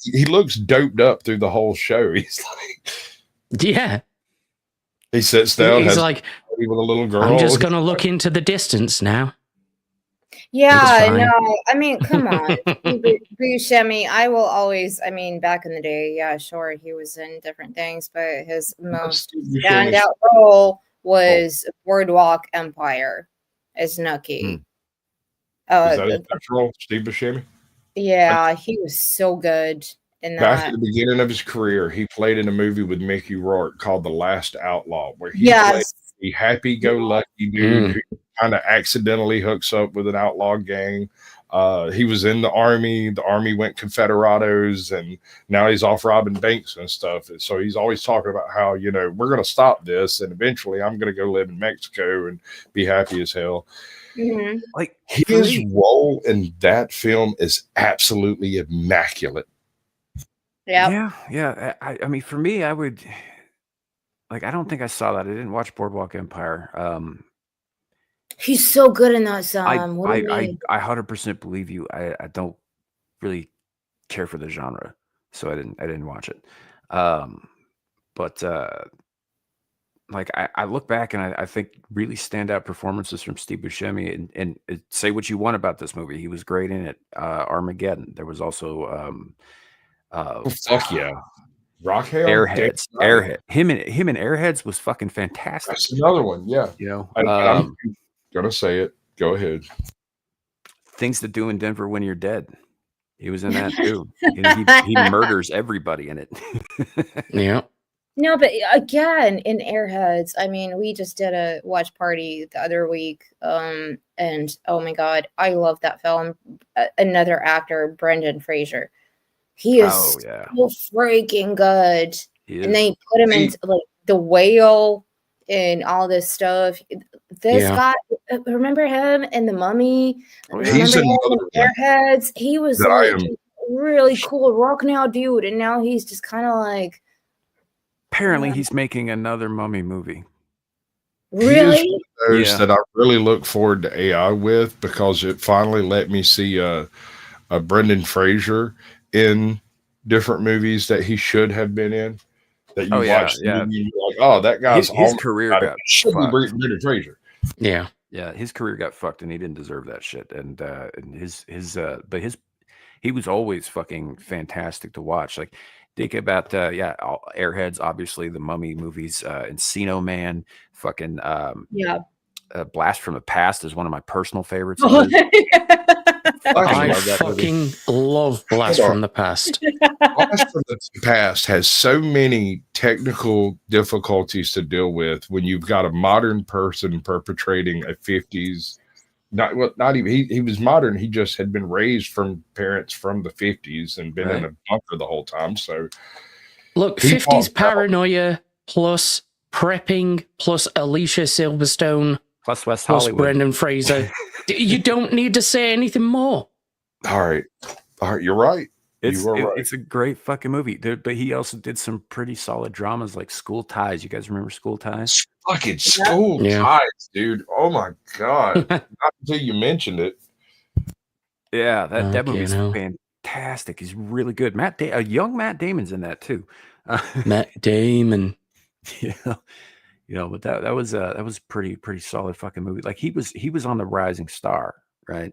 He looks doped up through the whole show. He's like, yeah. He sits down. He's like, with a little girl. I'm just going to look into the distance now. Yeah, no, I mean, come on. Buscemi, I will always, I mean, back in the day, yeah, sure, he was in different things, but his most standout role was Boardwalk Empire as Nucky. Is that his best role, Steve Buscemi? Yeah, he was so good in that. Back at the beginning of his career, he played in a movie with Mickey Rourke called The Last Outlaw, where he played a happy-go-lucky dude who kind of accidentally hooks up with an outlaw gang. He was in the army. The army went Confederados, and now he's off robbing banks and stuff. And so he's always talking about how, you know, we're going to stop this, and eventually I'm going to go live in Mexico and be happy as hell. Mm-hmm. Like his role in that film is absolutely immaculate. Yeah. I mean, for me, I would like. I don't think I saw that. I didn't watch Boardwalk Empire. He's so good in that song. I 100% believe you. I don't really care for the genre, so I didn't watch it. But like I look back and I think really standout performances from Steve Buscemi, and say what you want about this movie, he was great in it. Armageddon. There was also fuck yeah, Rockhail, Airheads. Him and Airheads was fucking fantastic. That's another one. Yeah, you know. I'm gonna say it. Go ahead. Things to Do in Denver When You're Dead. He was in that too. he murders everybody in it. Yeah. No, but again, in Airheads, I mean, we just did a watch party the other week, and oh my god, I love that film. Another actor, Brendan Fraser, he is so freaking good, and they put him into like The Whale and all this stuff. This guy, remember him in The Mummy? He's remember him in Airheads? He was like really cool rock now dude, and now he's just kind of like. Apparently, he's making another Mummy movie. Really? Those that I really look forward to AI with, because it finally let me see a Brendan Fraser in different movies that he should have been in. That you watch, and you're like, oh, that guy's his career got fucked. Brendan Fraser. Yeah, his career got fucked, and he didn't deserve that shit. And he was always fucking fantastic to watch. Like Think about Airheads, obviously the Mummy movies, Encino Man, fucking Yeah. Blast from the Past is one of my personal favorites. Oh, I love that movie. fucking love Blast Hold on. from the Past. Blast from the Past has so many technical difficulties to deal with when you've got a modern person perpetrating a 50s. Not even he was modern. He just had been raised from parents from the 50s and been in a bunker the whole time. So Look, he 50s falls out. paranoia plus prepping plus Alicia Silverstone Plus West plus Hollywood. Brendan Fraser. You don't need to say anything more. All right, you're right. It's You are right. it's a great fucking movie. But he also did some pretty solid dramas like School Ties. You guys remember School Ties? Fucking School Yeah. Ties, dude. Oh my god! Not until you mentioned it. Yeah, that Okay, movie's no. fantastic. He's really good. A young Matt Damon's in that too. Matt Damon. Yeah, but that was pretty solid fucking movie. Like he was on the rising star, right?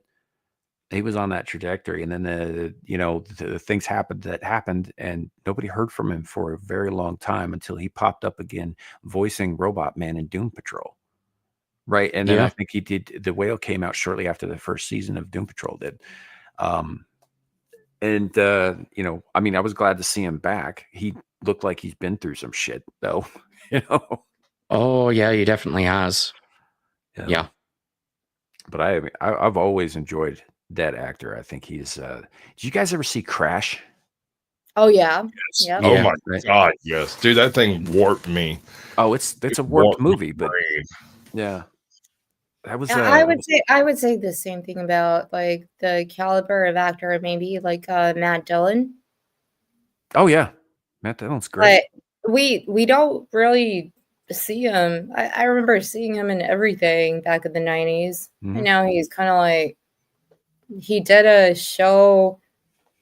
He was on that trajectory, and then the things happened, and nobody heard from him for a very long time until he popped up again, voicing Robot Man in Doom Patrol, right? And then I think he did. The Whale came out shortly after the first season of Doom Patrol did, and I mean, I was glad to see him back. He looked like he's been through some shit, though, Oh yeah, he definitely has. Yeah. But I've always enjoyed that actor. I think he's. Did you guys ever see Crash? Oh yeah. Yes. Yep. Oh Yeah, my right. god, yes, dude. That thing warped me. Oh, it's a It warped my movie, but brain. yeah, that was. I would say the same thing about like the caliber of actor, maybe like Matt Dillon. Oh yeah, Matt Dillon's great. But we don't really see him. I remember seeing him in everything back in the 90s. Mhm. And now he's kind of like, he did a show,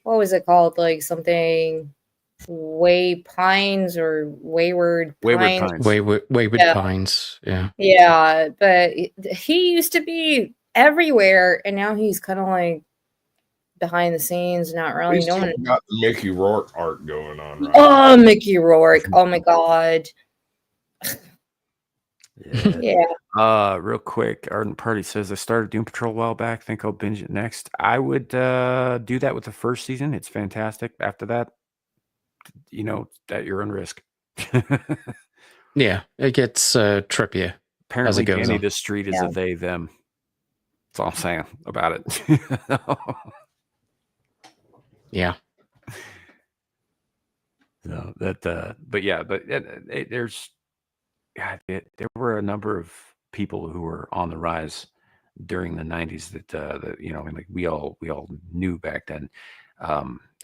what was it called? Like something Pines or Wayward Pines. Wayward Yeah. Pines. Yeah. Yeah, but he used to be everywhere, and now he's kind of like behind the scenes, not really He's still known. got the Mickey Rourke art going on, right? Oh, Mickey Rourke. Oh my God. Yeah. Real quick, Ardent Party says I started Doom Patrol a while back. Think I'll binge it next. I would do that with the first season. It's fantastic. After that, at your own risk. Yeah, it gets trippier. Apparently, goes Danny on. the Street is Yeah. a they them. That's all I'm saying about it. Yeah. No, there were a number of people who were on the rise during the 90s that like we all knew back then,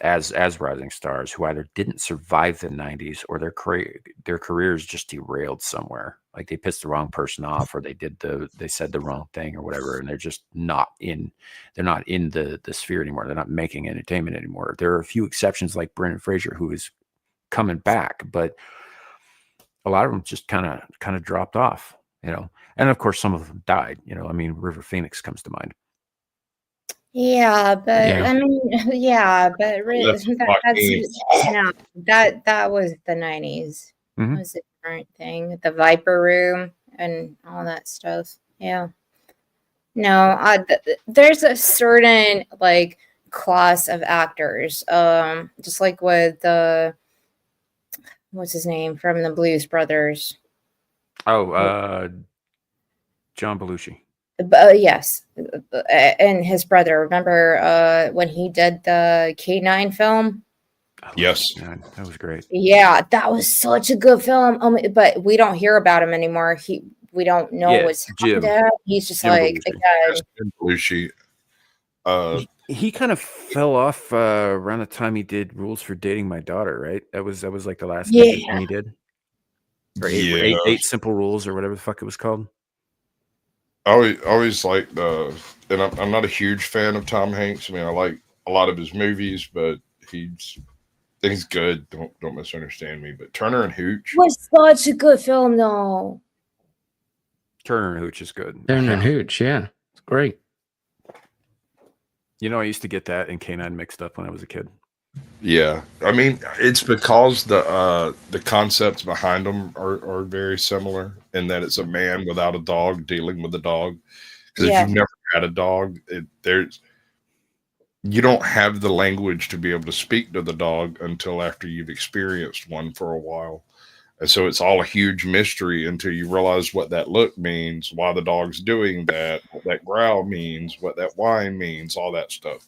as rising stars who either didn't survive the 90s or their careers just derailed somewhere. Like they pissed the wrong person off, or they said the wrong thing or whatever, and they're just not in the sphere anymore. They're not making entertainment anymore. There are a few exceptions like Brendan Fraser, who is coming back, but a lot of them just kind of dropped off, and of course some of them died. I mean, River Phoenix comes to mind. Yeah, but Yeah. I mean, yeah, but That's fucking- that was the 90s. Mhm. That was a different thing. The Viper Room and all that stuff. Yeah. No, there's a certain like class of actors. Just like with the what's his name from the Blues Brothers. Oh, John Belushi. Yes, and his brother. Remember when he did the K9 film? Oh, Yes. man, that was great. Yeah, that was such a good film. But we don't hear about him anymore. We don't know Yeah, what's Jim. happened. He's just Jim like Belushi. again. Jim Belushi. He kind of fell off around the time he did Rules for Dating My Daughter, right? That was like the last Yeah. thing he did. Or Yeah. eight simple rules or whatever the fuck it was called. I always like and I'm not a huge fan of Tom Hanks. I mean, I like a lot of his movies, but he's good. Don't misunderstand me. But Turner and Hooch. Was such a good film, though. Turner and Hooch is good. Turner and Hooch, yeah. It's great. I used to get that and K9 mixed up when I was a kid. Yeah, I mean, it's because the concepts behind them are very similar in that it's a man without a dog dealing with a dog. Because if Yeah. you've never had a dog, there's you don't have the language to be able to speak to the dog until after you've experienced one for a while. And so it's all a huge mystery until you realize what that look means, why the dog's doing that, what that growl means, what that whine means, all that stuff.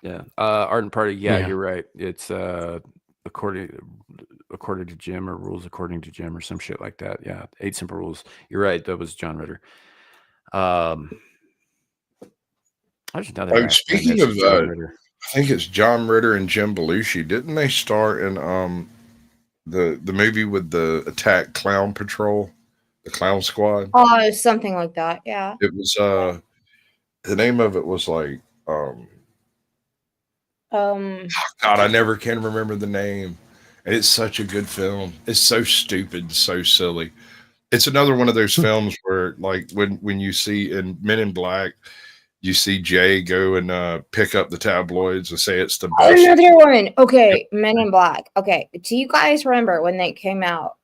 Yeah. Art and Party. Yeah, Yeah. you're right. It's according to Jim, or rules according to Jim, or some shit like that. Yeah. 8 Simple Rules. You're right. That was John Ritter. I just another Oh, guy. speaking That's of, John Ritter. I think it's John Ritter and Jim Belushi. Didn't they star in the movie with the Attack Clown Patrol, the Clown Squad? Oh, something like that. Yeah. It was the name of it was like Um. God, I never can remember the name. And it's such a good film. It's so stupid, so silly. It's another one of those films where, like, when you see in Men in Black, you see Jay go and pick up the tabloids and say it's the best. Another one. Okay, Men in Black. Okay, do you guys remember when they came out?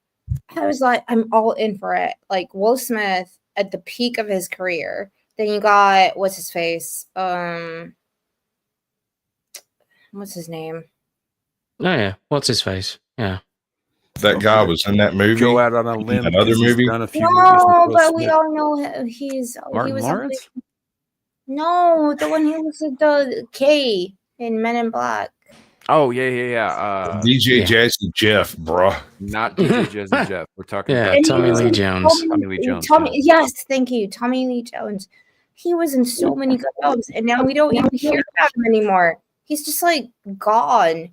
I was like, I'm all in for it. Like Will Smith at the peak of his career. Then you got what's his face? What's his name? Oh yeah, what's his face? Yeah, That guy was in that movie. Go out on a limb. That other 'cause he's movie? done a few movies with No, Will but we Smith. all know he's Martin he was Lawrence. no, the one who was at the K in Men in Black. Oh yeah. DJ Yeah. Jazzy Jeff, bruh. Not DJ Jazzy Jeff. We're talking yeah, about Tommy Lee Jones. Tommy Lee Jones. Yes, thank you, Tommy Lee Jones. He was in so many good films, and now we don't even hear about him anymore. He's just like gone.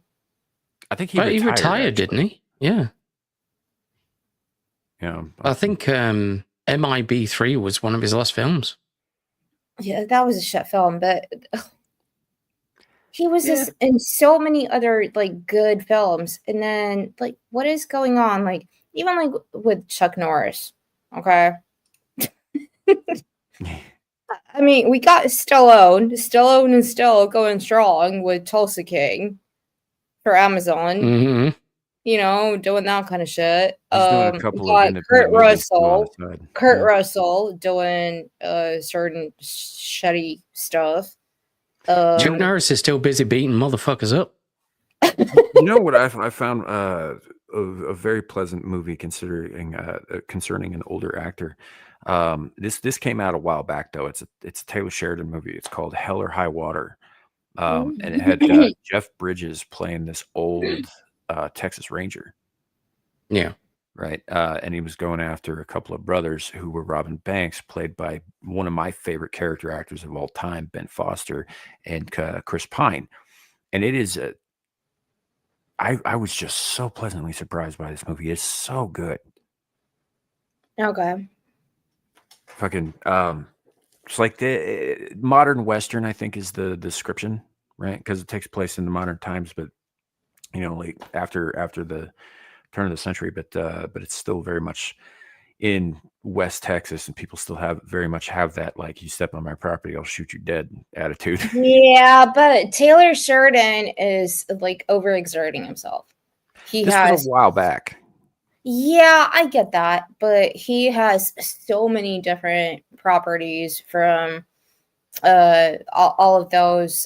I think he But he retired, retired, didn't he? Yeah, Yeah. I think MIB3 was one of his last films. Yeah, that was a shit film, but he was just in so many other like good films. And then like what is going on? Like even like with Chuck Norris. Okay. I mean, we got Stallone is still going strong with Tulsa King for Amazon. Hmm. You know, doing that kind of shit. He's doing a couple we got of Kurt independent movies on Russell. the side. Kurt Yeah. Russell doing certain shitty stuff. Chuck Norris is still busy beating motherfuckers up. You know what I found a very pleasant movie concerning an older actor. This came out a while back though. It's a Taylor Sheridan movie. It's called Hell or High Water, and it had Jeff Bridges playing this old Texas Ranger. Yeah. Right. And he was going after a couple of brothers who were robbing banks, played by one of my favorite character actors of all time, Ben Foster and Chris Pine. And it is I was just so pleasantly surprised by this movie. It's so good. Okay. Fucking it's like the modern Western, I think, is the description, right? Because it takes place in the modern times, but you know, like after the turn of the century, but it's still very much in West Texas, and people still very much have that like, you step on my property, I'll shoot you dead attitude. Yeah, but Taylor Sheridan is like overexerting himself. This was a while back. Yeah, I get that, but he has so many different properties from all of those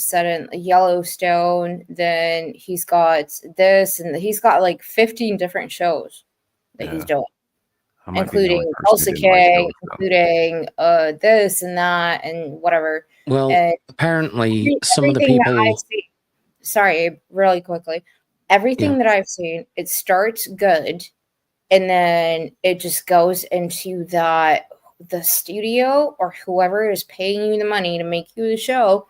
set in Yellowstone. Then he's got this, and he's got like 15 different shows that he's doing, including Tulsa King, including this and that and whatever. Well, and apparently some of the people. Sorry, really quickly. Everything that I've seen, it starts good, and then it just goes into the studio or whoever is paying you the money to make you the show.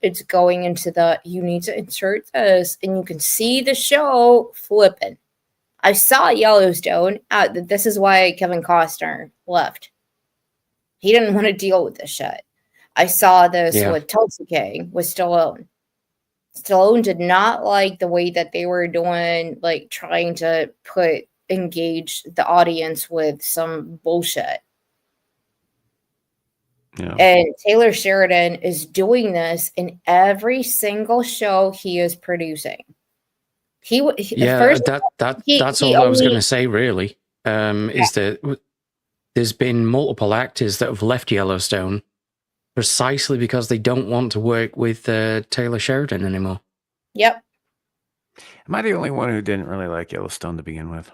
It's going into you need to insert this, and you can see the show flipping. I saw Yellowstone. This is why Kevin Costner left. He didn't want to deal with this shit. I saw this with Tulsa King with Stallone. Stallone did not like the way that they were doing, like trying to engage the audience with some bullshit. Yeah. And Taylor Sheridan is doing this in every single show he is producing. Yeah, first that's he all I was only- going to say. Really, is that there's been multiple actors that have left Yellowstone precisely because they don't want to work with Taylor Sheridan anymore. Yep. Am I the only one who didn't really like Yellowstone to begin with?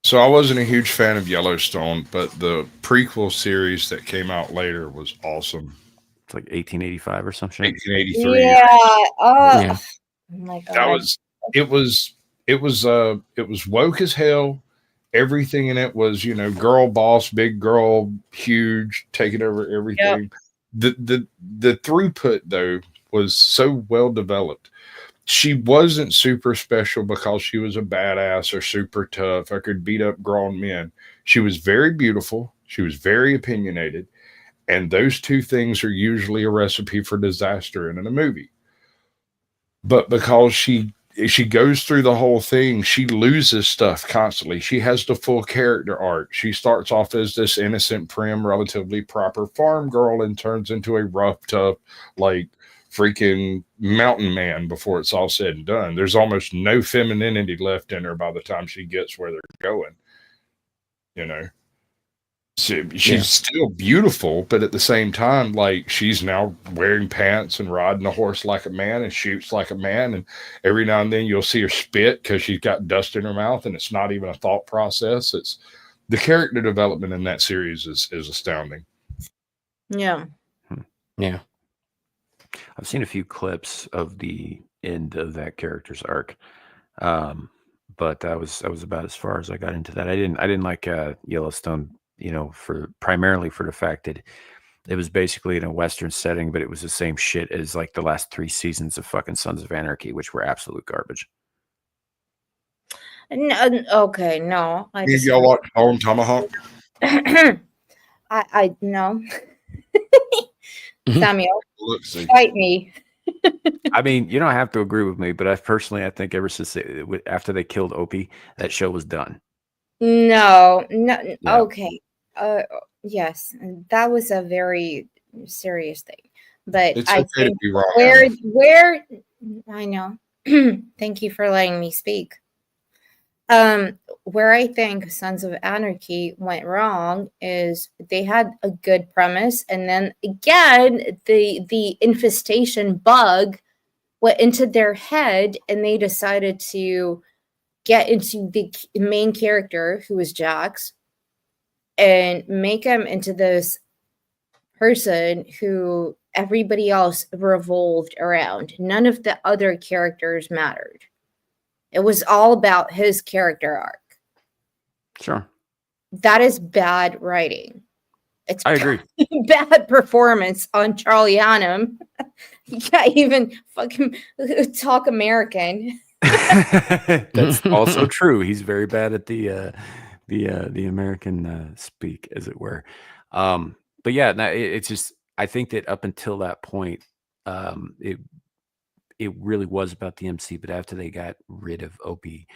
So I wasn't a huge fan of Yellowstone, but the prequel series that came out later was awesome. It's like 1885 or some shit. 1883. Yeah. Oh, Yeah. oh my god. That was it was woke as hell. Everything in it was, girl boss, big girl, huge, taking over everything. The throughput though was so well developed. She wasn't super special because she was a badass or super tough or could beat up grown men. She was very beautiful. She was very opinionated. And those two things are usually a recipe for disaster in a movie. But because she goes through the whole thing, she loses stuff constantly. She has the full character arc. She starts off as this innocent, prim, relatively proper farm girl and turns into a rough, tough, like freaking mountain man before it's all said and done. There's almost no femininity left in her by the time she gets where they're going. She's still beautiful, but at the same time, like, she's now wearing pants and riding a horse like a man and shoots like a man. And every now and then you'll see her spit because she's got dust in her mouth, and it's not even a thought process. It's the character development in that series is astounding. Yeah. Yeah. I've seen a few clips of the end of that character's arc, but that was about as far as I got into that. I didn't like Yellowstone, primarily for the fact that it was basically in a Western setting, but it was the same shit as like the last 3 seasons of fucking Sons of Anarchy, which were absolute garbage. No, okay, no. I Did just y'all watch Bone Tomahawk? I no. Mhm. Samuel, Look, see. fight me. I mean, you don't have to agree with me, but I think ever since after they killed Opie, that show was done. No, Yeah. okay. Yes, that was a very serious thing. But It's I okay to think be wrong. where I know. Thank you for letting me speak. Where I think Sons of Anarchy went wrong is they had a good premise, and then again the infestation bug went into their head, and they decided to get into the main character, who was Jax, and make him into this person who everybody else revolved around. None of the other characters mattered. It was all about his character arc. Sure. That is bad writing. It's I agree. bad performance on Charlie Hunnam. You can't even fucking talk American. That's also true. He's very bad at the American speak, as it were. But yeah, it's just, I think that up until that point, it really was about the MC. But after they got rid of Opie,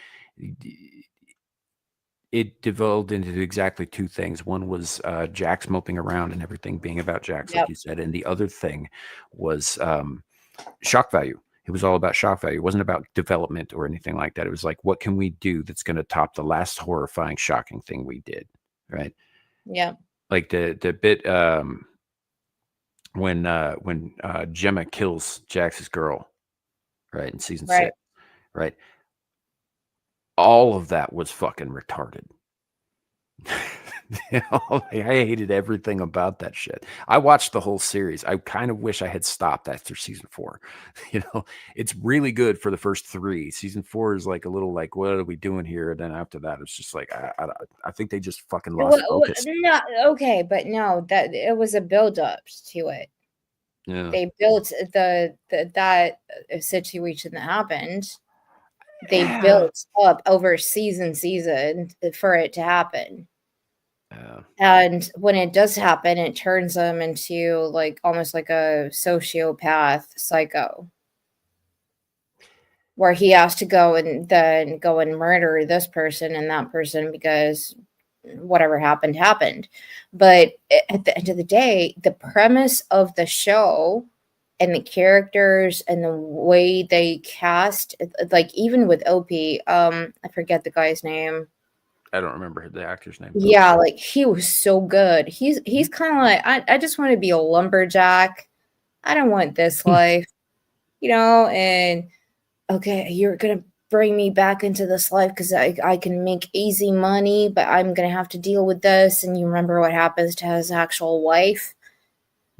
it devolved into exactly 2 things. One was Jax moping around and everything being about Jax, like you said, and the other thing was shock value. It was all about shock value. It wasn't about development or anything like that. It was like, what can we do that's going to top the last horrifying, shocking thing we did, right? Yeah. Like the bit when Gemma kills Jax's girl, right, in season 6, right? All of that was fucking retarded. I hated everything about that shit. I watched the whole series. I kind of wish I had stopped after season 4. It's really good for the first 3. Season 4 is like a little like, what are we doing here? And then after that, it's just like, I think they just fucking lost focus. No, okay, but no, that it was a build up to it. Yeah. They built that situation that happened. They built up over season for it to happen. And when it does happen, it turns them into like almost like a sociopath psycho, where he has to go and murder this person and that person because whatever happened happened. But at the end of the day, the premise of the show and the characters and the way they cast, like even with Opie, I forget the guy's name. I don't remember the actor's name. Yeah, like he was so good. He's kind of like, I just want to be a lumberjack. I don't want this life, and okay, you're gonna bring me back into this life because I can make easy money, but I'm gonna have to deal with this. And you remember what happens to his actual wife.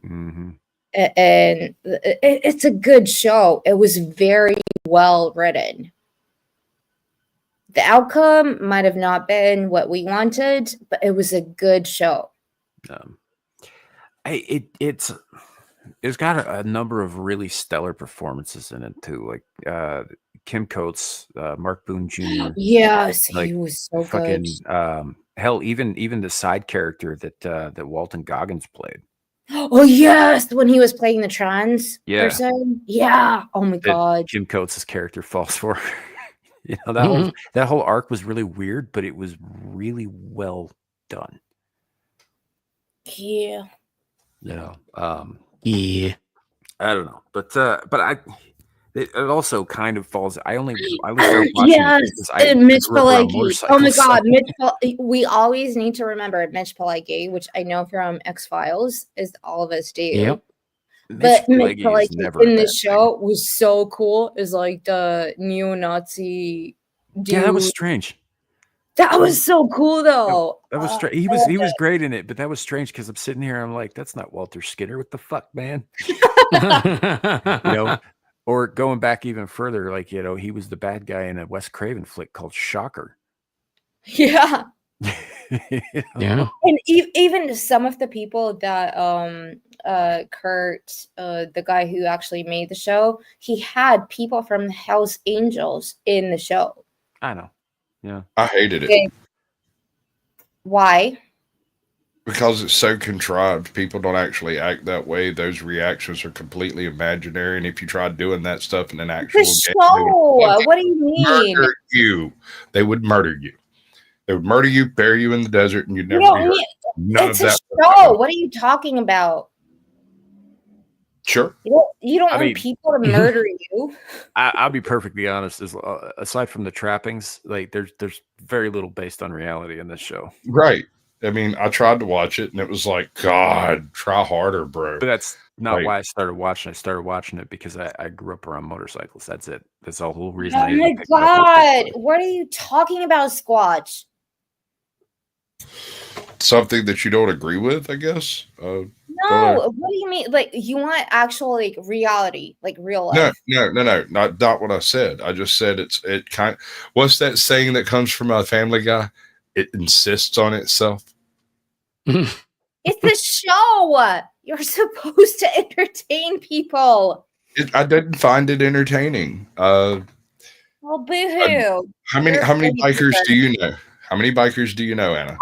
Mm-hmm. And it's a good show. It was very well written. The outcome might have not been what we wanted, but it was a good show. It's got a number of really stellar performances in it too, like Kim Coates, Mark Boone Jr. Yes, like, he was so fucking good. hell, even the side character that Walton Goggins played. Oh yes, when he was playing the trans Yeah. person. Yeah. Oh my god. Kim Coates' character falls for. That whole arc was really weird, but it was really well done. Yeah. Yeah. Yeah. I don't know, but it also kind of falls. I only started watching Yes, it because I Mitch grew up around Pileggi. Oh my motorcycles, so- god, we always need to remember Mitch Pileggi, which I know from X-Files, is all of us do. Yep. But Mitch Pileggi is Pileggi never in a the bad show was so cool. Is like the neo-Nazi dude. Yeah, that was strange. That was so cool though. That was strange. He was great in it, but that was strange because I'm sitting here. I'm like, that's not Walter Skinner. What the fuck, man? Or going back even further, like he was the bad guy in a Wes Craven flick called Shocker. Yeah. Yeah. And even some of the people that Kurt, the guy who actually made the show, he had people from the Hells Angels in the show. I know. Yeah. I hated it. Okay. Why? Because it's so contrived. People don't actually act that way. Those reactions are completely imaginary. And if you tried doing that stuff in an actual The game, show. What do you mean? murder you. They would murder you. They would murder you, bury you in the desert, and you'd never No, be heard. None it's of a that. show. What are you talking about? Sure. You don't I want mean- people to murder you. I'll be perfectly honest. Aside from the trappings, like there's very little based on reality in this show. Right. I mean, I tried to watch it, and it was like, God, try harder, bro. But that's not Right. why I started watching. I started watching it because I grew up around motorcycles. That's it. That's the whole reason. Oh I my even picked it up. god. What are you talking about, Squatch? Something that you don't agree with, I guess. No, Totally. what do you mean? Like you want actual like reality, like real life? No, not what I said. I just said it kind. What's that saying that comes from a Family Guy? It insists on itself. It's a show. You're supposed to entertain people. I didn't find it entertaining. Well, boo-hoo. How many You're bikers crazy. do you know? How many bikers do you know, Anna?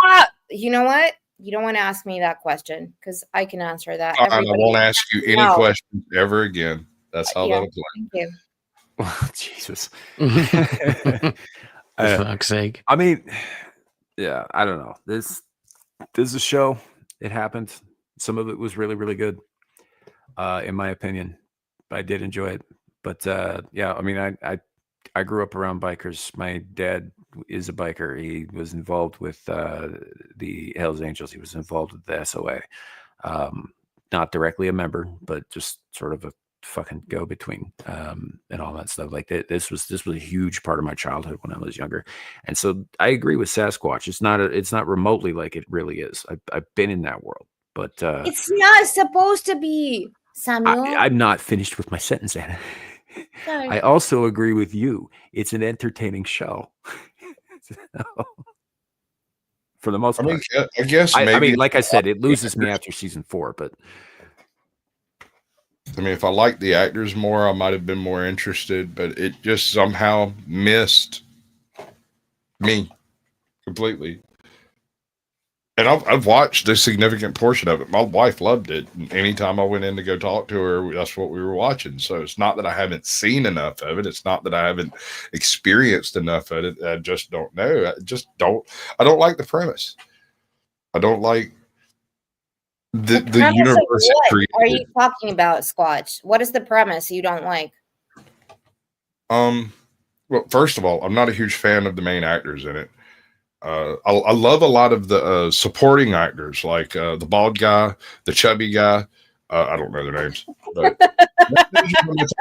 You know what? You don't want to ask me that question because I can answer that. Fine, I Everybody- won't ask you any No. questions ever again. That's how Yeah. that'll play. Thank you. Oh, Jesus. For fuck's sake. I mean, yeah, I don't know. This is a show. It happened. Some of it was really, really good, in my opinion. I did enjoy it. But yeah, I mean, I grew up around bikers. My dad is a biker. He was involved with the Hells Angels. He was involved with the SOA. Not directly a member, but just sort of a fucking go between and all that stuff. Like this was a huge part of my childhood when I was younger. And so I agree with Sasquatch. It's not remotely like it really is. I've been in that world, but It's not supposed to be, Samuel. I'm not finished with my sentence, Anna. Sorry. I also agree with you. It's an entertaining show. For the most I part. mean, I guess maybe. I mean, like I said, it loses me after season 4, but I mean, if I liked the actors more, I might have been more interested. But it just somehow missed me completely. And I've watched a significant portion of it. My wife loved it. And anytime I went in to go talk to her, that's what we were watching. So it's not that I haven't seen enough of it. It's not that I haven't experienced enough of it. I just don't know. I don't like the premise. I don't like the premise of universe it what are you created. talking about, Squatch? What is the premise you don't like? Well, first of all, I'm not a huge fan of the main actors in it. I love a lot of the supporting actors, like the bald guy, the chubby guy. I don't know their names, but I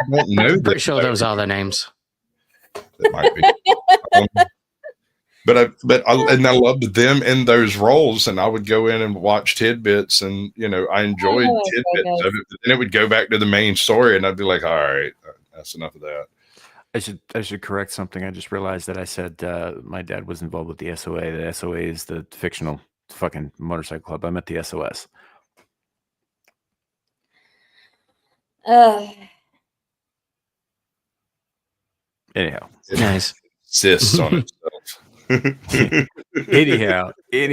don't know Pretty sure those are their names. It might be. But I loved them in those roles, and I would go in and watch tidbits, and I enjoyed Oh, tidbits goodness. of it. But then it would go back to the main story, and I'd be like, all right, that's enough of that. I should correct something. I just realized that I said my dad was involved with the SOA. The SOA is the fictional fucking motorcycle club. I meant the SOS. Anyhow. Nice. Insists on itself. Anyhow. It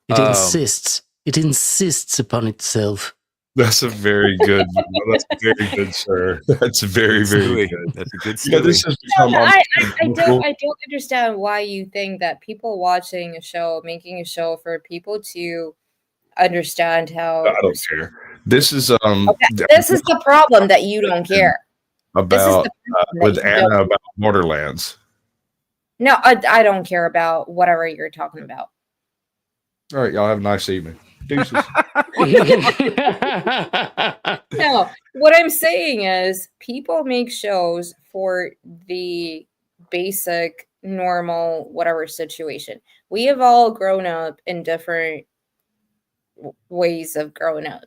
insists. It insists upon itself. That's a very good. That's very good, sir. That's very, very good. That's a good Yeah, story. this has No, become. I don't understand why you think that people watching a show, making a show for people to understand how. I don't care. This is This is the problem that you don't care. This is about the problem that with you Anna don't- about Borderlands. No, I don't care about whatever you're talking about. All right, y'all have a nice evening. Deuces. No, what I'm saying is people make shows for the basic, normal, whatever situation. We have all grown up in different ways of growing up.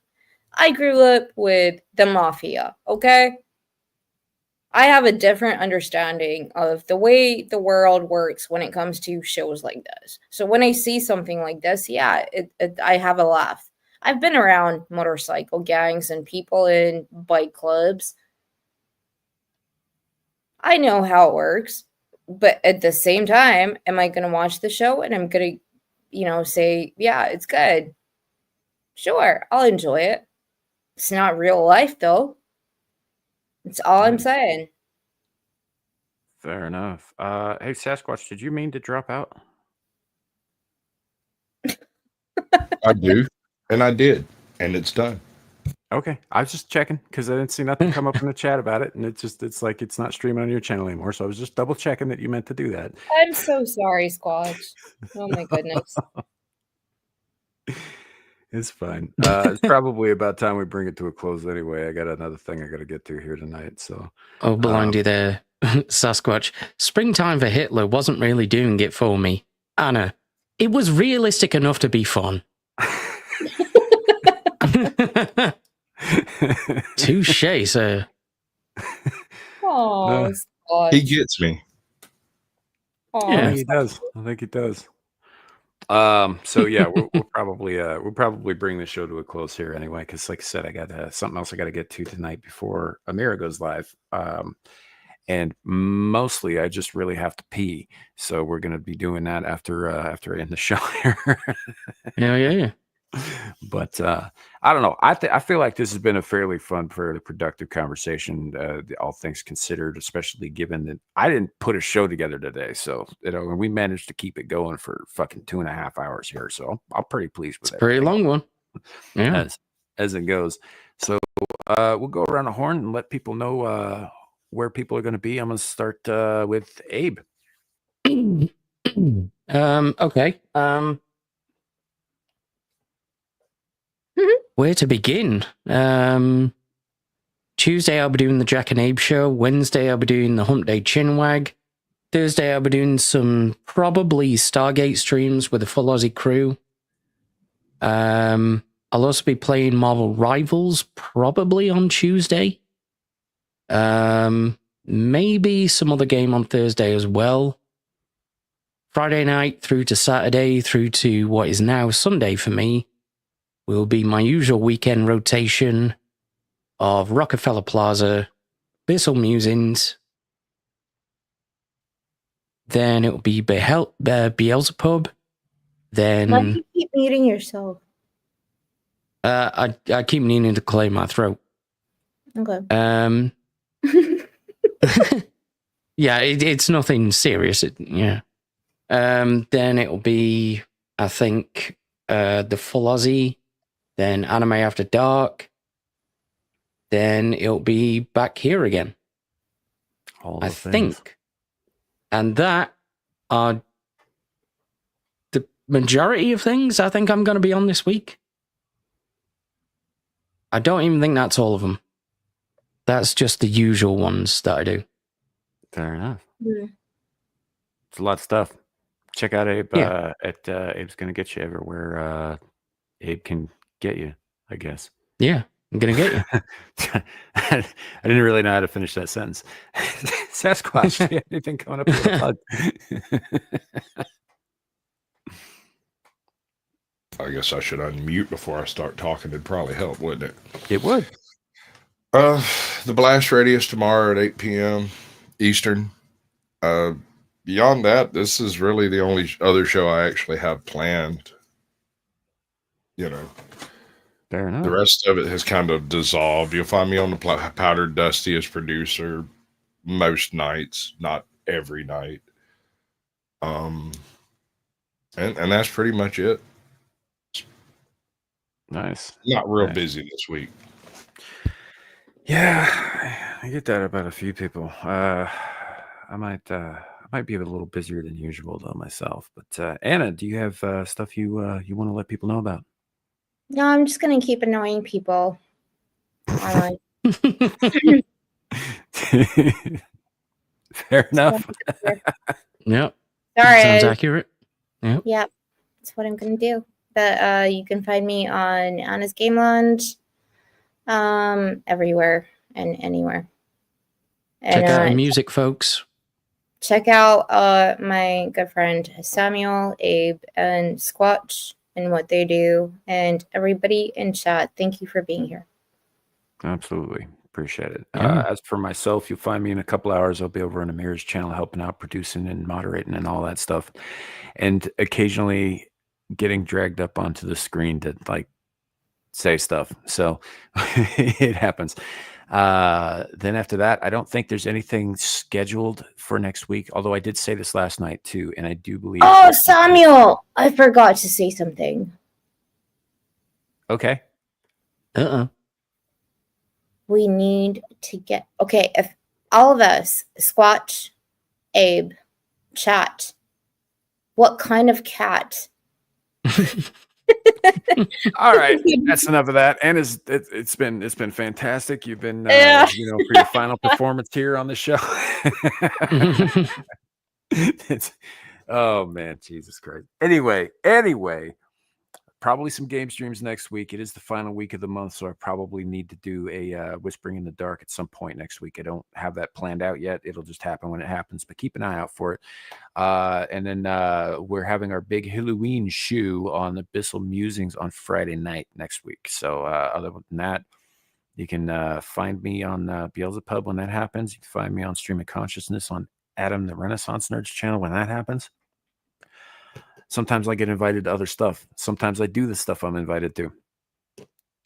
I grew up with the mafia, okay? I have a different understanding of the way the world works when it comes to shows like this. So when I see something like this, yeah, I have a laugh. I've been around motorcycle gangs and people in bike clubs. I know how it works, but at the same time, am I going to watch the show and I'm going to, say, yeah, it's good. Sure, I'll enjoy it. It's not real life, though. That's all I'm saying. Fair enough. Hey, Sasquatch, did you mean to drop out? I do, and I did, and it's done. Okay, I was just checking because I didn't see nothing come up in the chat about it, and it's like it's not streaming on your channel anymore. So I was just double checking that you meant to do that. I'm so sorry, Squatch. Oh my goodness. It's fine. It's probably about time we bring it to a close anyway. I got another thing I got to get to here tonight. So, Oh, behind you there, Sasquatch. Springtime for Hitler wasn't really doing it for me. Anna, it was realistic enough to be fun. Touche, sir. Oh, Squatch. He gets me. Aw, I Yeah. think he does. I think he does. So yeah, we'll probably bring the show to a close here anyway, because like I said, I got something else I got to get to tonight before Amira goes live. And mostly I just really have to pee, so we're gonna be doing that after I end the show here. Yeah. But I don't know. I feel like this has been a fairly fun, fairly productive conversation, all things considered, especially given that I didn't put a show together today. So, we managed to keep it going for fucking 2.5 hours here. So I'm pretty pleased with it. Pretty long one. Yeah. As it goes. So we'll go around the horn and let people know where people are going to be. I'm going to start with Abe. Okay. Where to begin? Tuesday I'll be doing the Jack and Abe show. Wednesday I'll be doing the Hump Day Chinwag. Thursday I'll be doing some probably Stargate streams with a full Aussie crew. I'll also be playing Marvel Rivals probably on Tuesday. Maybe some other game on Thursday as well. Friday night through to Saturday through to what is now Sunday for me will be my usual weekend rotation of Rockefeller Plaza, Bissell Musings. Then it will be Beelzebub. Then Why do you keep muting yourself? I keep needing to clear my throat. Okay. Yeah, it's nothing serious. Yeah. Then it'll be I think the Full Aussie, then Anime After Dark, then it'll be back here again. All I those things. think. And that are the majority of things I think I'm going to be on this week. I don't even think that's all of them. That's just the usual ones that I do. Fair enough. Mm. It's a lot of stuff. Check out Abe Yeah. at Abe's Gonna Get You everywhere Abe can get you, I guess. Yeah, I'm going to get you. I didn't really know how to finish that sentence. Sasquatch, do you have anything coming up with a plug? I guess I should unmute before I start talking. It'd probably help, wouldn't it? It would. The Blast Radius tomorrow at 8 p.m. Eastern. Beyond that, this is really the only other show I actually have planned. You know, Fair enough. the rest of it has kind of dissolved. You'll find me on the Powdered Dusty as producer most nights, not every night. And that's pretty much it. Nice. Not real Nice. busy this week. Yeah, I get that about a few people. I might be a little busier than usual though myself. But Anna, do you have stuff you want to let people know about? No, I'm just gonna keep annoying people. Online. Fair enough. Yep, Sorry. sounds accurate. Yep. Yep, that's what I'm gonna do. But you can find me on Anna's Game Lounge, everywhere and anywhere. Check out And her music, folks. check out my good friend Samuel, Abe, and Squatch and what they do, and everybody in chat. Thank you for being here. Absolutely. Appreciate it. Yeah. As for myself, you'll find me in a couple hours. I'll be over on Amir's channel helping out, producing and moderating and all that stuff. And occasionally getting dragged up onto the screen to like say stuff. So it happens. Then after that, I don't think there's anything scheduled for next week. Although I did say this last night too, and I do believe. Oh, Samuel! I forgot to say something. Okay. We need to get if all of us, Squatch, Abe, chat, what kind of cat? All right, that's enough of that. And it's been fantastic. You've been Yeah. for your final performance here on the show. Oh man, Jesus Christ. Anyway, probably some game streams next week. It is the final week of the month, so I probably need to do a Whispering in the Dark at some point next week. I don't have that planned out yet. It'll just happen when it happens, but keep an eye out for it. And then we're having our big Halloween shoe on Abyssal Musings on Friday night next week. So other than that, you can find me on Beelzebub when that happens. You can find me on Stream of Consciousness on Adam the Renaissance Nerds channel when that happens. Sometimes I get invited to other stuff. Sometimes I do the stuff I'm invited to.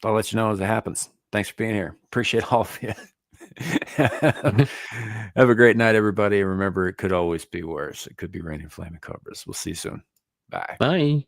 I'll let you know as it happens. Thanks for being here. Appreciate all of you. Have a great night, everybody. And remember, it could always be worse. It could be raining flaming cobras. We'll see you soon. Bye. Bye.